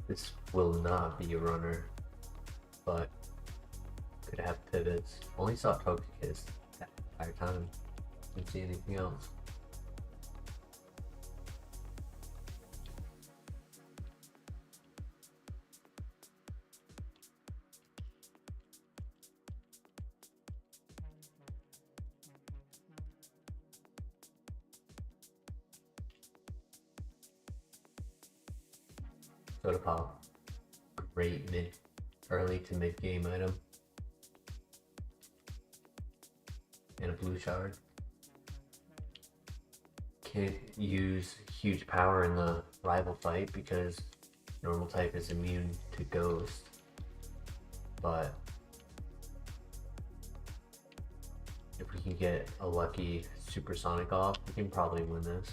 B: This will not be a runner, but could have pivots. Only saw Tropius that entire time. Didn't see anything else. Soda Pop, great early to mid game item, and a blue shard. Can't use huge power in the rival fight because normal type is immune to ghost, but if we can get a lucky supersonic off, we can probably win this.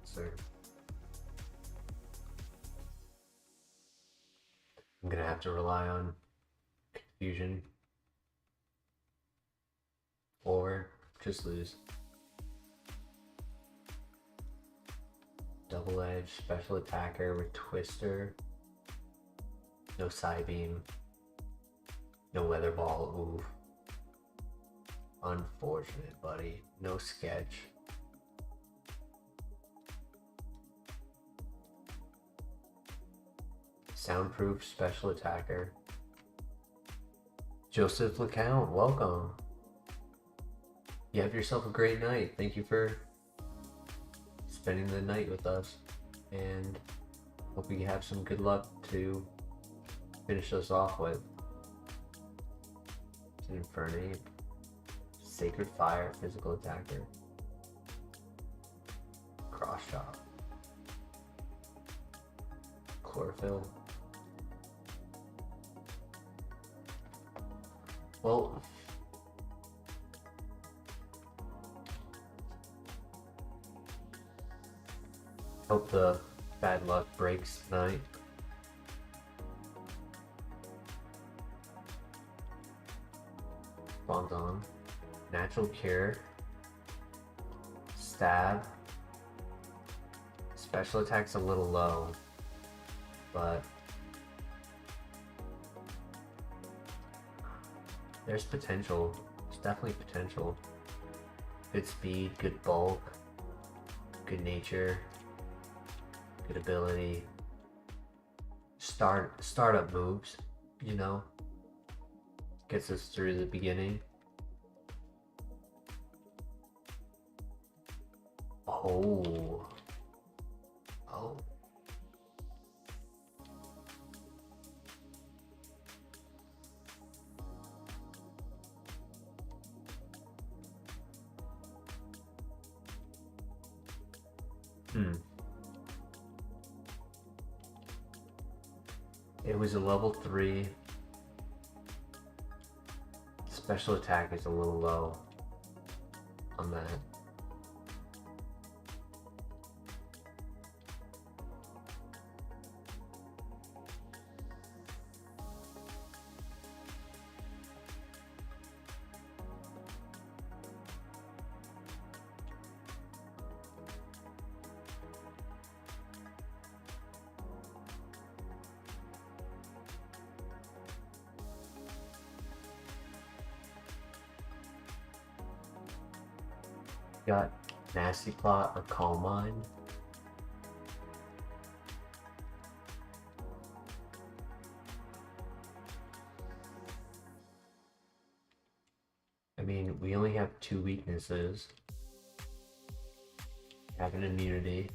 B: So I'm gonna have to rely on confusion or just lose. Double edge special attacker with Twister. No Psybeam. No Weather Ball. Ooh. Unfortunate, buddy. No Sketch. Soundproof special attacker. Joseph LeCount, welcome. You have yourself a great night. Thank you for spending the night with us, and hope we have some good luck to finish us off with. It's an Infernape. Sacred Fire, physical attacker. Cross Chop. Chlorophyll. Well, hope the bad luck breaks tonight. hold on. Natural Cure. Stab. Special attack's a little low, but there's potential. There's definitely potential. Good speed, good bulk, good nature, good ability. Startup moves, you know, gets us through the beginning. Oh. Oh. It was a level 3. Special attack is a little low on that. Got Nasty Plot or Calm Mind. I mean, we only have 2 weaknesses. Have an immunity.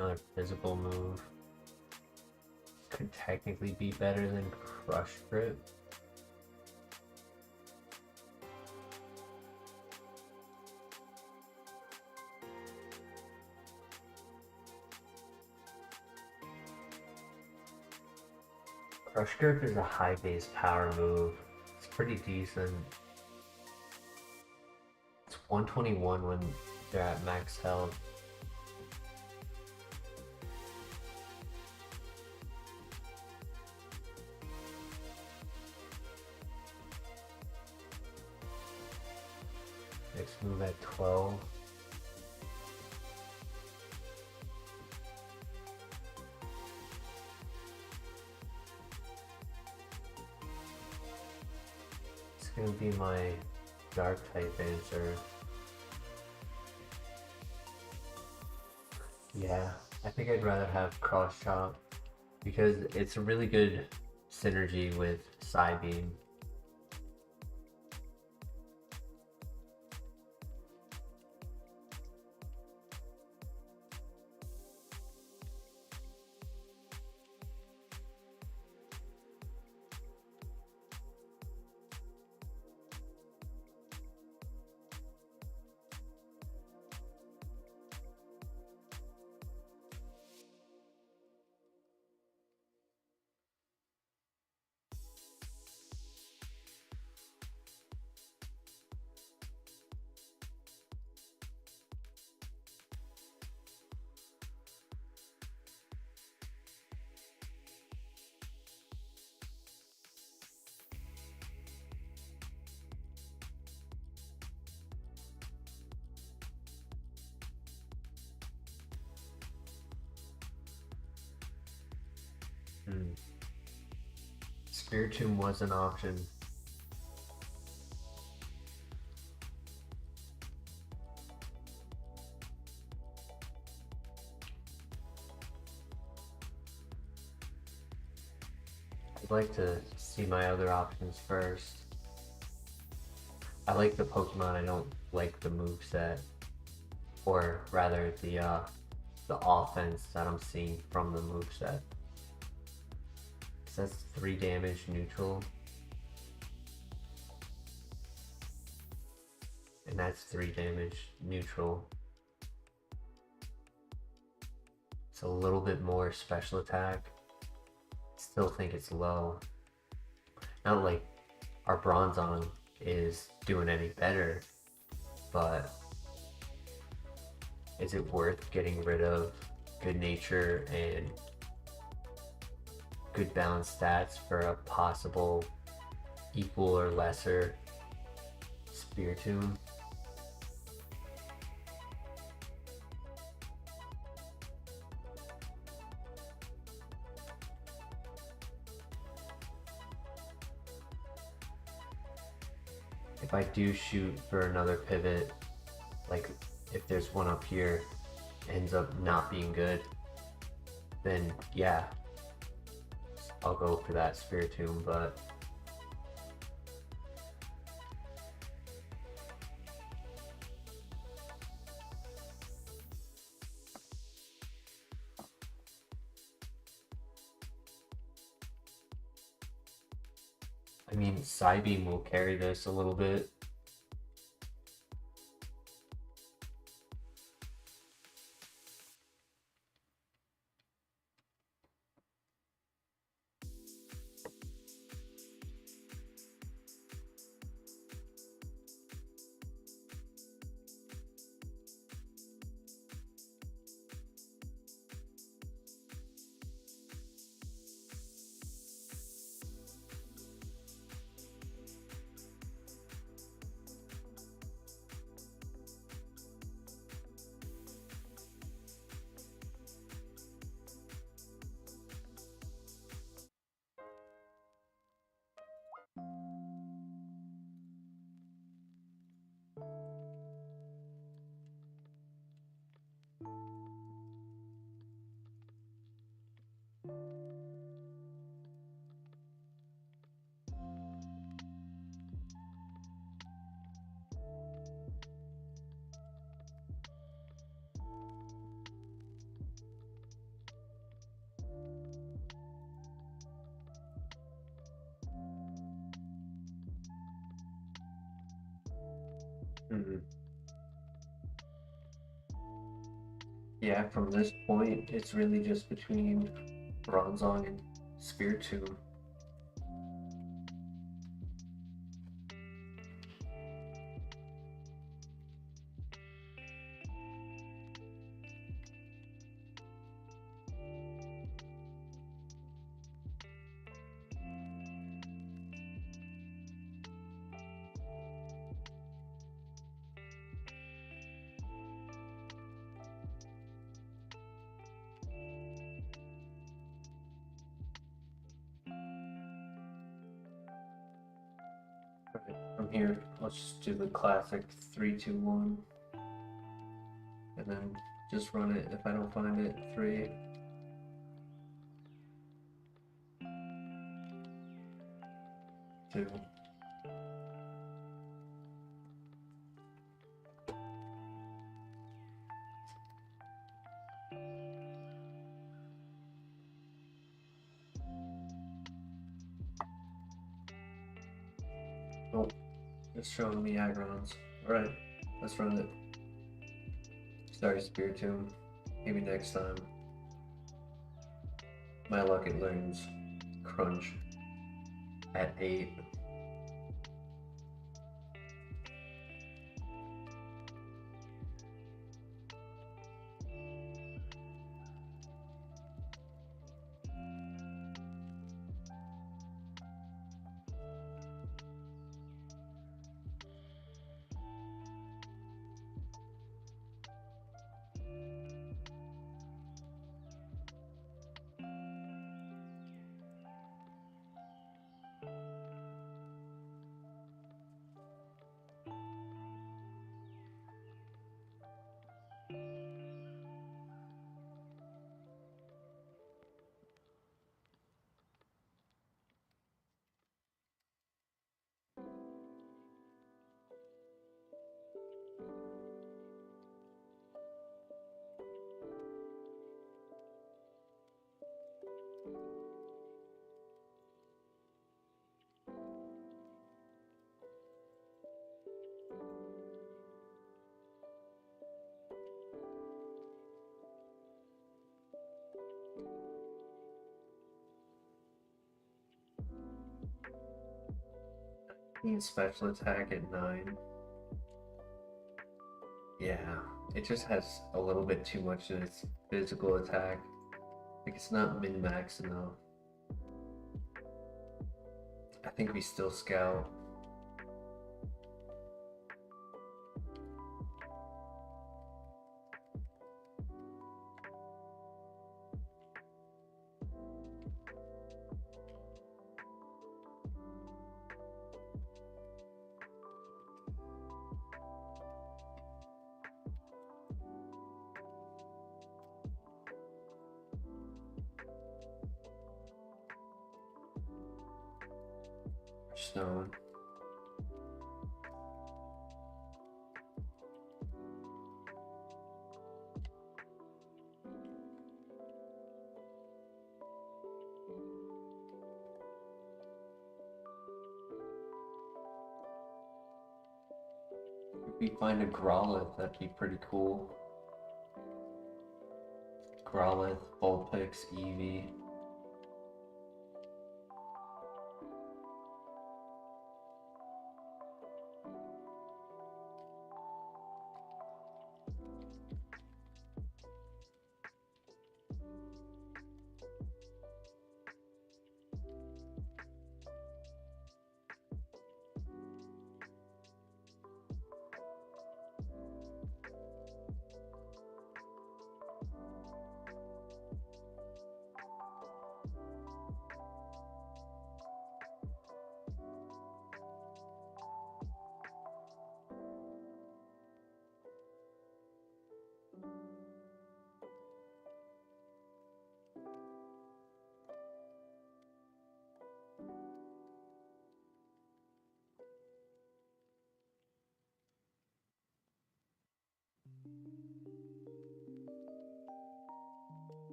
B: Another physical move. Could technically be better than Crush Grip. Crush Grip is a high base power move. It's pretty decent. It's 121 when they're at max health. Next move at 12. It's gonna be my dark type answer. Yeah, I think I'd rather have Cross Chop because it's a really good synergy with Psybeam. Spiritomb was an option. I'd like to see my other options first. I like the Pokemon, I don't like the moveset. Or rather, the offense that I'm seeing from the moveset. That's 3 damage neutral. And that's 3 damage neutral. It's a little bit more special attack. Still think it's low. Not like our Bronzong is doing any better, but is it worth getting rid of good nature and good balanced stats for a possible equal or lesser Spiritomb? If I do shoot for another pivot, like if there's one up here, ends up not being good, then yeah, I'll go for that Spiritomb, but I mean, Psybeam will carry this a little bit. Yeah, from this point, it's really just between Bronzong and Spiritomb. From here, let's just do the classic 3-2-1, and then just run it. If I don't find it, 3. Two. Oh, it's showing me Agrons. Alright, let's run it. Sorry, Spiritomb. Maybe next time. My luck, it learns Crunch at 8.
A: 15 special attack at 9. Yeah, it just has a little bit too much in its physical attack. Like, it's not min-max enough. I think we still scout. Stone. If we find a Growlithe, that'd be pretty cool. Growlithe, Vulpix, Eevee.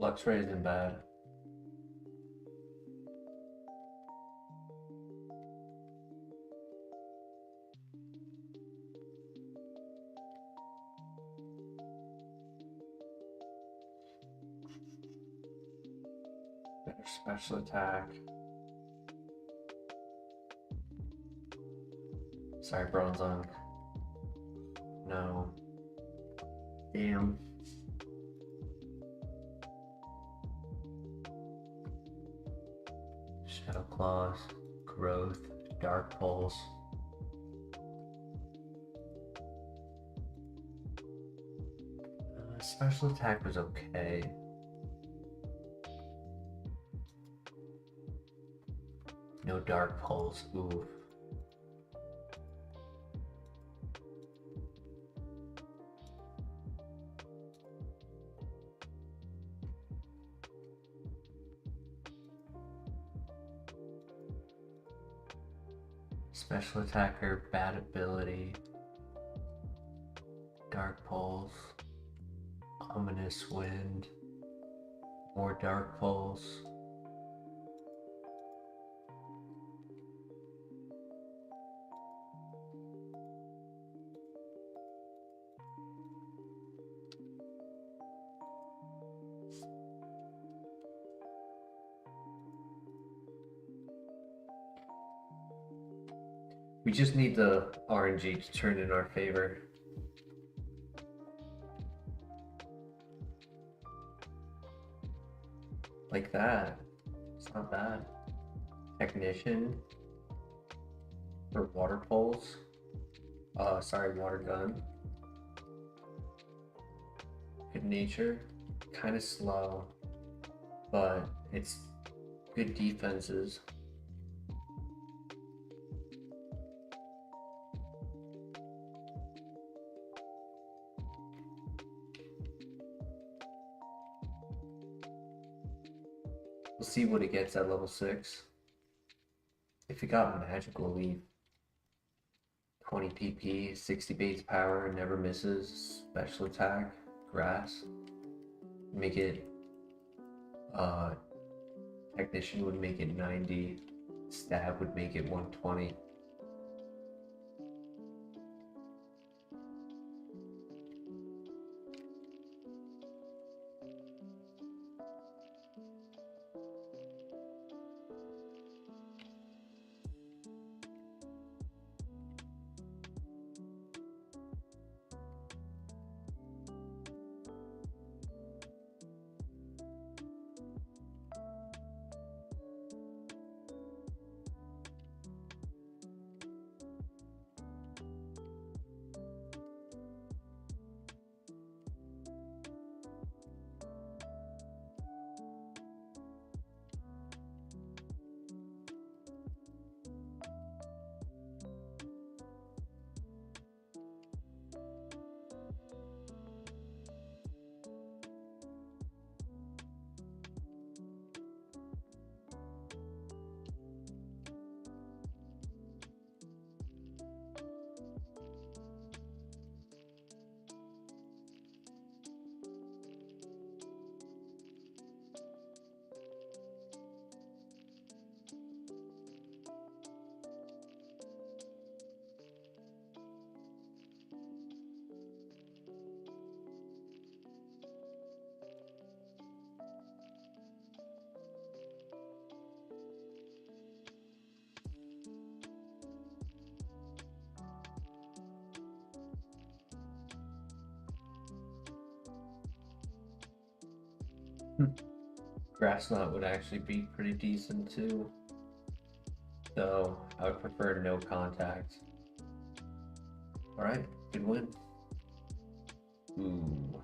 A: Luxray isn't bad. Better special attack. Sorry, Bronzong. No. Damn. Shadow Claws, Growth, Dark Pulse. Special attack was okay. No Dark Pulse, oof. Special attacker, bad ability, Dark Pulse, Ominous Wind, more Dark Pulse. We just need the RNG to turn in our favor. Like that. It's not bad. Technician. For Water Pulse. Sorry, Water Gun. Good Nature. Kind of slow. But it's good defenses. We'll see what it gets at level 6. If it got Magical Leaf, 20 PP, 60 base power, never misses, special attack, grass. Make it, Technician would make it 90, stab would make it 120.
B: Grass knot would actually be pretty decent too. Though I would prefer no contact. Alright, good win. Ooh.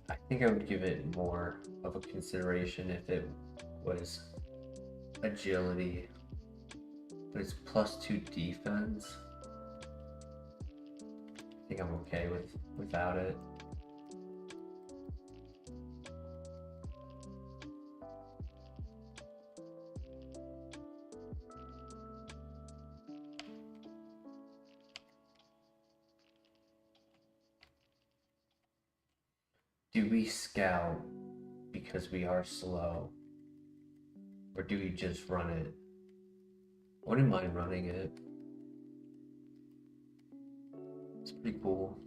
B: I think I would give it more of a consideration if it was agility. But it's +2 defense. I think I'm okay without it. Do we scout because we are slow? Or do we just run it? I wouldn't mind running it. It's pretty cool.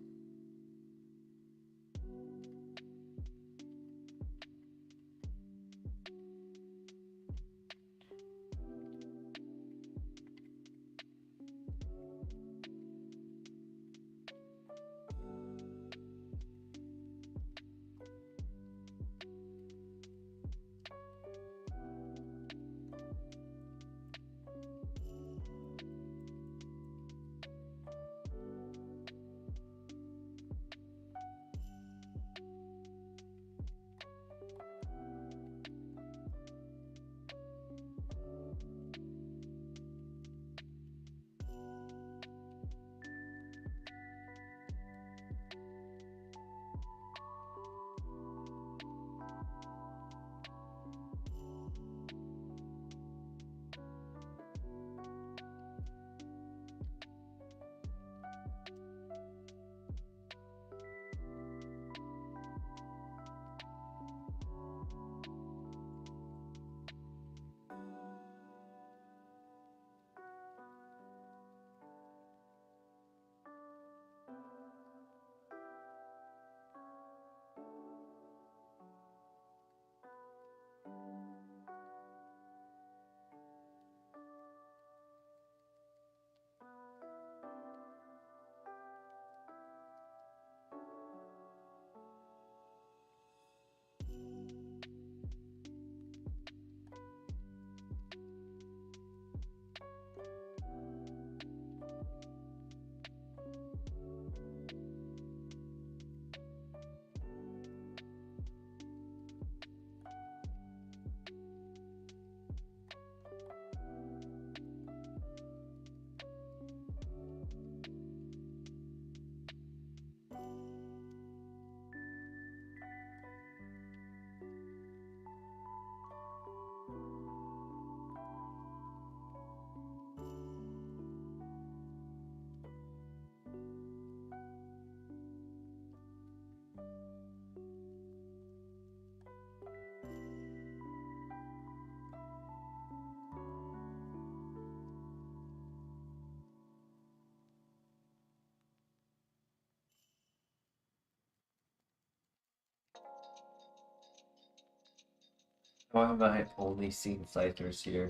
B: Why have I only seen Scythers here?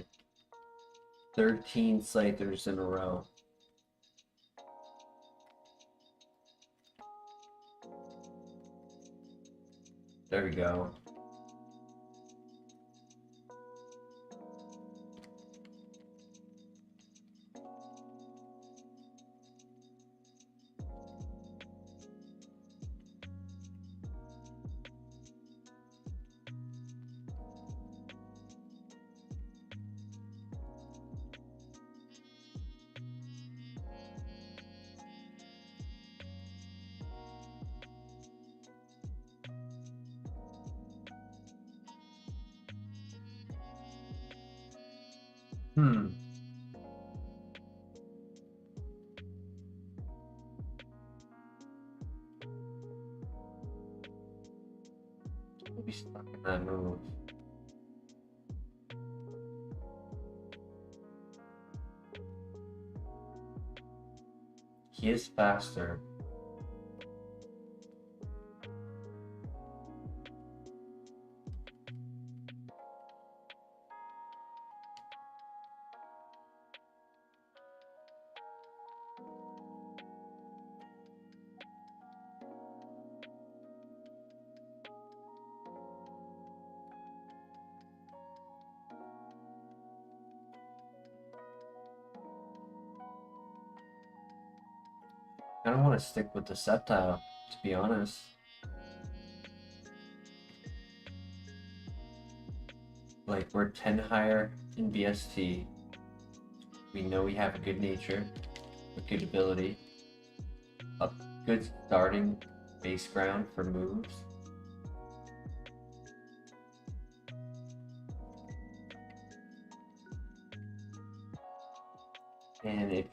B: 13 Scythers in a row. There we go. We'll be stuck in that move. He is faster. kind of want to stick with the Sceptile, to be honest. Like, we're 10 higher in BST. We know we have a good nature, a good ability, a good starting base ground for moves. And if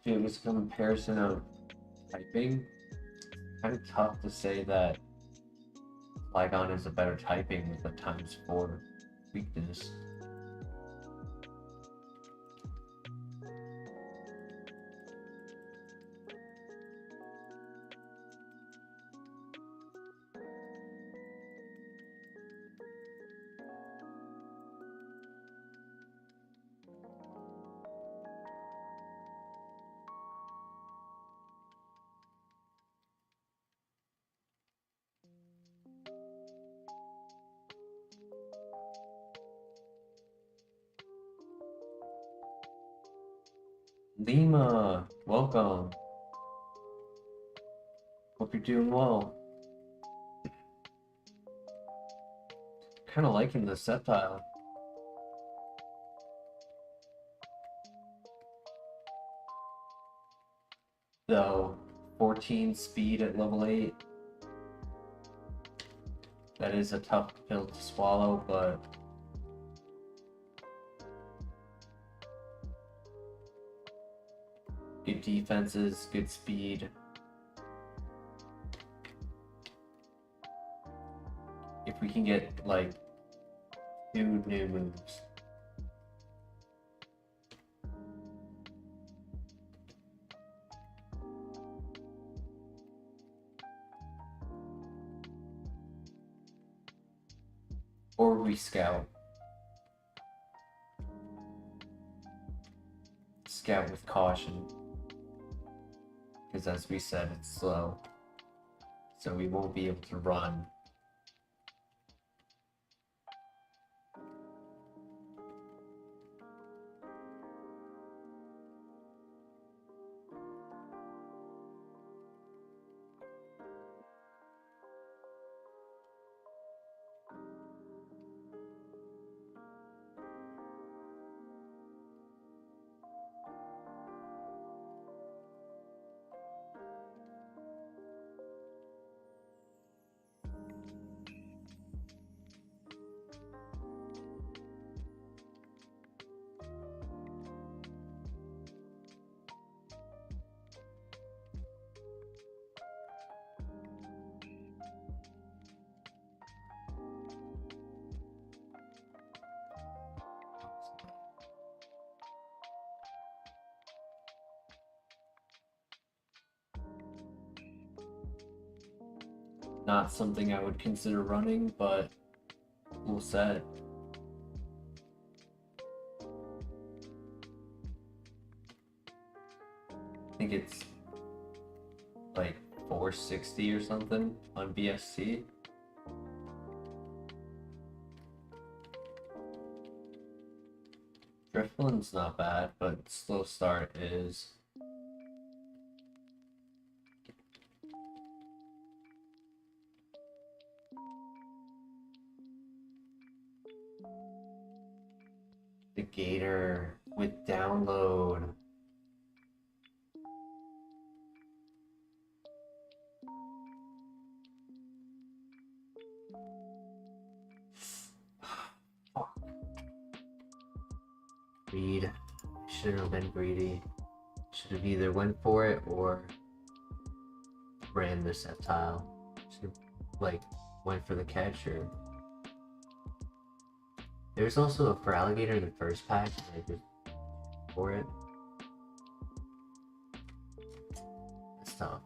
B: it was a comparison of typing, kind of tough to say that Flygon is a better typing with a ×4 weakness. Lima, welcome. Hope you're doing well. Kind of liking the Sceptile. Though 14 speed at level 8. That is a tough pill to swallow, but good defenses, good speed. If we can get like 2 new moves. Or we scout. Scout with caution. Because as we said, it's slow. So we won't be able to run. Not something I would consider running, but cool set. I think it's like 460 or something on BSC. Drifloon's not bad, but slow start is. The Gator with download. Fuck. Greed. Shouldn't have been greedy. Should have either went for it or ran the Sceptile. Should have like went for the catch or. There's also a for alligator in the first pack, and I just for it. It's tough.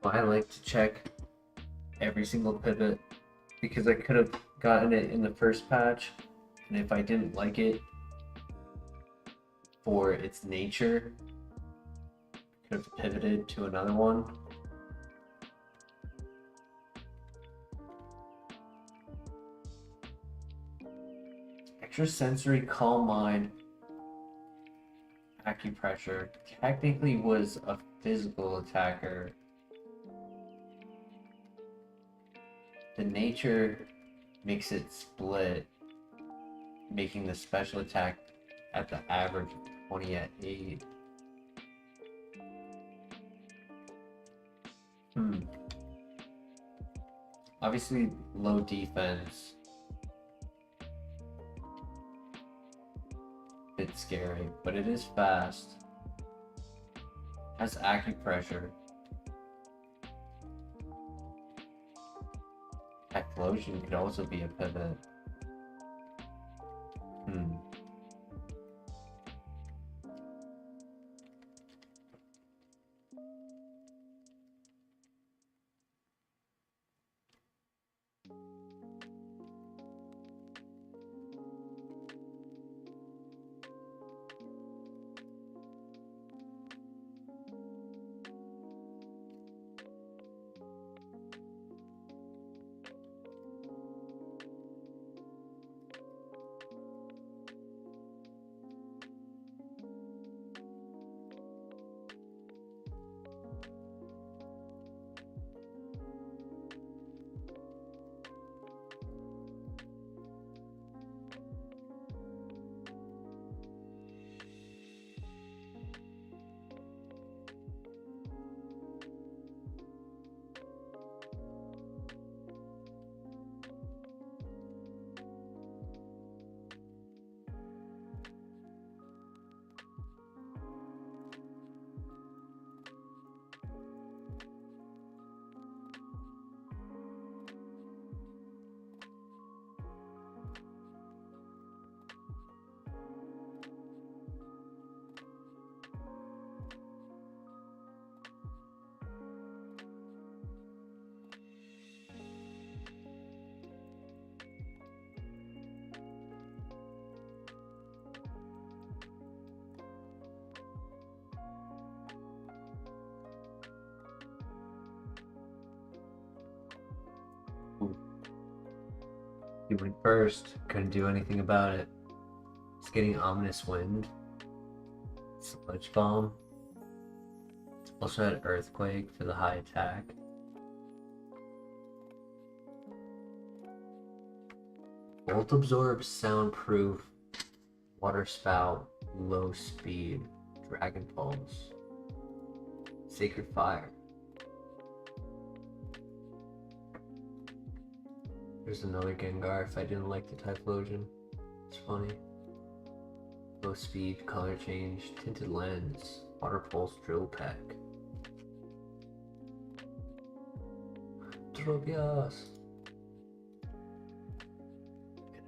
B: I like to check every single pivot because I could have gotten it in the first patch, and if I didn't like it for its nature, I could have pivoted to another one. Extrasensory Calm Mind Acupressure technically was a physical attacker. The nature makes it split, making the special attack at the average of 20 at 8. Obviously, low defense. Bit scary, but it is fast. Has acupressure. Typhlosion could also be a pivot. He went first, couldn't do anything about it. It's getting Ominous Wind. Sludge Bomb. Also had Earthquake for the high attack. Volt Absorb, Soundproof, Water Spout, Low Speed, Dragon Pulse, Sacred Fire. There's another Gengar if I didn't like the Typhlosion. It's funny. Low Speed, Color Change, Tinted Lens, Water Pulse, Drill Peck. Tropius!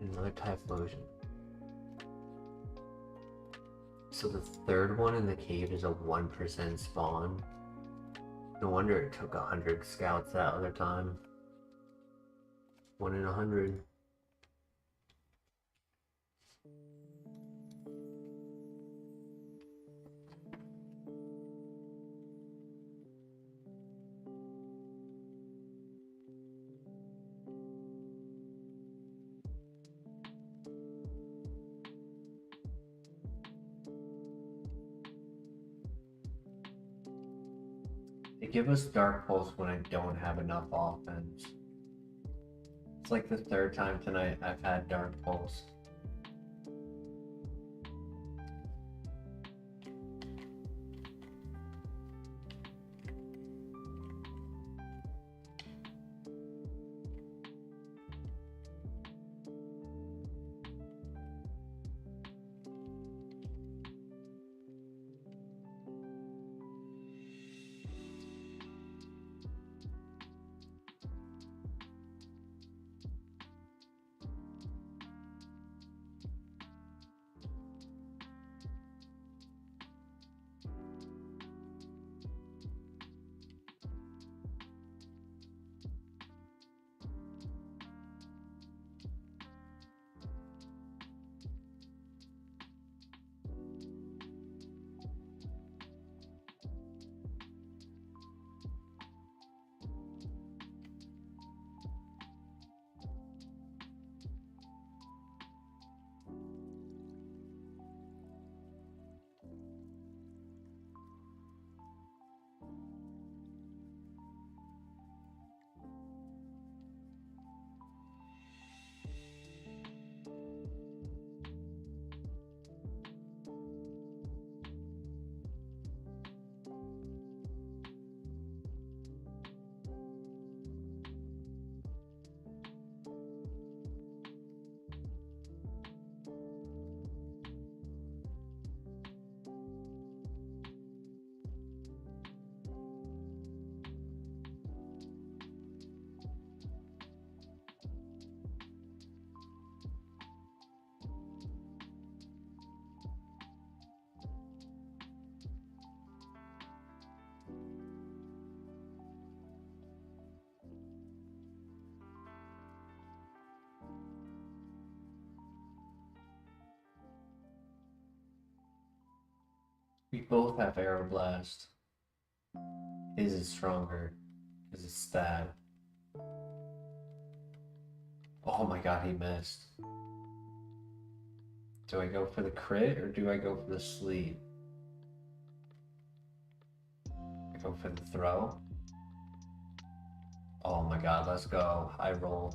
B: And another Typhlosion. So the third one in the cave is a 1% spawn. No wonder it took 100 scouts that other time. 1 in 100. They give us Dark Pulse when I don't have enough offense. It's like the third time tonight I've had Dark Pulse. both have Aeroblast. His is stronger. His is stab. Oh my god, he missed. Do I go for the crit or do I go for the sleep? I go for the throw. Oh my god, let's go. High roll.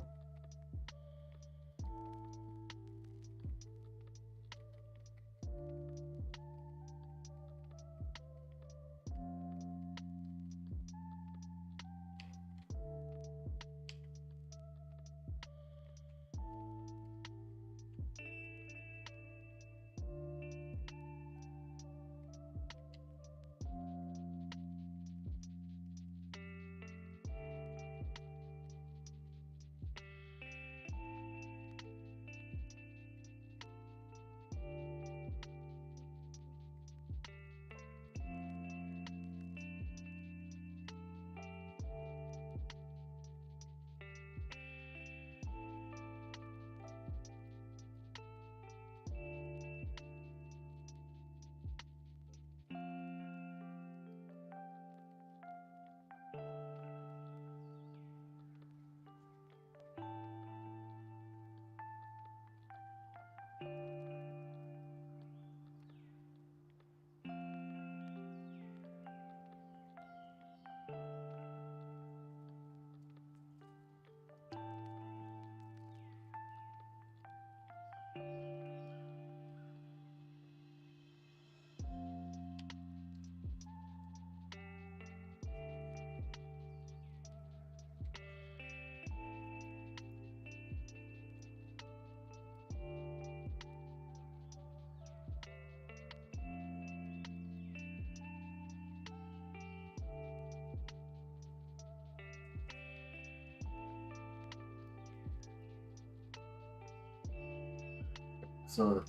B: So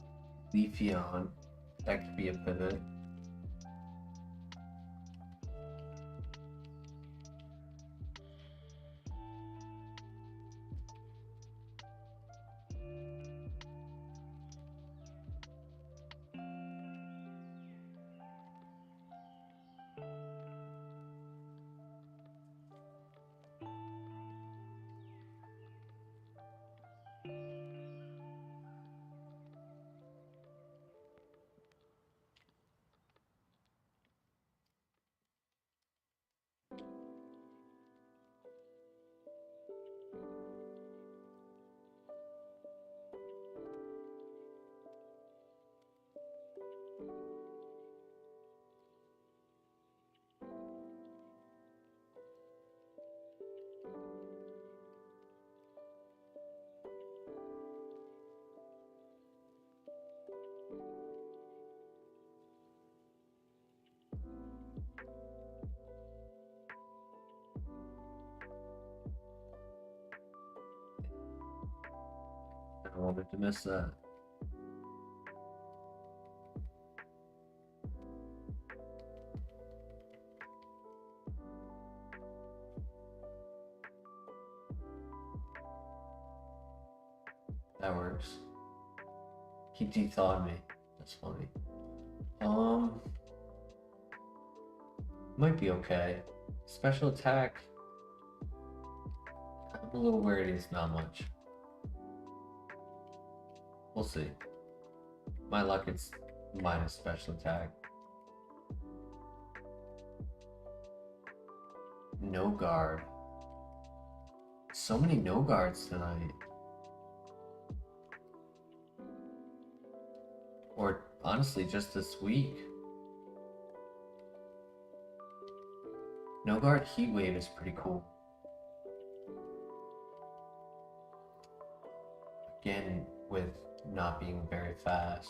B: Leafeon, that could be a pivot. I wanted to miss that. That works. He de-thawed me. That's funny. Might be okay. Special attack. I'm a little worried it's not much. We'll see. My luck, it's minus special attack. No guard. So many no guards tonight. Or honestly, just this week. No guard heat wave is pretty cool. Again, with not being very fast.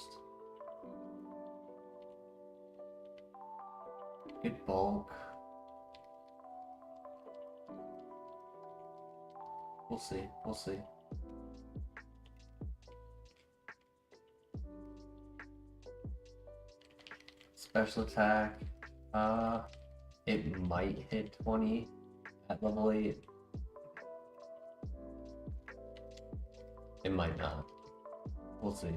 B: Good bulk. We'll see, we'll see. Special attack. It might hit 20 at level 8. It might not. We'll see.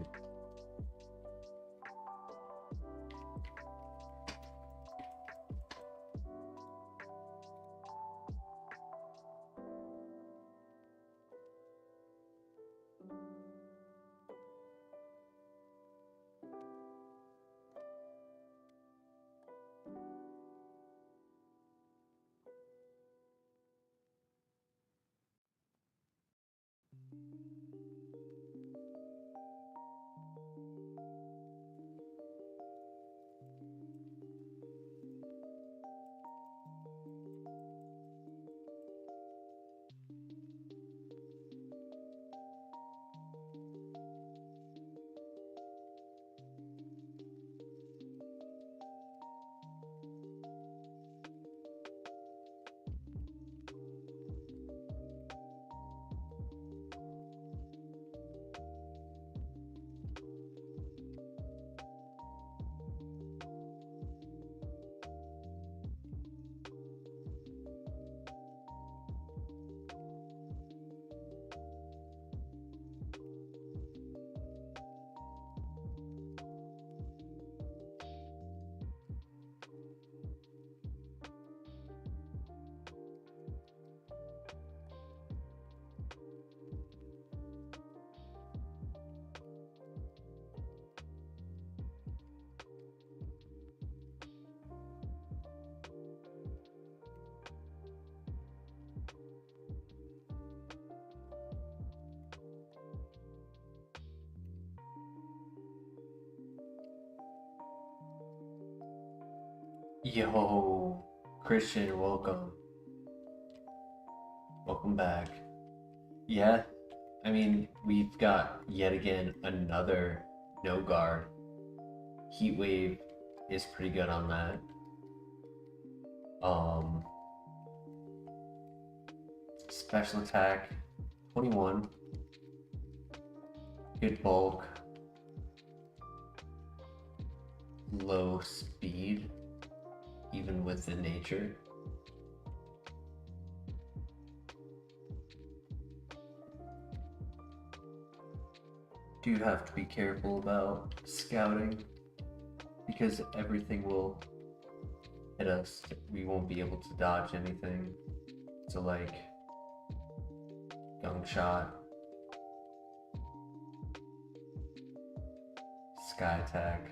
B: Yo, Christian, welcome. Welcome back. Yeah, I mean, we've got yet again another no guard. Heat Wave is pretty good on that. Um, Special attack 21. Good bulk. Low speed, even with the nature. Do have to be careful about scouting because everything will hit us. We won't be able to dodge anything. So like gun shot, sky attack.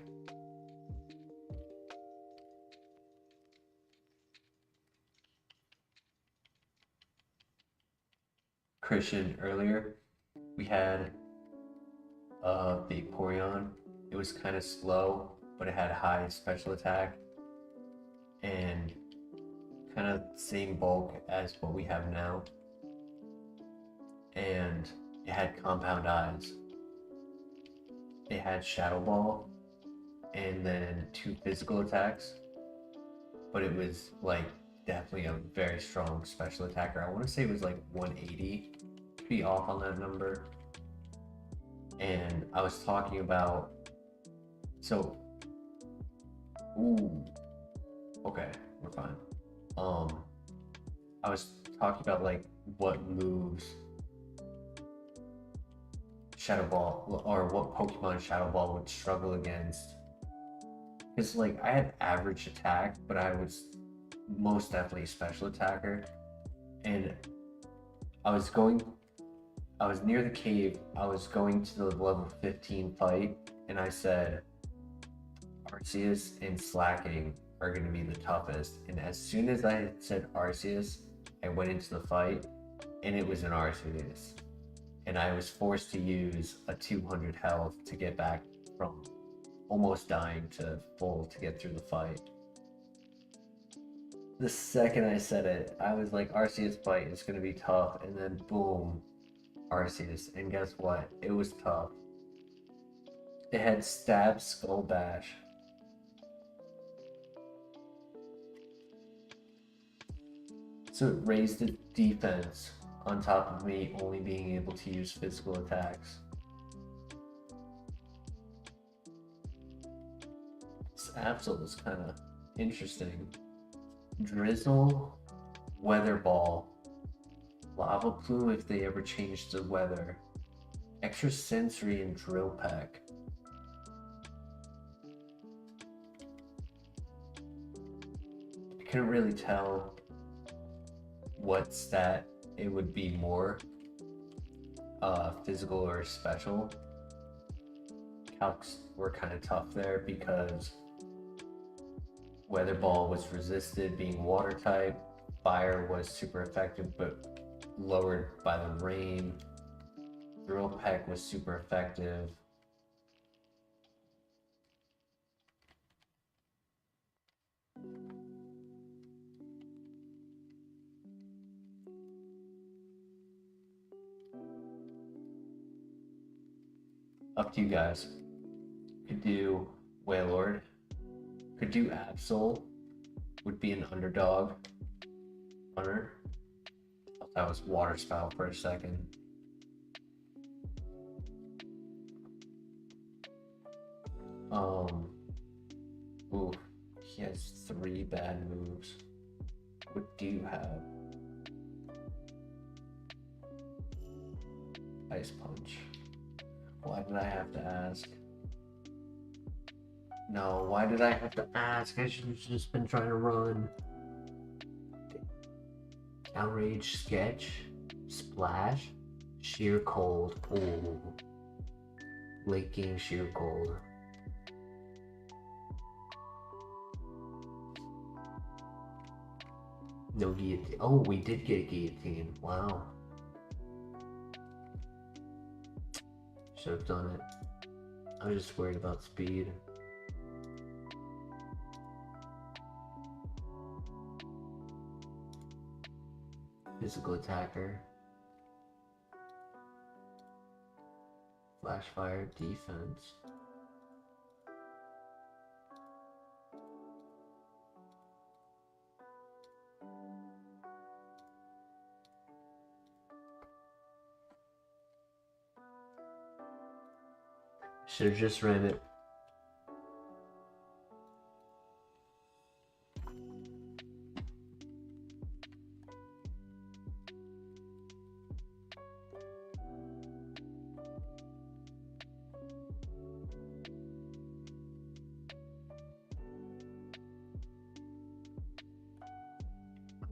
B: Christian, earlier we had a big Vaporeon. It was kind of slow, but it had high special attack and kind of same bulk as what we have now. And it had compound eyes. It had Shadow Ball and then 2 physical attacks, but it was like definitely a very strong special attacker. I want to say it was like 180, to be off on that number. And I was talking about, so, ooh, okay, we're fine. I was talking about like what moves Shadow Ball or what Pokemon Shadow Ball would struggle against. Because like I had average attack, but I was most definitely a special attacker. And I was near the cave, I was going to the level 15 fight, and I said Arceus and Slacking are going to be the toughest. And as soon as I said Arceus, I went into the fight, and it was an Arceus. And I was forced to use a 200 health to get back from almost dying to full to get through the fight. The second I said it, I was like, Arceus fight is going to be tough, and then boom, Arceus. And guess what? It was tough. It had Stab, Skull Bash. So it raised the defense on top of me only being able to use physical attacks. This Absol is kind of interesting. Drizzle, Weather Ball, Lava Plume if they ever change the weather, Extra Sensory, and Drill Peck. I couldn't really tell what stat it would be more, physical or special. Calcs were kind of tough there because Weather Ball was resisted being water type, Fire was super effective but lowered by the rain, Drill Peck was super effective. Up to you guys. Could do Wailord. Could do Absol. Would be an underdog. Hunter. Thought that was Water Spout for a second. Ooh, he has 3 bad moves. What do you have? Ice Punch. Why did I have to ask? No, why did I have to ask? I should have just been trying to run. Outrage, Sketch, Splash, Sheer Cold. Ooh. Late game Sheer Cold. No guillotine. Oh, we did get a guillotine. Wow. Should have done it. I was just worried about speed. Physical attacker. Flash fire defense. Should have just ran it.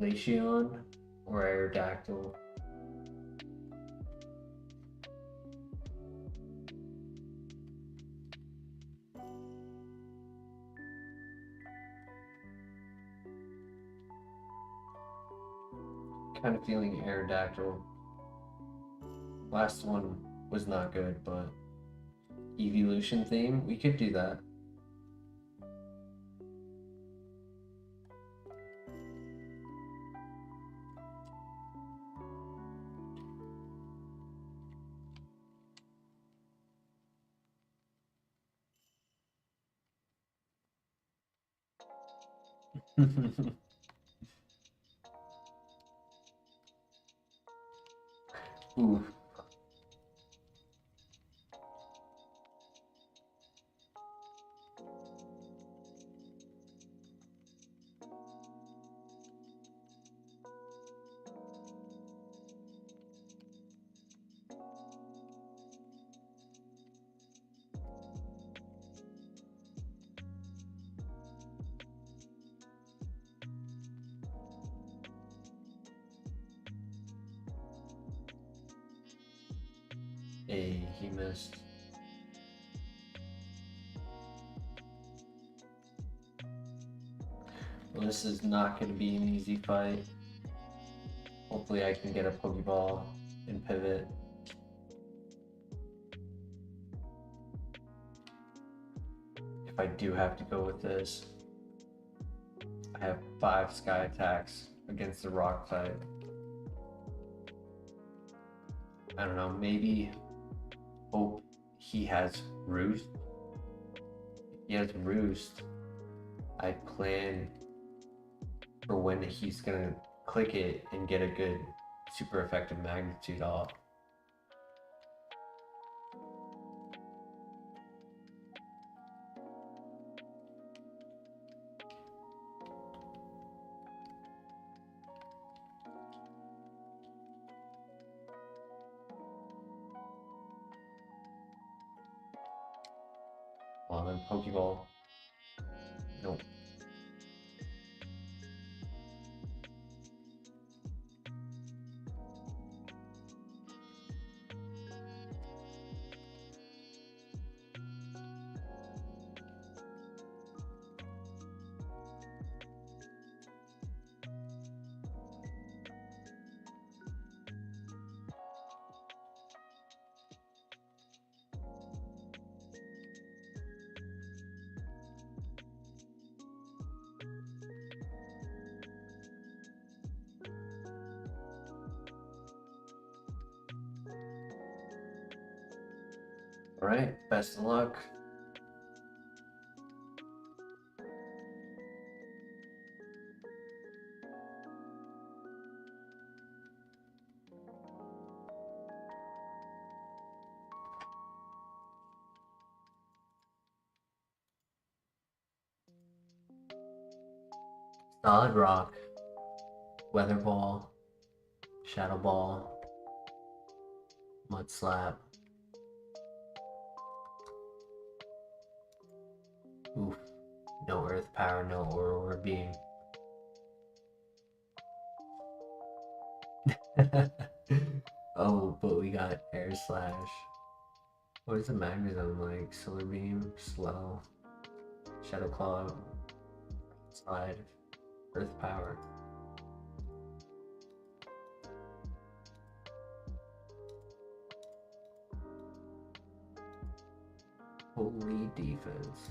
B: Glaceon or Aerodactyl? Kind of feeling Aerodactyl. Last one was not good, but evolution theme, we could do that. Ooh. Hey, he missed. Well, this is not going to be an easy fight. Hopefully I can get a Pokeball and pivot. If I do have to go with this, I have 5 Sky attacks against the Rock type. I don't know, maybe hope he has Roost. If he has Roost, I plan for when he's gonna click it and get a good super effective magnitude off. Well, then Pokeball. Nope. All right, best of luck. Solid Rock, Weather Ball, Shadow Ball, Mud Slap. Oof. No Earth Power, no Aurora Beam. Oh, but we got Air Slash. What is the Magnetism like? Solar Beam, Slow, Shadow Claw, Slide, Earth Power. Holy defense.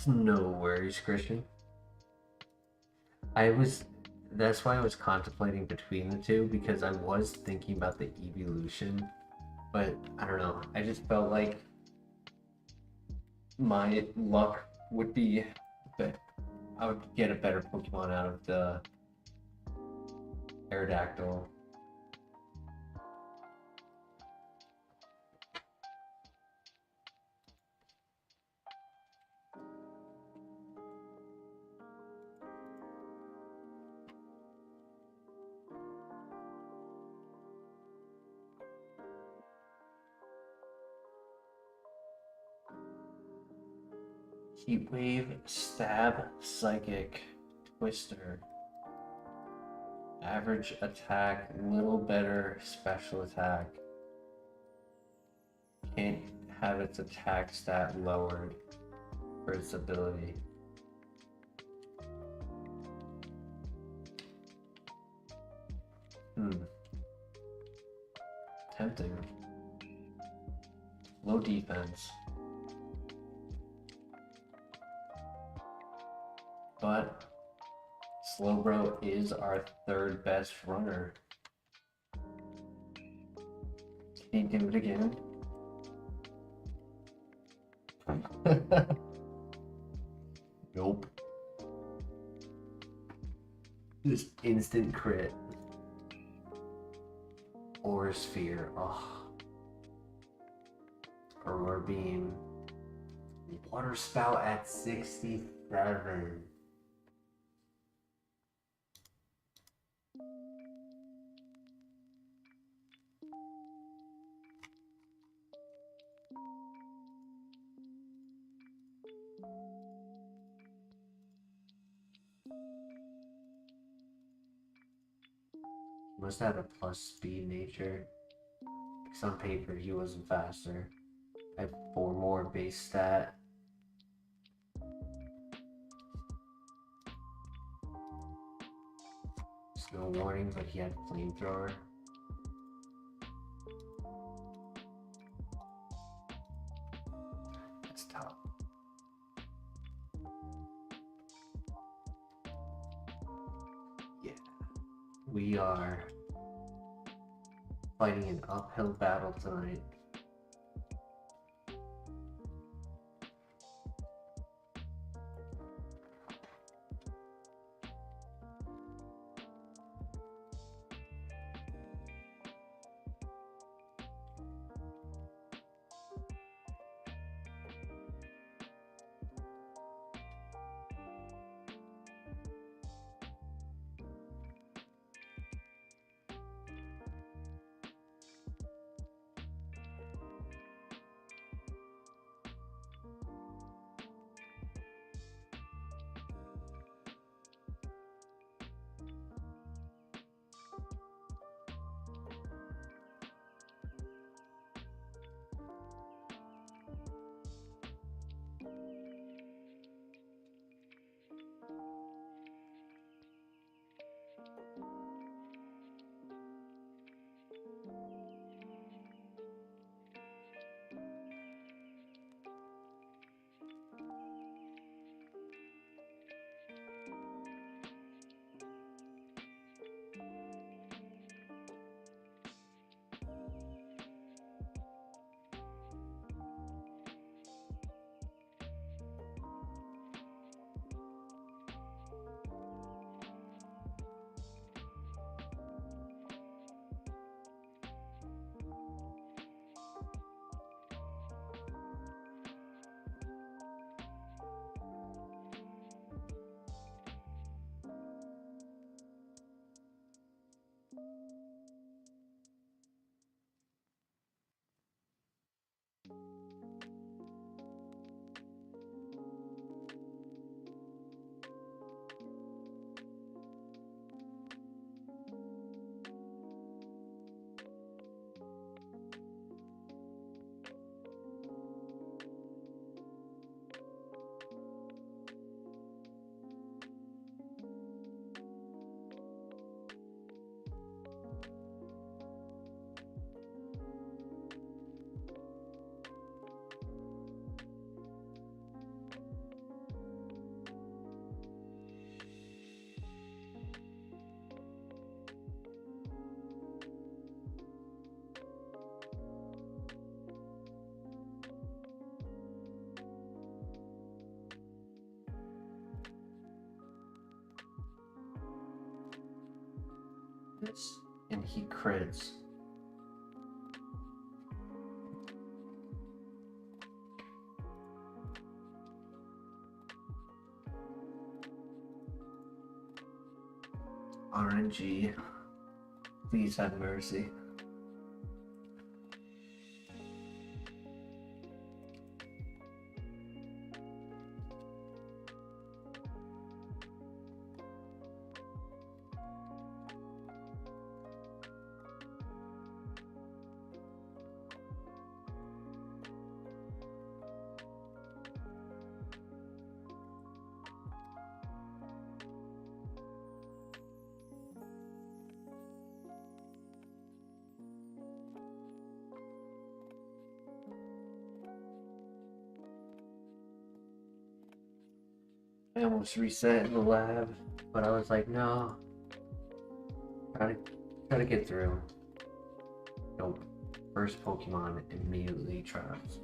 A: No worries, Christian. That's why I was contemplating between the two, because I was thinking about the evolution, but I don't know. I just felt like my luck would be that I would get a better Pokemon out of the Aerodactyl. Heat Wave, Stab, Psychic, Twister. Average attack, little better special attack. Can't have its attack stat lowered for its ability. Tempting. Low defense. But Slowbro is our third best runner. Can you do it again? Nope. Just instant crit. Or Sphere. Oh. Aurora Beam. Water Spout at 67. Must have a plus speed nature. Because on paper he wasn't faster. I have 4 more base stat. There's no warning, but he had flamethrower. That's tough. Yeah. We are fighting an uphill battle tonight. this and he crits. RNG, please have mercy. I almost reset in the lab, but I was like, no. Try to get through. Nope. First Pokemon immediately traps.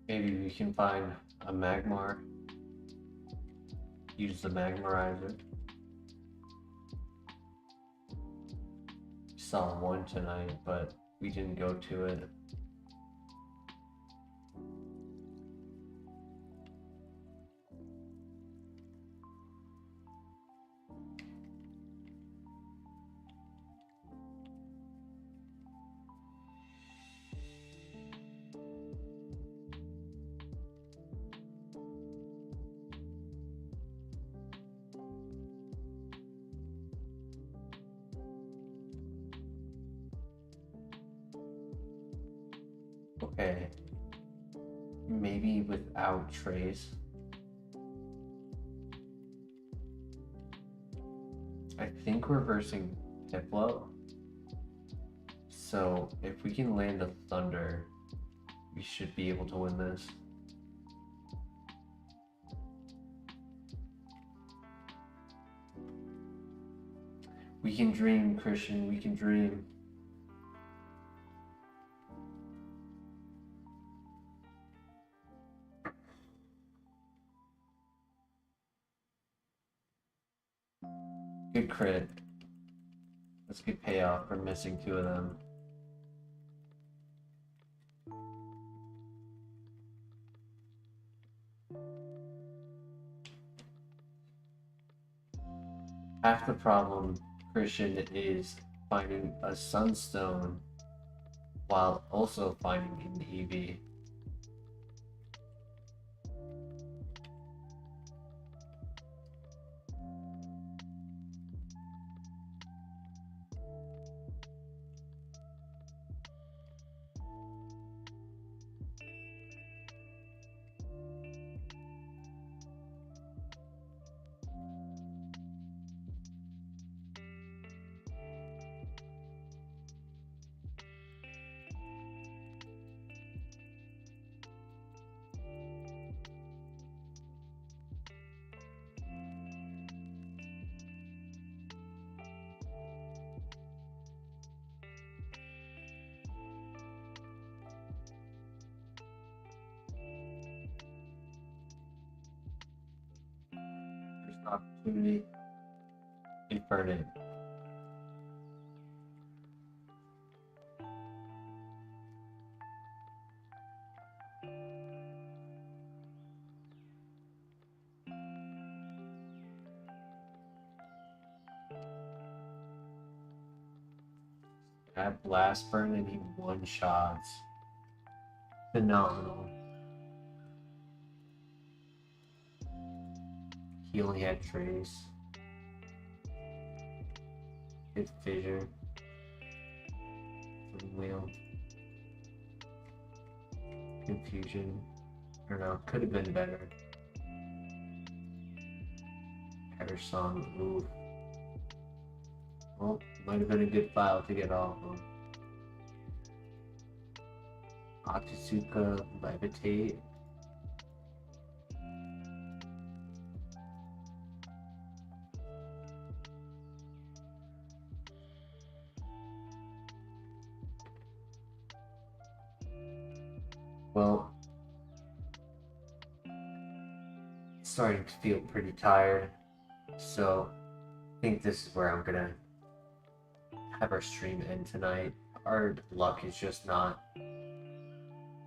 A: Maybe we can find a Magmar. Use the Magmarizer. Saw one tonight, but we didn't go to it. Okay. Maybe without Trace. I think we're versing Piplup. So if we can land a Thunder, we should be able to win this. We can dream, Christian, we can dream. Good crit. That's good payoff for missing two of them. Half the problem, Christian, is finding a Sunstone while also finding an EV.
B: opportunity. Inferno. That blast burn and he one shots. Phenomenal. He only had trace. Hit fissure. Wheel. Confusion. I don't know, could have been better. Perish Song, ooh. Well, might have been a good file to get off of. Octasuka, Levitate. Well, starting to feel pretty tired, so I think this is where I'm gonna have our stream end tonight. Our luck is just not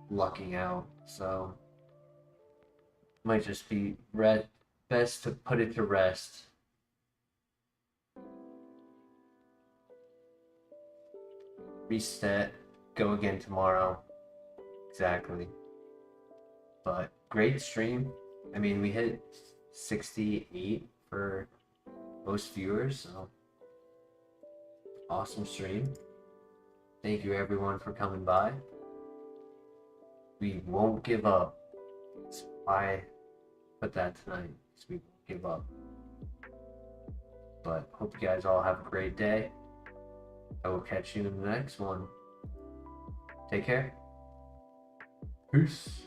B: lucking out, so might just be best to put it to rest. Reset, go again tomorrow. Exactly. But great stream. I mean, we hit 68 for most viewers, so awesome stream. Thank you everyone for coming by. We won't give up. That's why I put that tonight, because we won't give up. But hope you guys all have a great day. I will catch you in the next one. Take care. Peace.